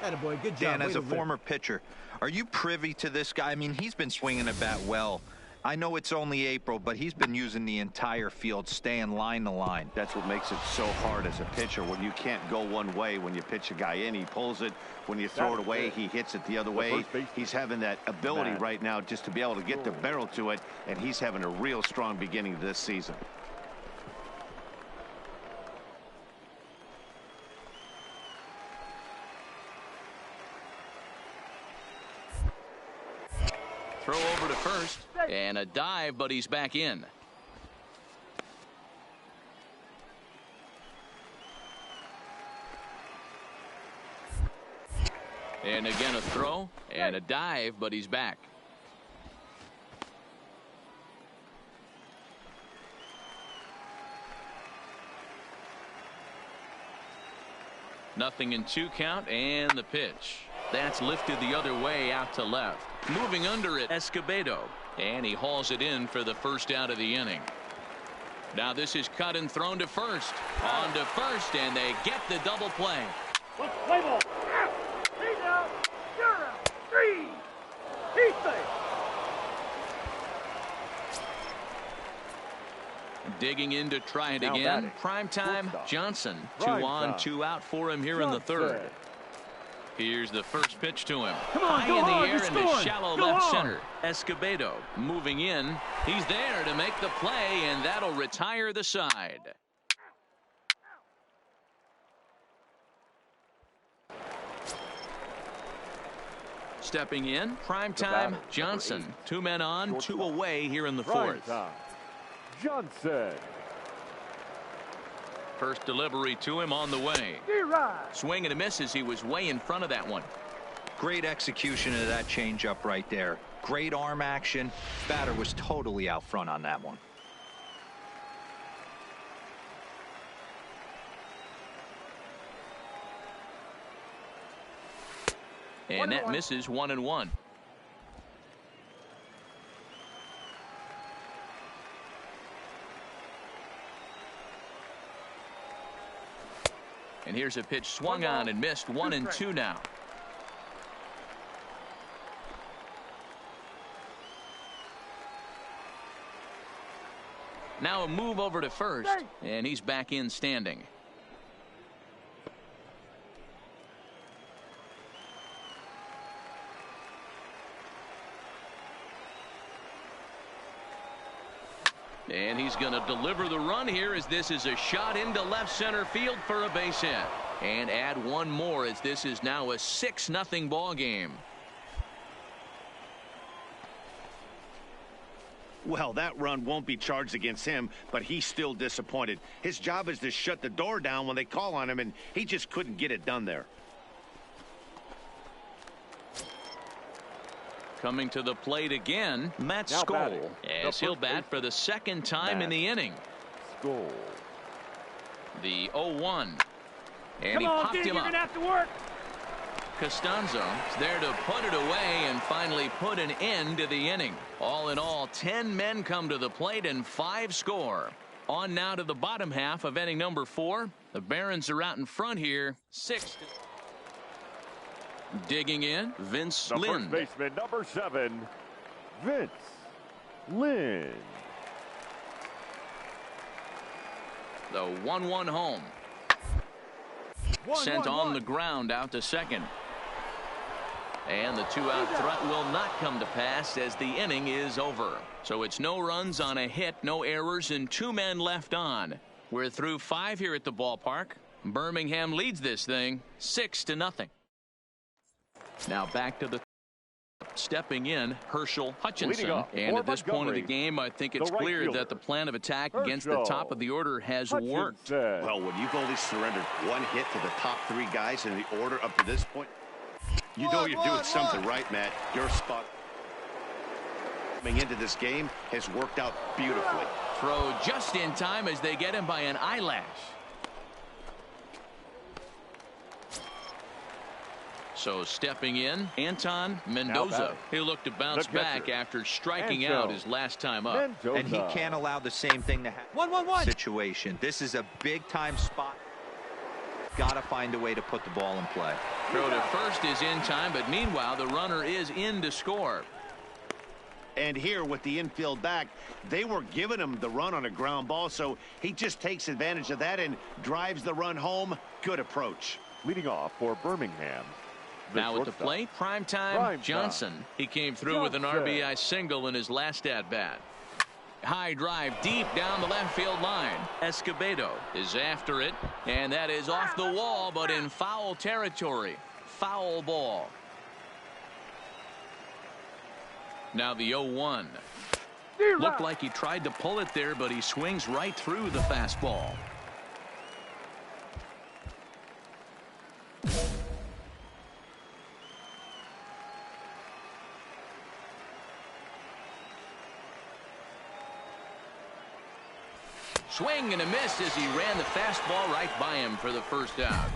Attaboy, good job. Dan, as a former pitcher, are you privy to this guy? I mean, he's been swinging a bat well. I know it's only April, but he's been using the entire field, staying line to line. That's what makes it so hard as a pitcher when you can't go one way. When you pitch a guy in, he pulls it. When you throw it away, he hits it the other way. He's having that ability right now just to be able to get the barrel to it, and he's having a real strong beginning this season. Throw over to first. And a dive, but he's back in. And again a throw and a dive, but he's back. Nothing in 2 count, and the pitch. That's lifted the other way out to left. Moving under it, Escobedo. And he hauls it in for the first out of the inning. Now this is cut and thrown to first. On to first, and they get the double play. Let's play ball. He's out. You're out. 3. He's safe. Digging in to try it Now again. batting. Primetime Shortstop. Johnson. 2 Prime on, time. 2 out for him here in the third. Here's the first pitch to him. Come on, High go in the hard, air you're into scoring. shallow Go left on. center. Escobedo moving in. He's there to make the play, and that'll retire the side. Stepping in, primetime Johnson. 2 men on, 2 away here in the fourth. Johnson. First delivery to him on the way. Swing and a miss as he was way in front of that one. Great execution of that changeup right there. Great arm action. Batter was totally out front on that one. And that misses 1-1. And here's a pitch swung on and missed. 1-2 now. Now a move over to first, and he's back in standing. And he's going to deliver the run here as this is a shot into left center field for a base hit. And add one more as this is now a 6-0 ball game. Well, that run won't be charged against him, but he's still disappointed. His job is to shut the door down when they call on him, and he just couldn't get it done there. Coming to the plate again, Matt Skoll, as he'll bat for the second time in the inning. Skoll. The 0-1. And Come he on, popped dude, him you're up. gonna have to work. Costanzo is there to put it away and finally put an end to the inning. All in all, 10 men come to the plate and 5 score. On now to the bottom half of inning number 4. The Barons are out in front here, 6. Digging in, Vince Lynn. First baseman, number 7, Vince Lynn. The 1-1 home. Sent on the ground out to second. And the 2-out threat will not come to pass as the inning is over. So it's no runs on a hit, no errors, and 2 men left on. We're through 5 here at the ballpark. Birmingham leads this thing 6-0. Now back to the stepping in, Herschel Hutchinson. And at this point of the game, I think it's clear that the plan of attack against the top of the order has worked. Well, when you've only surrendered 1 hit to the top 3 guys in the order up to this point, you know you're doing something right, Matt. Your spot coming into this game has worked out beautifully. Throw just in time as they get him by an eyelash. So stepping in, Anton Mendoza. He'll look to bounce back after striking out his last time up. Mendoza. And he can't allow the same thing to happen. 1-1-1 situation. This is a big time spot. Got to find a way to put the ball in play. Throw to first is in time, but meanwhile the runner is in to score. And here with the infield back, they were giving him the run on a ground ball, so he just takes advantage of that and drives the run home. Good approach. Leading off for Birmingham. Now at the plate, primetime Johnson. He came through with an RBI single in his last at-bat. High drive deep down the left field line. Escobedo is after it, and that is off the wall, but in foul territory. Foul ball. Now the 0-1. Looked like he tried to pull it there, but he swings right through the fastball. Swing and a miss as he ran the fastball right by him for the first out.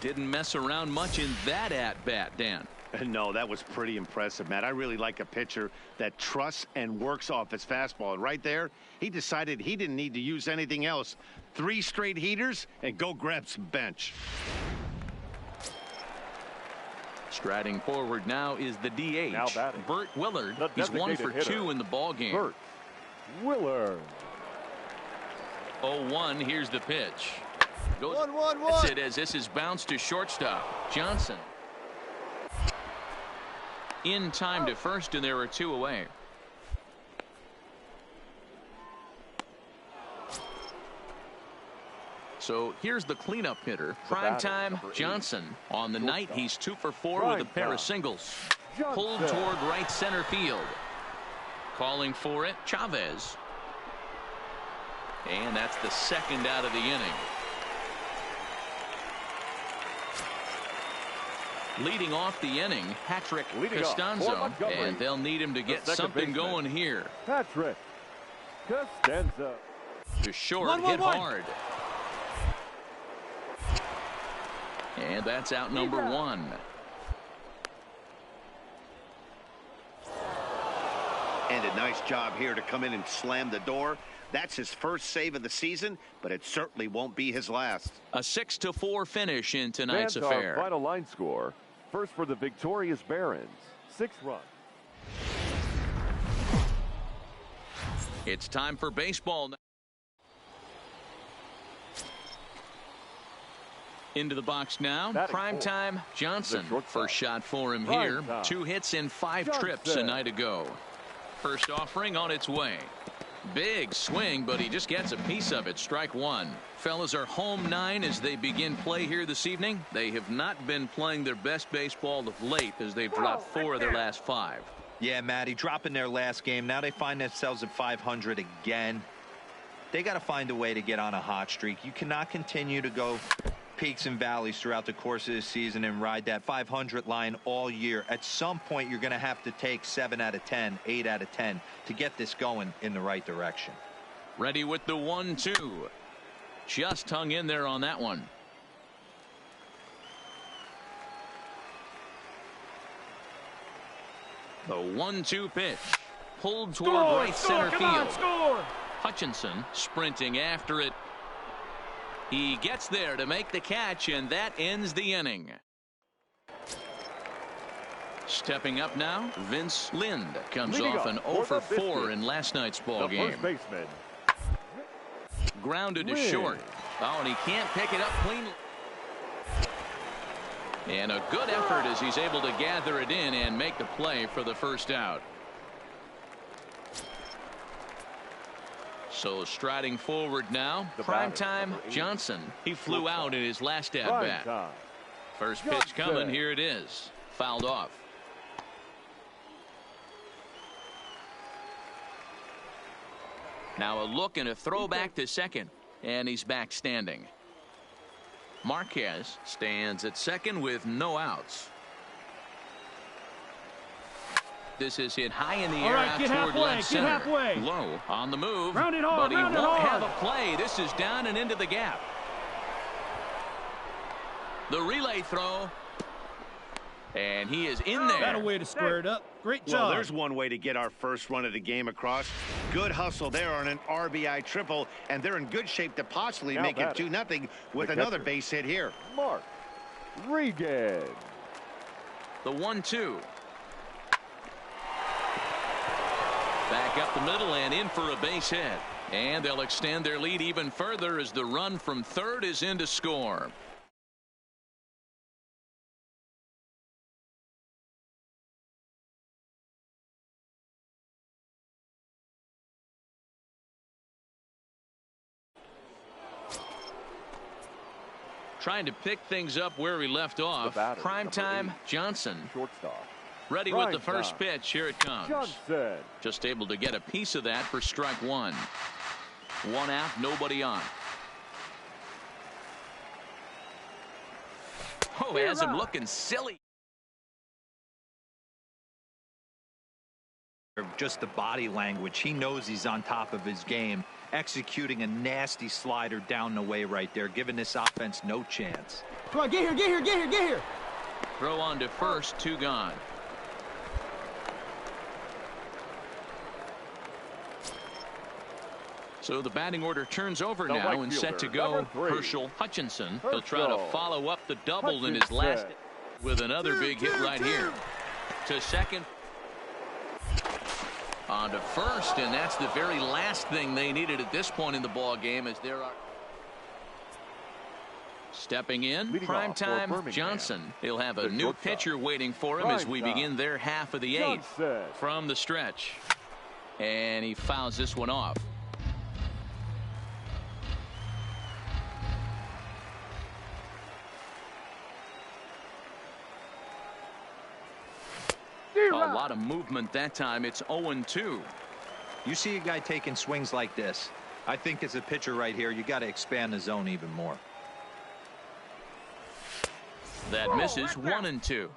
Didn't mess around much in that at-bat, Dan. No, that was pretty impressive, Matt. I really like a pitcher that trusts and works off his fastball. And right there, he decided he didn't need to use anything else. 3 straight heaters and go grab some bench. Striding forward now is the DH, Bert Willard. He's 1 for 2 in the ball game. Bert Willard. 0-1. Here's the pitch. Goes, 1-1-1. That's it as this is bounced to shortstop. Johnson in time to first, and there are 2 away. So here's the cleanup hitter, primetime Johnson. On the night, he's 2 for 4 with a pair of singles. Pulled toward right center field. Calling for it, Chavez. And that's the 2nd out of the inning. Leading off the inning, Patrick Costanzo. And they'll need him to get something going here. Patrick Costanzo. To short, hit hard. And that's out number 1. And a nice job here to come in and slam the door. That's his first save of the season, but it certainly won't be his last. A 6-4 finish in tonight's affair. Final line score. First for the victorious Barons, 6 runs. It's time for baseball. Into the box now, primetime Johnson. First shot for him here. 2 hits in 5 trips a night ago. First offering on its way. Big swing, but he just gets a piece of it. Strike 1. Fellas are home 9 as they begin play here this evening. They have not been playing their best baseball of late as they've dropped 4 of their last 5. Yeah, Matty, dropping their last game. Now they find themselves at 500 again. They got to find a way to get on a hot streak. You cannot continue to go peaks and valleys throughout the course of the season and ride that 500 line all year. At some point, you're going to have to take 7 out of 10, 8 out of 10 to get this going in the right direction. Ready with the 1-2. Just hung in there on that one. The 1-2 pitch. Pulled toward right center field. Hutchinson sprinting after it. He gets there to make the catch, and that ends the inning. Stepping up now, Vince Lind comes off an 0 for 4 in last night's ball game. First baseman. Grounded to short. Oh, and he can't pick it up cleanly. And a good effort as he's able to gather it in and make the play for the first out. So striding forward now, primetime Johnson. He flew out in his last at-bat. First pitch coming, here it is. Fouled off. Now a look and a throw back to second. And he's back standing. Marquez stands at second with no outs. This is hit high in the air out toward left center. Low on the move, but he won't have a play. This is down and into the gap. The relay throw. And he is in there. Got a way to square it up. Great job. Well, there's one way to get our first run of the game across. Good hustle there on an RBI triple, and they're in good shape to possibly make it 2-0 with another base hit here. Mark Regan. The 1-2. Back up the middle and in for a base hit. And they'll extend their lead even further as the run from third is in to score. Trying to pick things up where we left off. Primetime Johnson. Shortstop. Ready with the first pitch. Here it comes. Johnson. Just able to get a piece of that for strike one. One out, nobody on. Oh, has him looking silly. Just the body language. He knows he's on top of his game. Executing a nasty slider down the way right there, giving this offense no chance. Come on, get here, get here, get here, get here. Throw on to first, 2 gone. So the batting order turns over now and set to go. Herschel Hutchinson. He'll try to follow up the double in his last with another big hit right here. To second. On to first, and that's the very last thing they needed at this point in the ball game, as there are stepping in primetime Johnson. He'll have a new pitcher waiting for him as we begin their half of the 8th from the stretch, and he fouls this one off. A lot of movement that time. It's 0-2. You see a guy taking swings like this. I think as a pitcher right here, you got to expand the zone even more. That misses. 1-2.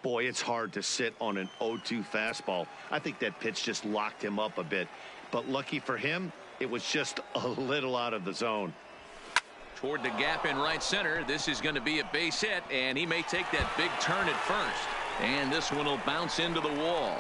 Boy, it's hard to sit on an 0-2 fastball. I think that pitch just locked him up a bit. But lucky for him, it was just a little out of the zone. Toward the gap in right center. This is going to be a base hit, and he may take that big turn at first. And this one will bounce into the wall.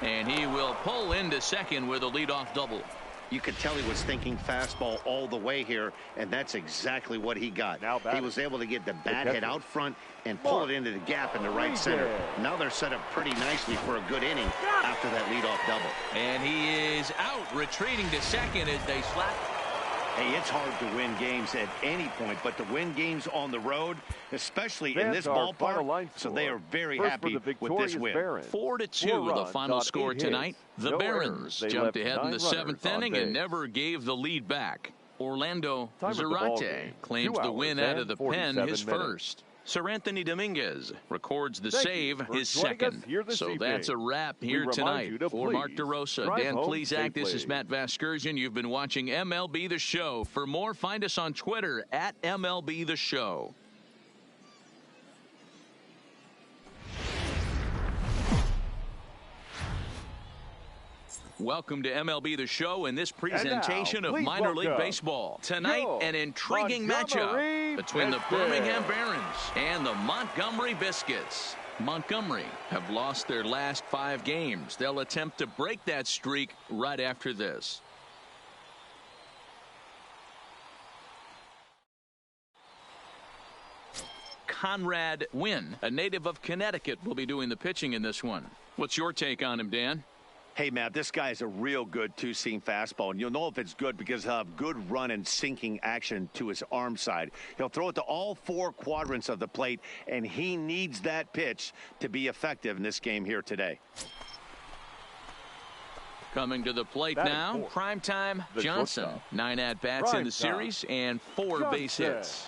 And he will pull into second with a leadoff double. You could tell he was thinking fastball all the way here, and that's exactly what he got. He was able to get the bat head out front and pull it into the gap in the right center. Now they're set up pretty nicely for a good inning after that leadoff double. And he is out, retreating to second as they slap. Hey, it's hard to win games at any point, but to win games on the road, especially in this ballpark, so they are very happy with this win. 4-2 the final score tonight. The Barons jumped ahead in the 7th inning and never gave the lead back. Orlando Zarate claims the win out of the pen, his first. Sir Anthony Dominguez records the save, his second. So that's a wrap here tonight. For Mark DeRosa, Dan Plesac, this is Matt Vasgersian. You've been watching MLB The Show. For more, find us on Twitter at MLB The Show. Welcome to MLB The Show and this presentation of minor league baseball. Tonight, an intriguing matchup between the Birmingham Barons and the Montgomery Biscuits. Montgomery have lost their last 5 games. They'll attempt to break that streak right after this. Conrad Wynn, a native of Connecticut, will be doing the pitching in this one. What's your take on him, Dan? Hey, Matt, this guy is a real good two-seam fastball, and you'll know if it's good because he'll have good run and sinking action to his arm side. He'll throw it to all 4 quadrants of the plate, and he needs that pitch to be effective in this game here today. Coming to the plate now, primetime Johnson. 9 at-bats in the series and 4 base hits.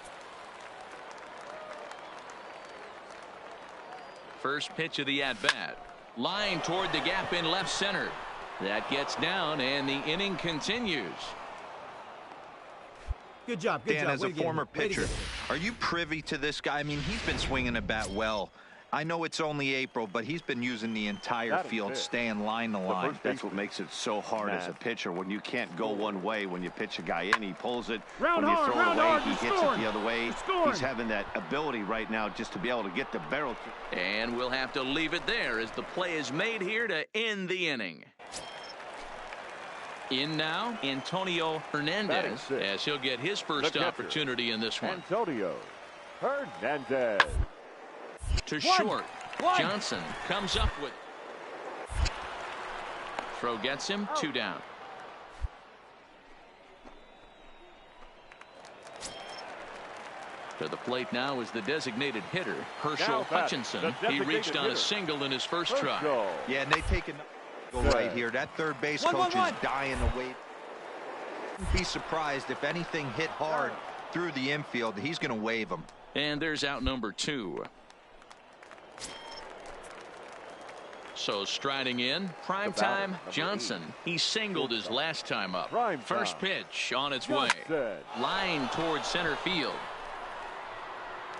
First pitch of the at-bat. Line toward the gap in left center. That gets down, and the inning continues. Good job. Good Dan, job. as a former pitcher, are you privy to this guy? I mean, he's been swinging a bat well. I know it's only April, but he's been using the entire field, staying line to line. That's what makes it so hard as a pitcher when you can't go one way. When you pitch a guy in, he pulls it. Round when you hard, throw it round away, hard, he he's hits scoring. it the other way. He's scoring. He's having that ability right now just to be able to get the barrel. And we'll have to leave it there as the play is made here to end the inning. In now, Antonio Hernandez, as he'll get his first opportunity in this one. Antonio Hernandez. To short. Johnson comes up with. Throw gets him 2 down. To the plate now is the designated hitter, Herschel Hutchinson. He reached on a single in his first try. Yeah, and they take a go right here. That third base coach is dying to wait. Be surprised if anything hit hard through the infield. He's going to wave him. And there's out number 2. So striding in, primetime Johnson. He singled his last time up. First pitch on its way. Line towards center field.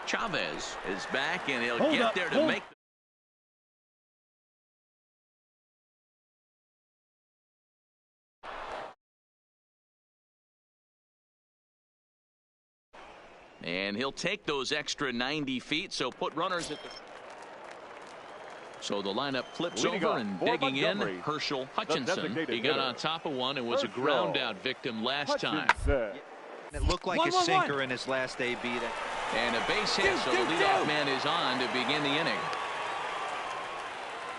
Chavez is back, and he'll get there to make. And he'll take those extra 90 feet, so put runners at the. So the lineup flips over and digging in, Herschel Hutchinson. He got on top of one and was a ground out victim last time. It looked like a sinker in his last AB. And a base hit, so the leadoff man is on to begin the inning.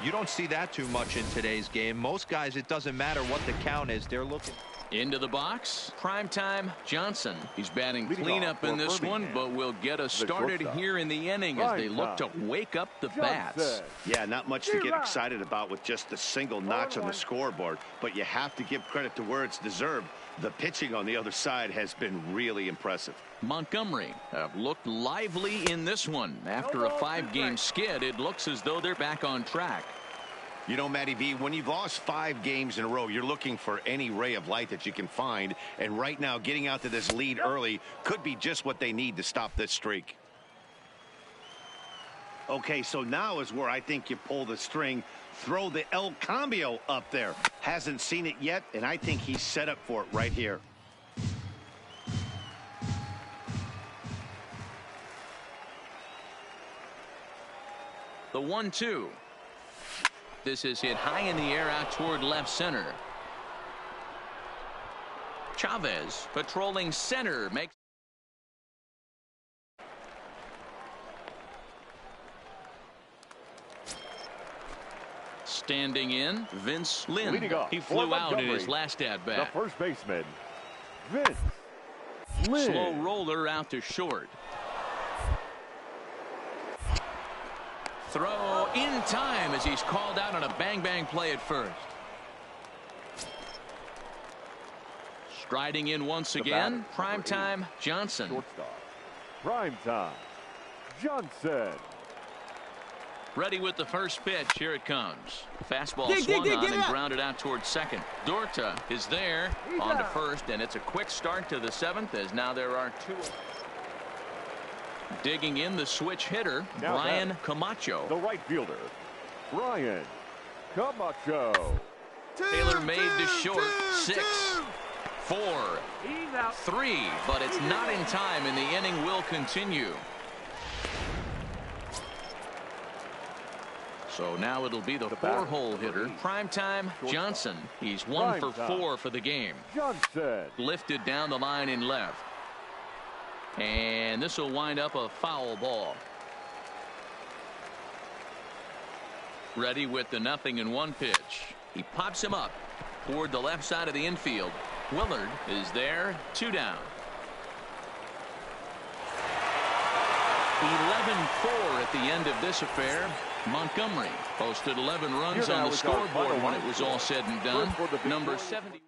You don't see that too much in today's game. Most guys, it doesn't matter what the count is. They're looking. Into the box, primetime Johnson. He's batting cleanup in this one, but will get us started here in the inning as they look to wake up the bats. Yeah, not much to get excited about with just a single notch on the scoreboard, but you have to give credit to where it's deserved. The pitching on the other side has been really impressive. Montgomery have looked lively in this one. After a 5-game skid, it looks as though they're back on track. You know, Matty V, when you've lost 5 games in a row, you're looking for any ray of light that you can find. And right now, getting out to this lead early could be just what they need to stop this streak. Okay, so now is where I think you pull the string. Throw the El Cambio up there. Hasn't seen it yet, and I think he's set up for it right here. The 1-2. This is hit high in the air out toward left center. Chavez patrolling center makes. Standing in, Vince Lynn. He flew out in his last at bat. The first baseman, Vince Lynn. Slow roller out to short. Throw in time as he's called out on a bang-bang play at first. Striding in once again, primetime Johnson. Shortstop, primetime Johnson. Ready with the first pitch. Here it comes. Fastball swung on and grounded out towards second. Dorta is there on to first, and it's a quick start to the 7th as now there are 2. Digging in the switch hitter, now Brian Camacho. The right fielder, Brian Camacho. Taylor made to short. 6, 4, 3, but it's not in time, and the inning will continue. So now it'll be the 4-hole hitter, primetime Johnson. He's 1 for 4 for the game. Johnson. Lifted down the line in left. And this will wind up a foul ball. Ready with the 0-1 pitch. He pops him up toward the left side of the infield. Willard is there, 2 down. 11-4 at the end of this affair. Montgomery posted 11 runs on the scoreboard when it was all said and done. Number 71.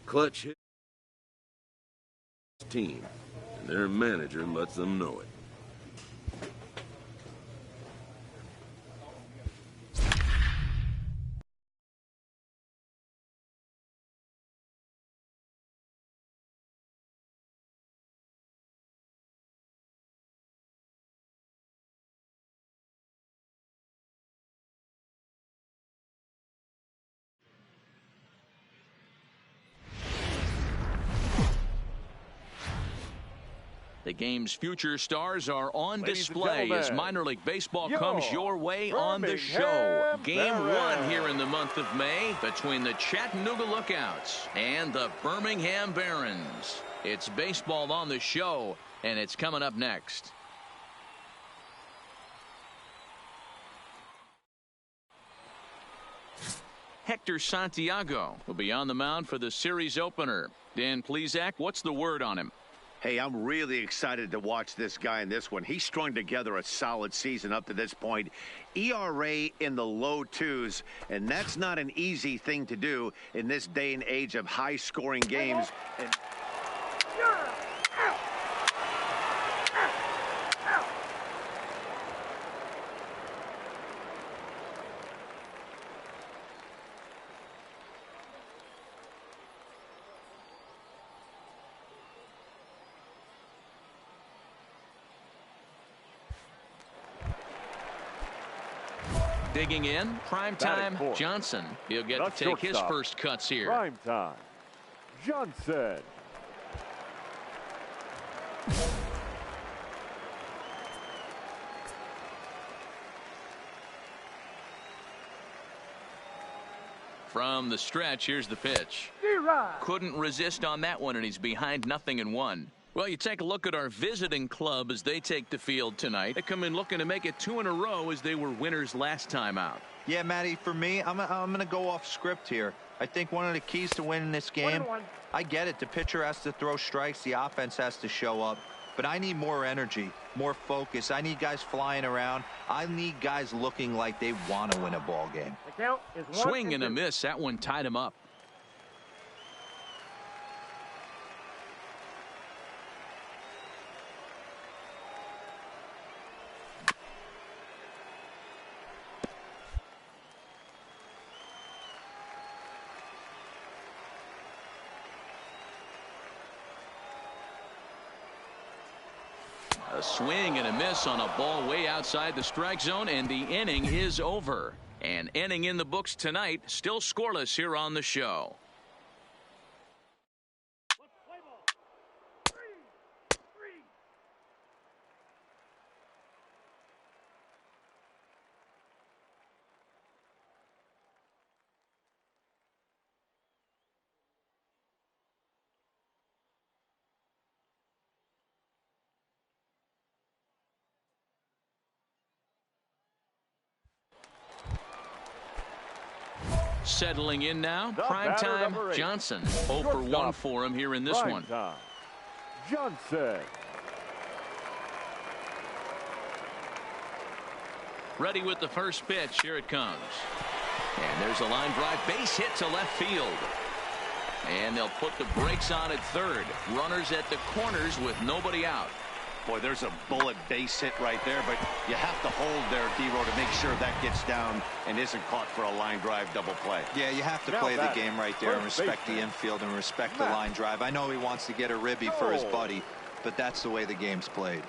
Clutch hit team, and their manager lets them know it. The game's future stars are on Ladies and display as gentlemen, minor league baseball your comes your way on the show. Birmingham Game Barons. 1 here in the month of May between the Chattanooga Lookouts and the Birmingham Barons. It's baseball on the show, and it's coming up next. Hector Santiago will be on the mound for the series opener. Dan Plesac, what's the word on him? Hey, I'm really excited to watch this guy in this one. He strung together a solid season up to this point. ERA in the low 2s, and that's not an easy thing to do in this day and age of high-scoring games. And digging in, primetime Johnson. He'll get That's to take his shortstop. first cuts here. Prime time. Johnson. From the stretch, here's the pitch. Couldn't resist on that one, and he's behind 0-1. Well, you take a look at our visiting club as they take the field tonight. They come in looking to make it 2 in a row as they were winners last time out. Yeah, Matty, for me, I'm going to go off script here. I think one of the keys to winning this game, I get it. The pitcher has to throw strikes. The offense has to show up. But I need more energy, more focus. I need guys flying around. I need guys looking like they want to win a ball game. The count is 1 Swing and a 2. miss. That one tied him up. A swing and a miss on a ball way outside the strike zone, and the inning is over. An inning in the books tonight, still scoreless here on the show. Play ball. 3. Settling in now, The batter, primetime number 8. Johnson. 0 for 1 Shortstop. for him here in this Prime one. time. Johnson. Ready with the first pitch. Here it comes. And there's a line drive. Base hit to left field. And they'll put the brakes on at third. Runners at the corners with nobody out. boy, there's a bullet base hit right there, but you have to hold there, D-Row, to make sure that gets down and isn't caught for a line drive double play. Yeah, you have to Now play the that game right there and first respect the baseman. infield and respect the line drive. I know he wants to get a ribby for his buddy, but that's the way the game's played.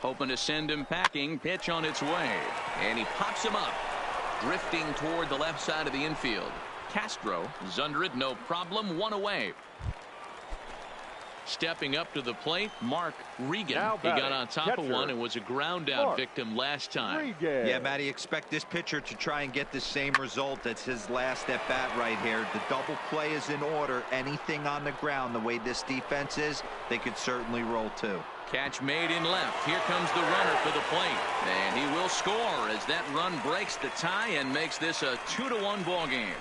Hoping to send him packing. Pitch on its way. And he pops him up. Drifting toward the left side of the infield. Castro is under it. No problem. One away. Stepping up to the plate, Mark Regan. Now He got batting, on top of catcher, one and was a ground out Mark victim last time. Regan. Yeah, Matty, expect this pitcher to try and get the same result. That's his last at bat right here. The double play is in order. Anything on the ground, the way this defense is, they could certainly roll too. Catch made in left. Here comes the runner for the plate. And he will score as that run breaks the tie and makes this a 2-1 ball game.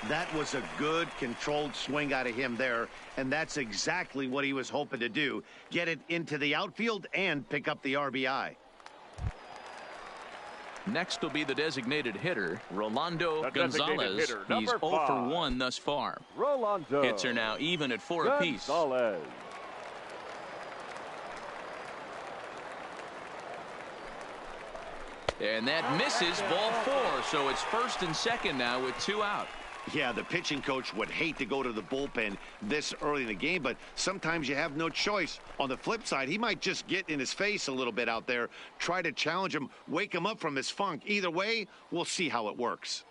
That was a good controlled swing out of him there, and that's exactly what he was hoping to do. Get it into the outfield and pick up the RBI. Next will be the designated hitter, Rolando The designated Gonzalez. hitter, He's number 0 for 5. 1 thus far. Rolando. Hits are now even at 4 apiece. Gonzalez. And that misses, ball 4. So it's first and second now with 2 out. Yeah, the pitching coach would hate to go to the bullpen this early in the game, but sometimes you have no choice. On the flip side, he might just get in his face a little bit out there, try to challenge him, wake him up from his funk. Either way, we'll see how it works.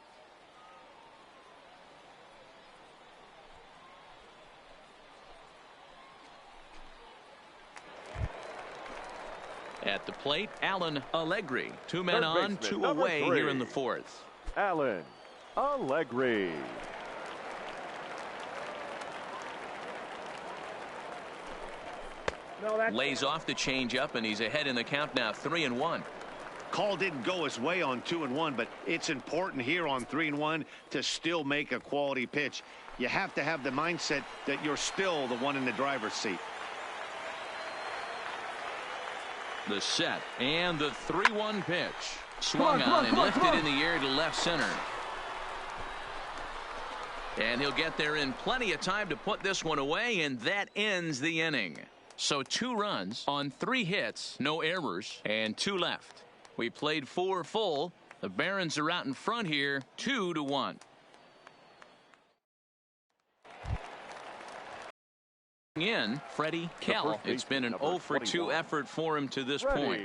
At the plate, Alan Allegri. 2 men Third on, baseman, 2 number away 3. here in the 4th. Alan Allegri. No, that's Lays off the changeup, and he's ahead in the count now, 3-1. Call didn't go his way on 2-1, but it's important here on 3-1 to still make a quality pitch. You have to have the mindset that you're still the one in the driver's seat. The set and the 3-1 pitch. Swung on and lifted in the air to left center. And he'll get there in plenty of time to put this one away, and that ends the inning. So 2 runs on 3 hits, no errors, and 2 left. We played 4 full. The Barons are out in front here, 2-1. In Freddie Kell. It's been an 0-for-2 effort for him to this point.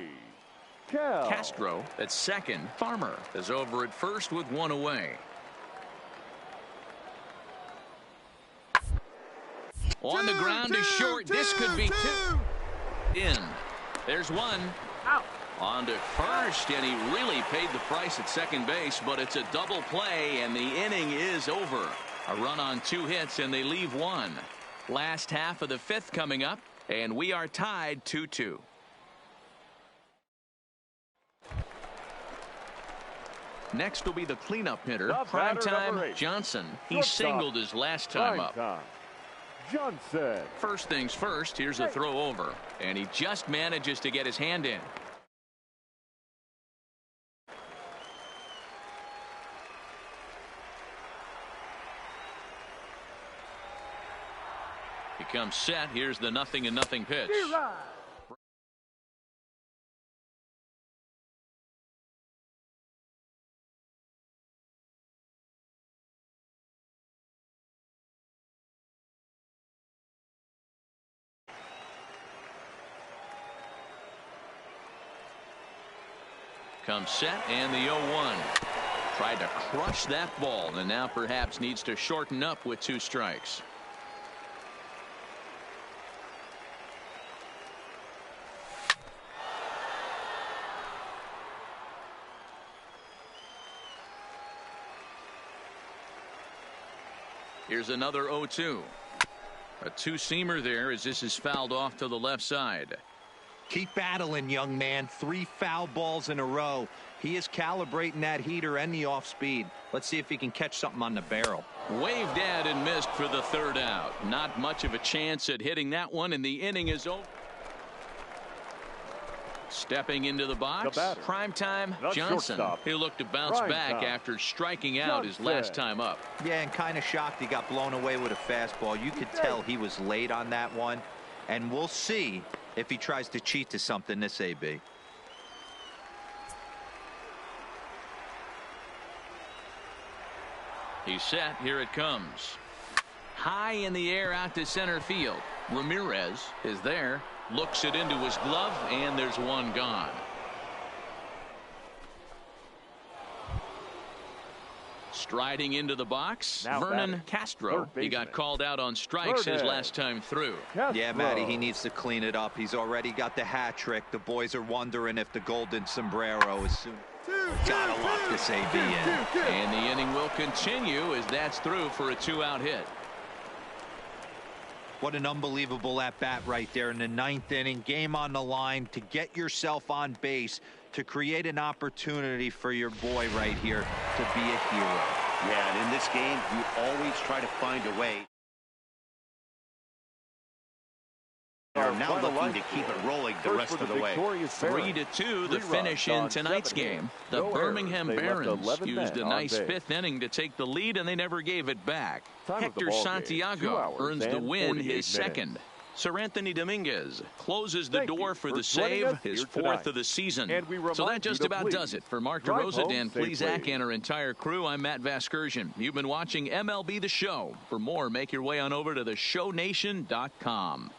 Castro at second. Farmer is over at first with 1 away. On the ground is short. This could be 2. In. There's 1. out. On to first, and he really paid the price at second base, but it's a double play, and the inning is over. A run on 2 hits, and they leave 1. Last half of the 5th coming up, and we are tied 2-2. Next will be the cleanup hitter, primetime Johnson. He singled his last time up. Johnson. First things first, here's a throw over, and he just manages to get his hand in. He comes set. Here's the 0-0 pitch. Comes set, and the 0-1. Tried to crush that ball, and now perhaps needs to shorten up with 2 strikes. Here's another 0-2. A 2-seamer there as this is fouled off to the left side. Keep battling, young man. 3 foul balls in a row. He is calibrating that heater and the off speed. Let's see if he can catch something on the barrel. Waved at and missed for the 3rd out. Not much of a chance at hitting that one, and the inning is over. Stepping into the box, primetime Johnson. He'll look to bounce back after striking out his last time up. Yeah, and kind of shocked he got blown away with a fastball. You could tell he was late on that one, and we'll see if he tries to cheat to something this AB. He's set. Here it comes. High in the air out to center field. Ramirez is there. Looks it into his glove, and there's 1 gone. Striding into the box, Vernon Castro. He got called out on strikes his last time through. Yeah, Matty, he needs to clean it up. He's already got the hat trick. The boys are wondering if the golden sombrero is soon. Gotta lock this AB in. And the inning will continue as that's through for a 2-out hit. What an unbelievable at-bat right there in the 9th inning. Game on the line to get yourself on base, to create an opportunity for your boy right here to be a hero. Yeah, and in this game, you always try to find a way. Are now looking to keep it rolling the rest of the way. 3-2 the finish in tonight's game. The Birmingham Barons used a nice 5th inning to take the lead, and they never gave it back. Hector Santiago earns the win, his 2nd. Sir Anthony Dominguez closes the door for the save, his 4th of the season. So that just about does it. For Mark DeRosa, Dan Plesac, and our entire crew, I'm Matt Vasgersian. You've been watching MLB The Show. For more, make your way on over to theshownation.com.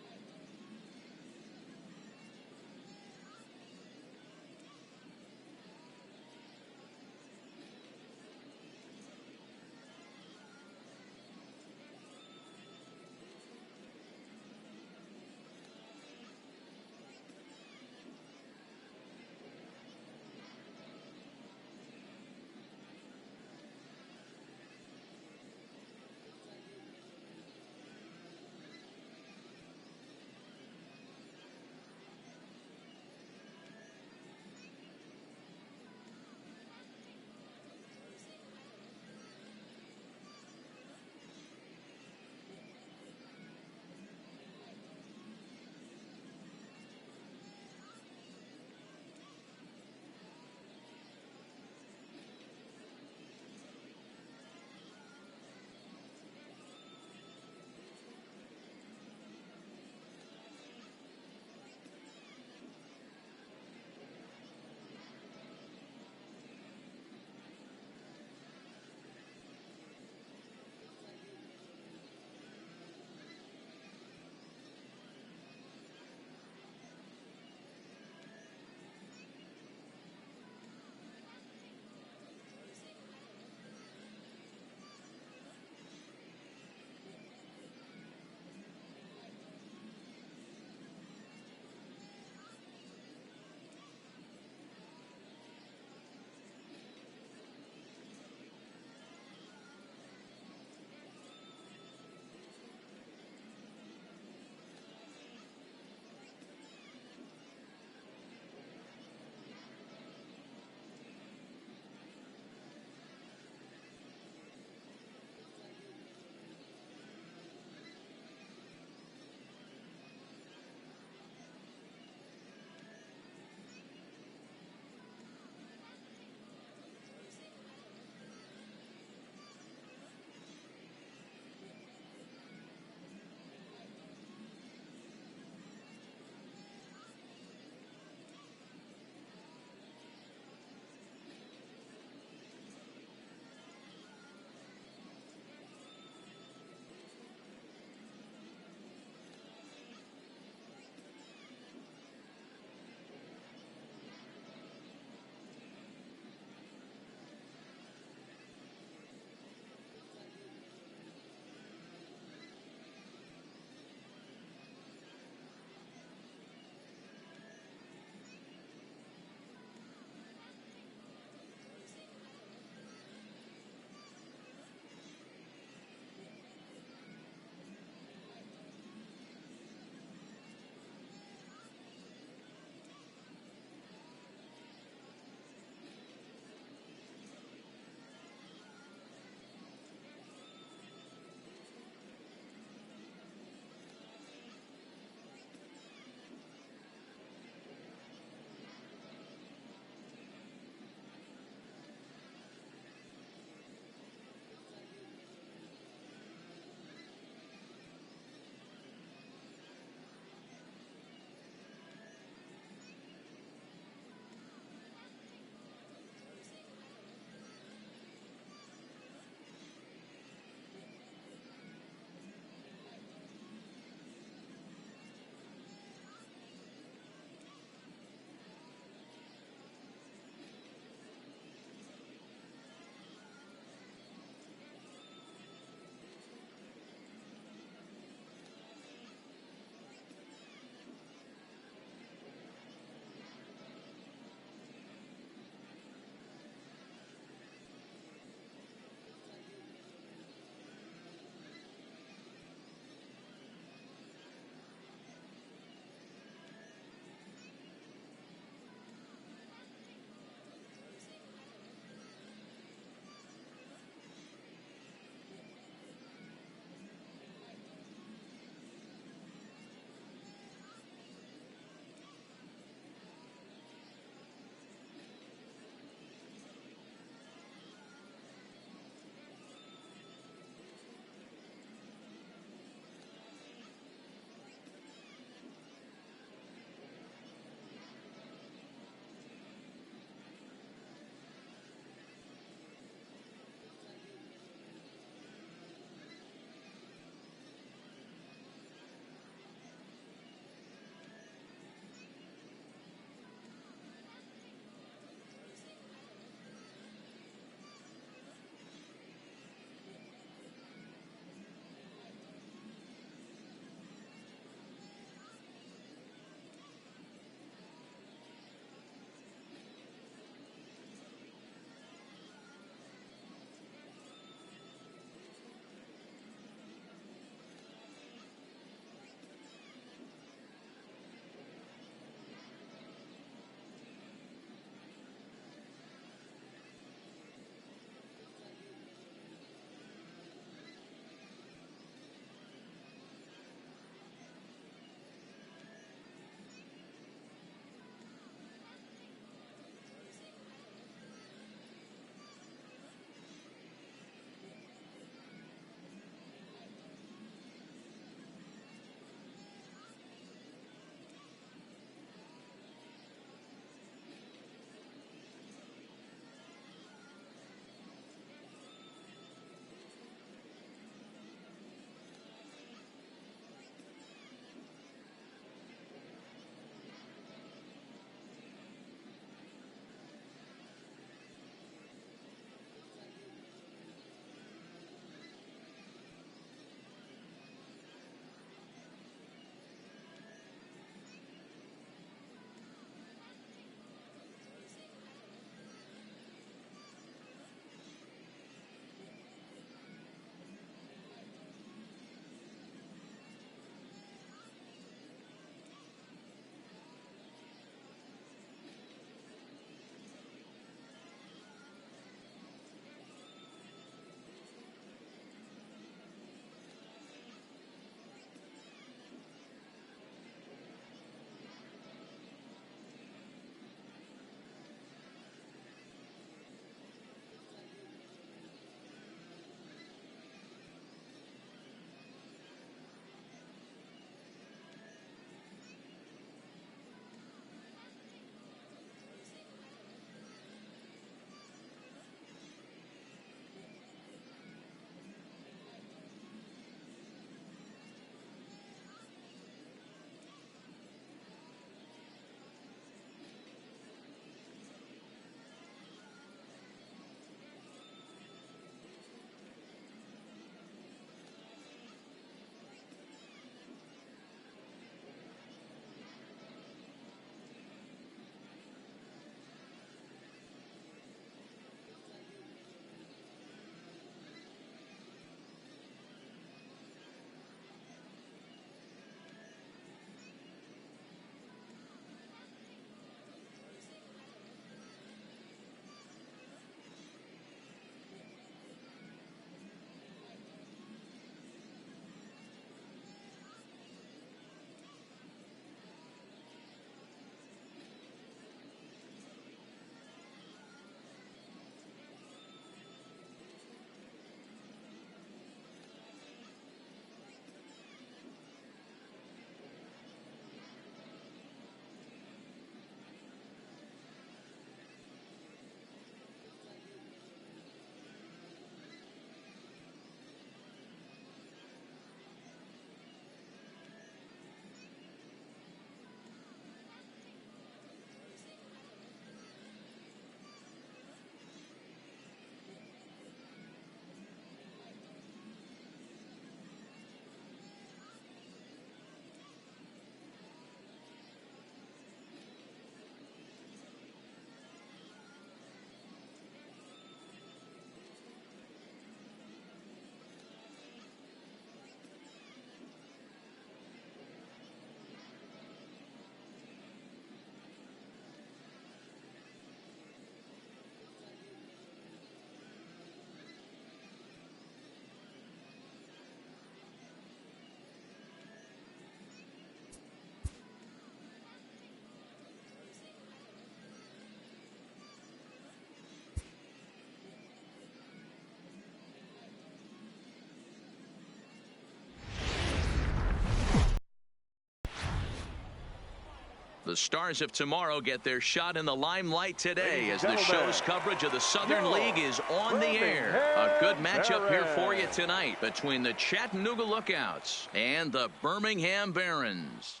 stars of tomorrow get their shot in the limelight today as the show's coverage of the Southern League is on the air. A good matchup here for you tonight between the Chattanooga Lookouts and the Birmingham Barons.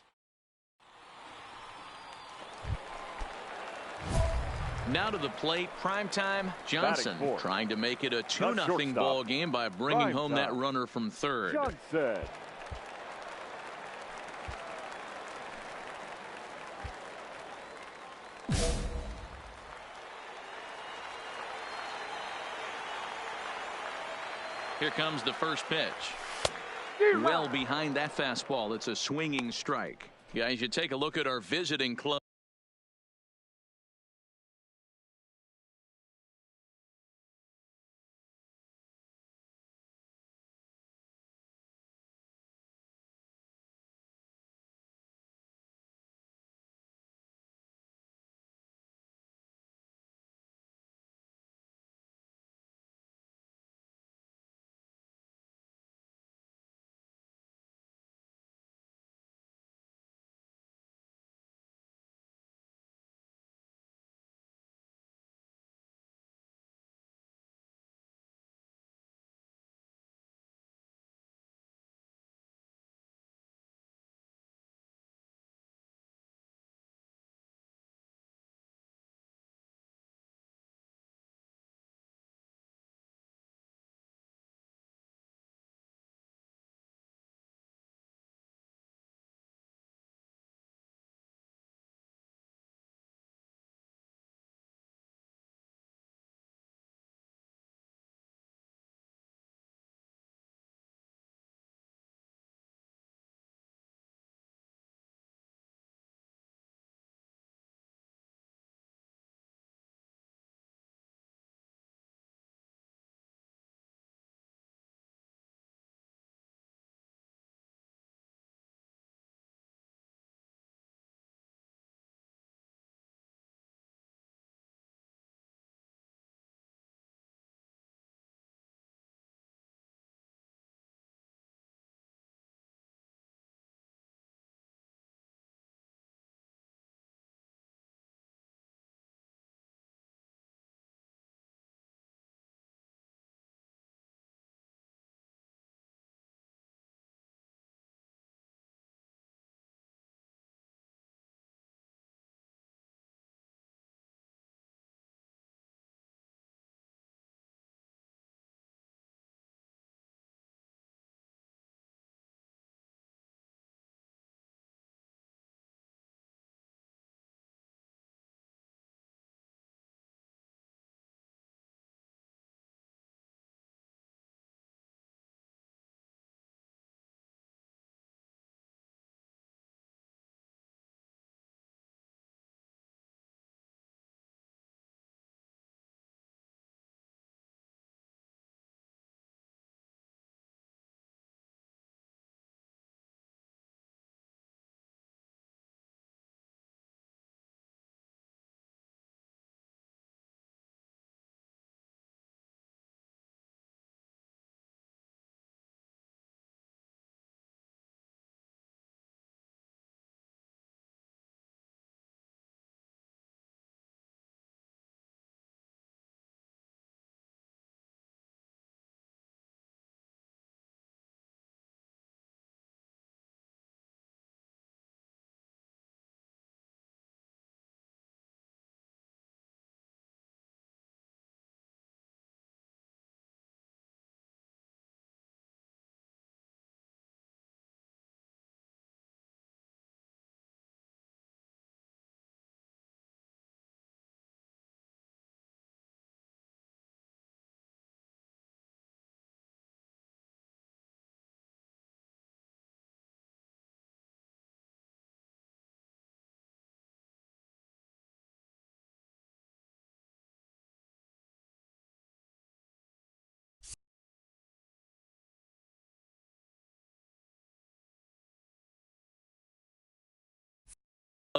Now to the plate, primetime Johnson trying to make it a 2-0 ball game by bringing home that runner from third. Johnson. Here comes the first pitch. Well behind that fastball. It's a swinging strike. Guys, you take a look at our visiting club.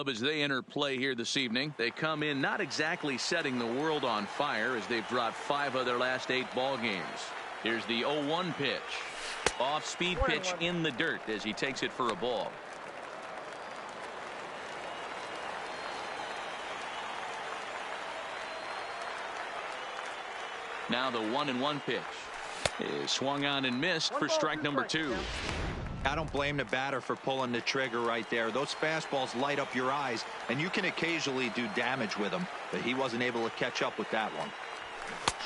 As they enter play here this evening, they come in not exactly setting the world on fire as they've dropped 5 of their last 8 ball games. Here's the 0-1 pitch. Off speed pitch in the dirt as he takes it for a ball. Now the 1-1 pitch is swung on and missed for strike number 2. I don't blame the batter for pulling the trigger right there. Those fastballs light up your eyes, and you can occasionally do damage with them, but he wasn't able to catch up with that one.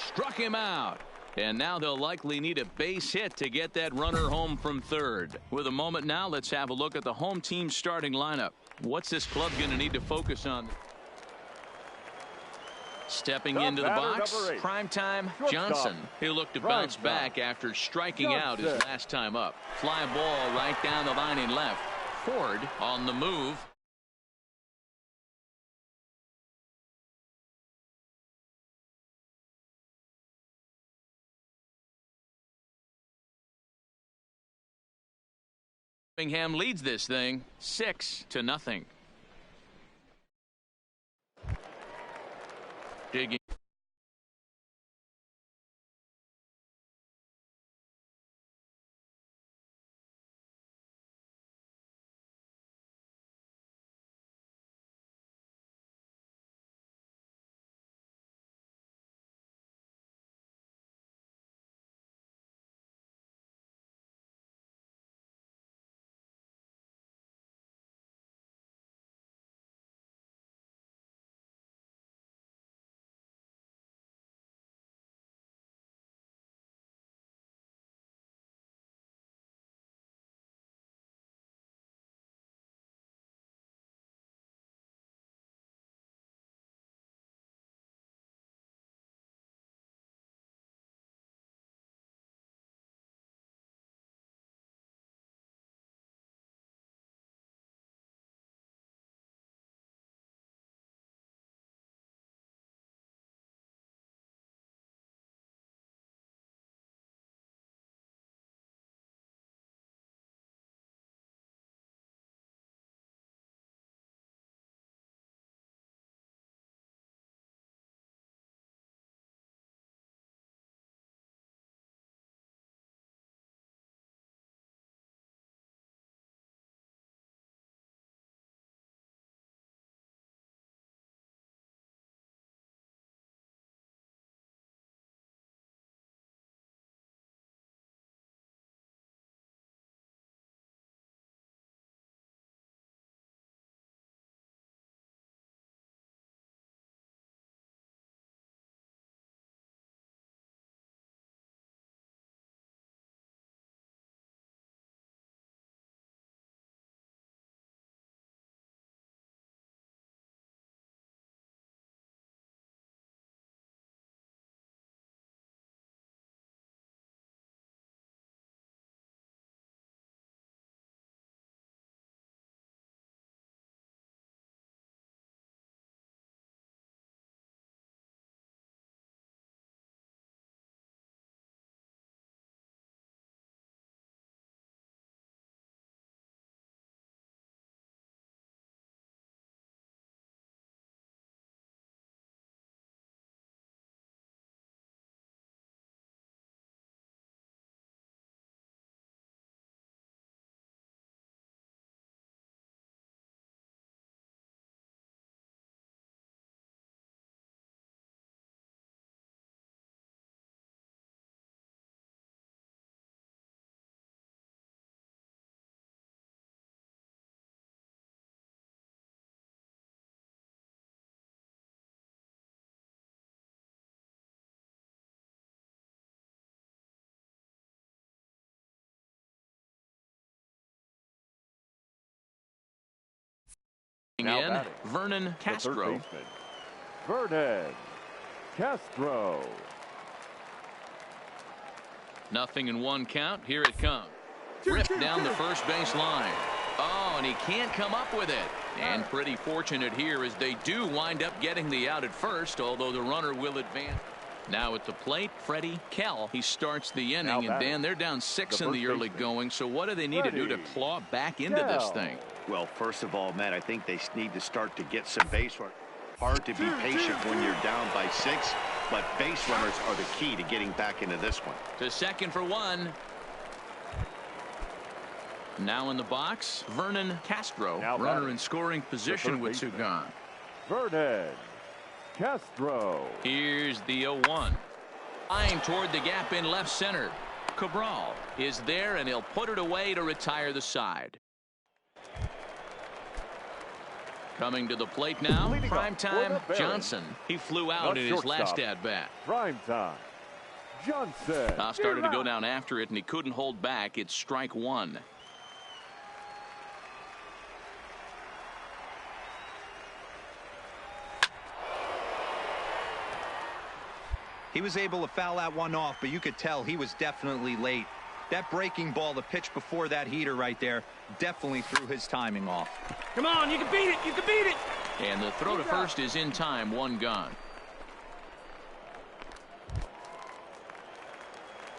Struck him out. And now they'll likely need a base hit to get that runner home from third. With a moment now, let's have a look at the home team starting lineup. What's this club going to need to focus on? Stepping into the box, primetime Johnson. He'll look to bounce back after striking out his last time up. Fly ball right down the line in left. Ford on the move. Birmingham leads this thing 6-0. Digging. In Vernon Castro. Vernon Castro. 0-1 count. Here it comes. Ripped down the first base line. Oh, and he can't come up with it. And pretty fortunate here as they do wind up getting the out at first, although the runner will advance. Now at the plate, Freddie Kell. He starts the inning, and Dan, they're down 6 in the early going. So what do they need to do to claw back into this thing? Well, first of all, Matt, I think they need to start to get some base runners. Hard to be patient when you're down by 6, but base runners are the key to getting back into this one. To second for 1. Now in the box, Vernon Castro, runner in scoring position with 2 gone. Vernon Castro. Here's the 0-1. Line toward the gap in left center. Cabral is there, and he'll put it away to retire the side. Coming to the plate now, primetime Johnson. He flew out in his last at-bat. Primetime Johnson. Started to go down after it, and he couldn't hold back. It's strike one. He was able to foul that one off, but you could tell he was definitely late. That breaking ball, the pitch before that heater right there, definitely threw his timing off. Come on, you can beat it. You can beat it. And the throw to first is in time, one gone.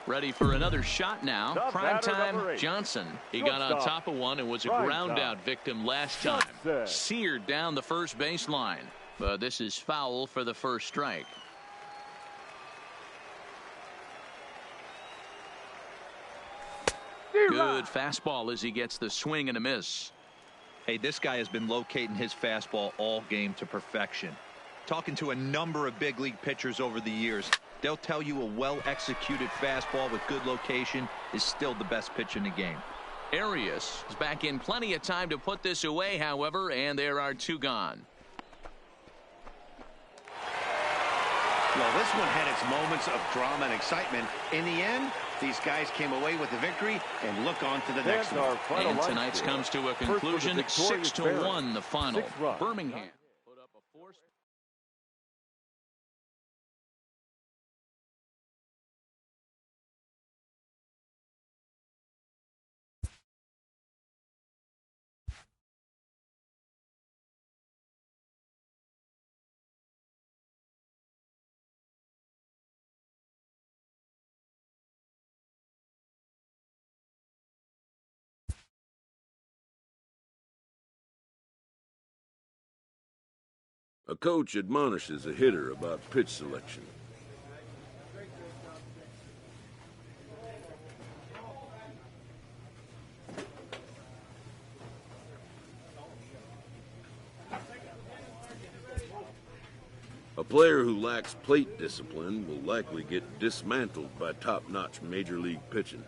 Ready for another shot now. Primetime Johnson. He got on top of one and was a ground out victim last time. Seared down the first baseline. But this is foul for the first strike. Good fastball as he gets the swing and a miss. Hey, this guy has been locating his fastball all game to perfection. Talking to a number of big league pitchers over the years, they'll tell you a well-executed fastball with good location is still the best pitch in the game. Arias is back in plenty of time to put this away, however, and there are two gone. Well, this one had its moments of drama and excitement. In the end, these guys came away with the victory and look on to the next one. And tonight's comes to a conclusion, 6-1 the final. Birmingham put up a forced. A coach admonishes a hitter about pitch selection. A player who lacks plate discipline will likely get dismantled by top-notch major league pitching.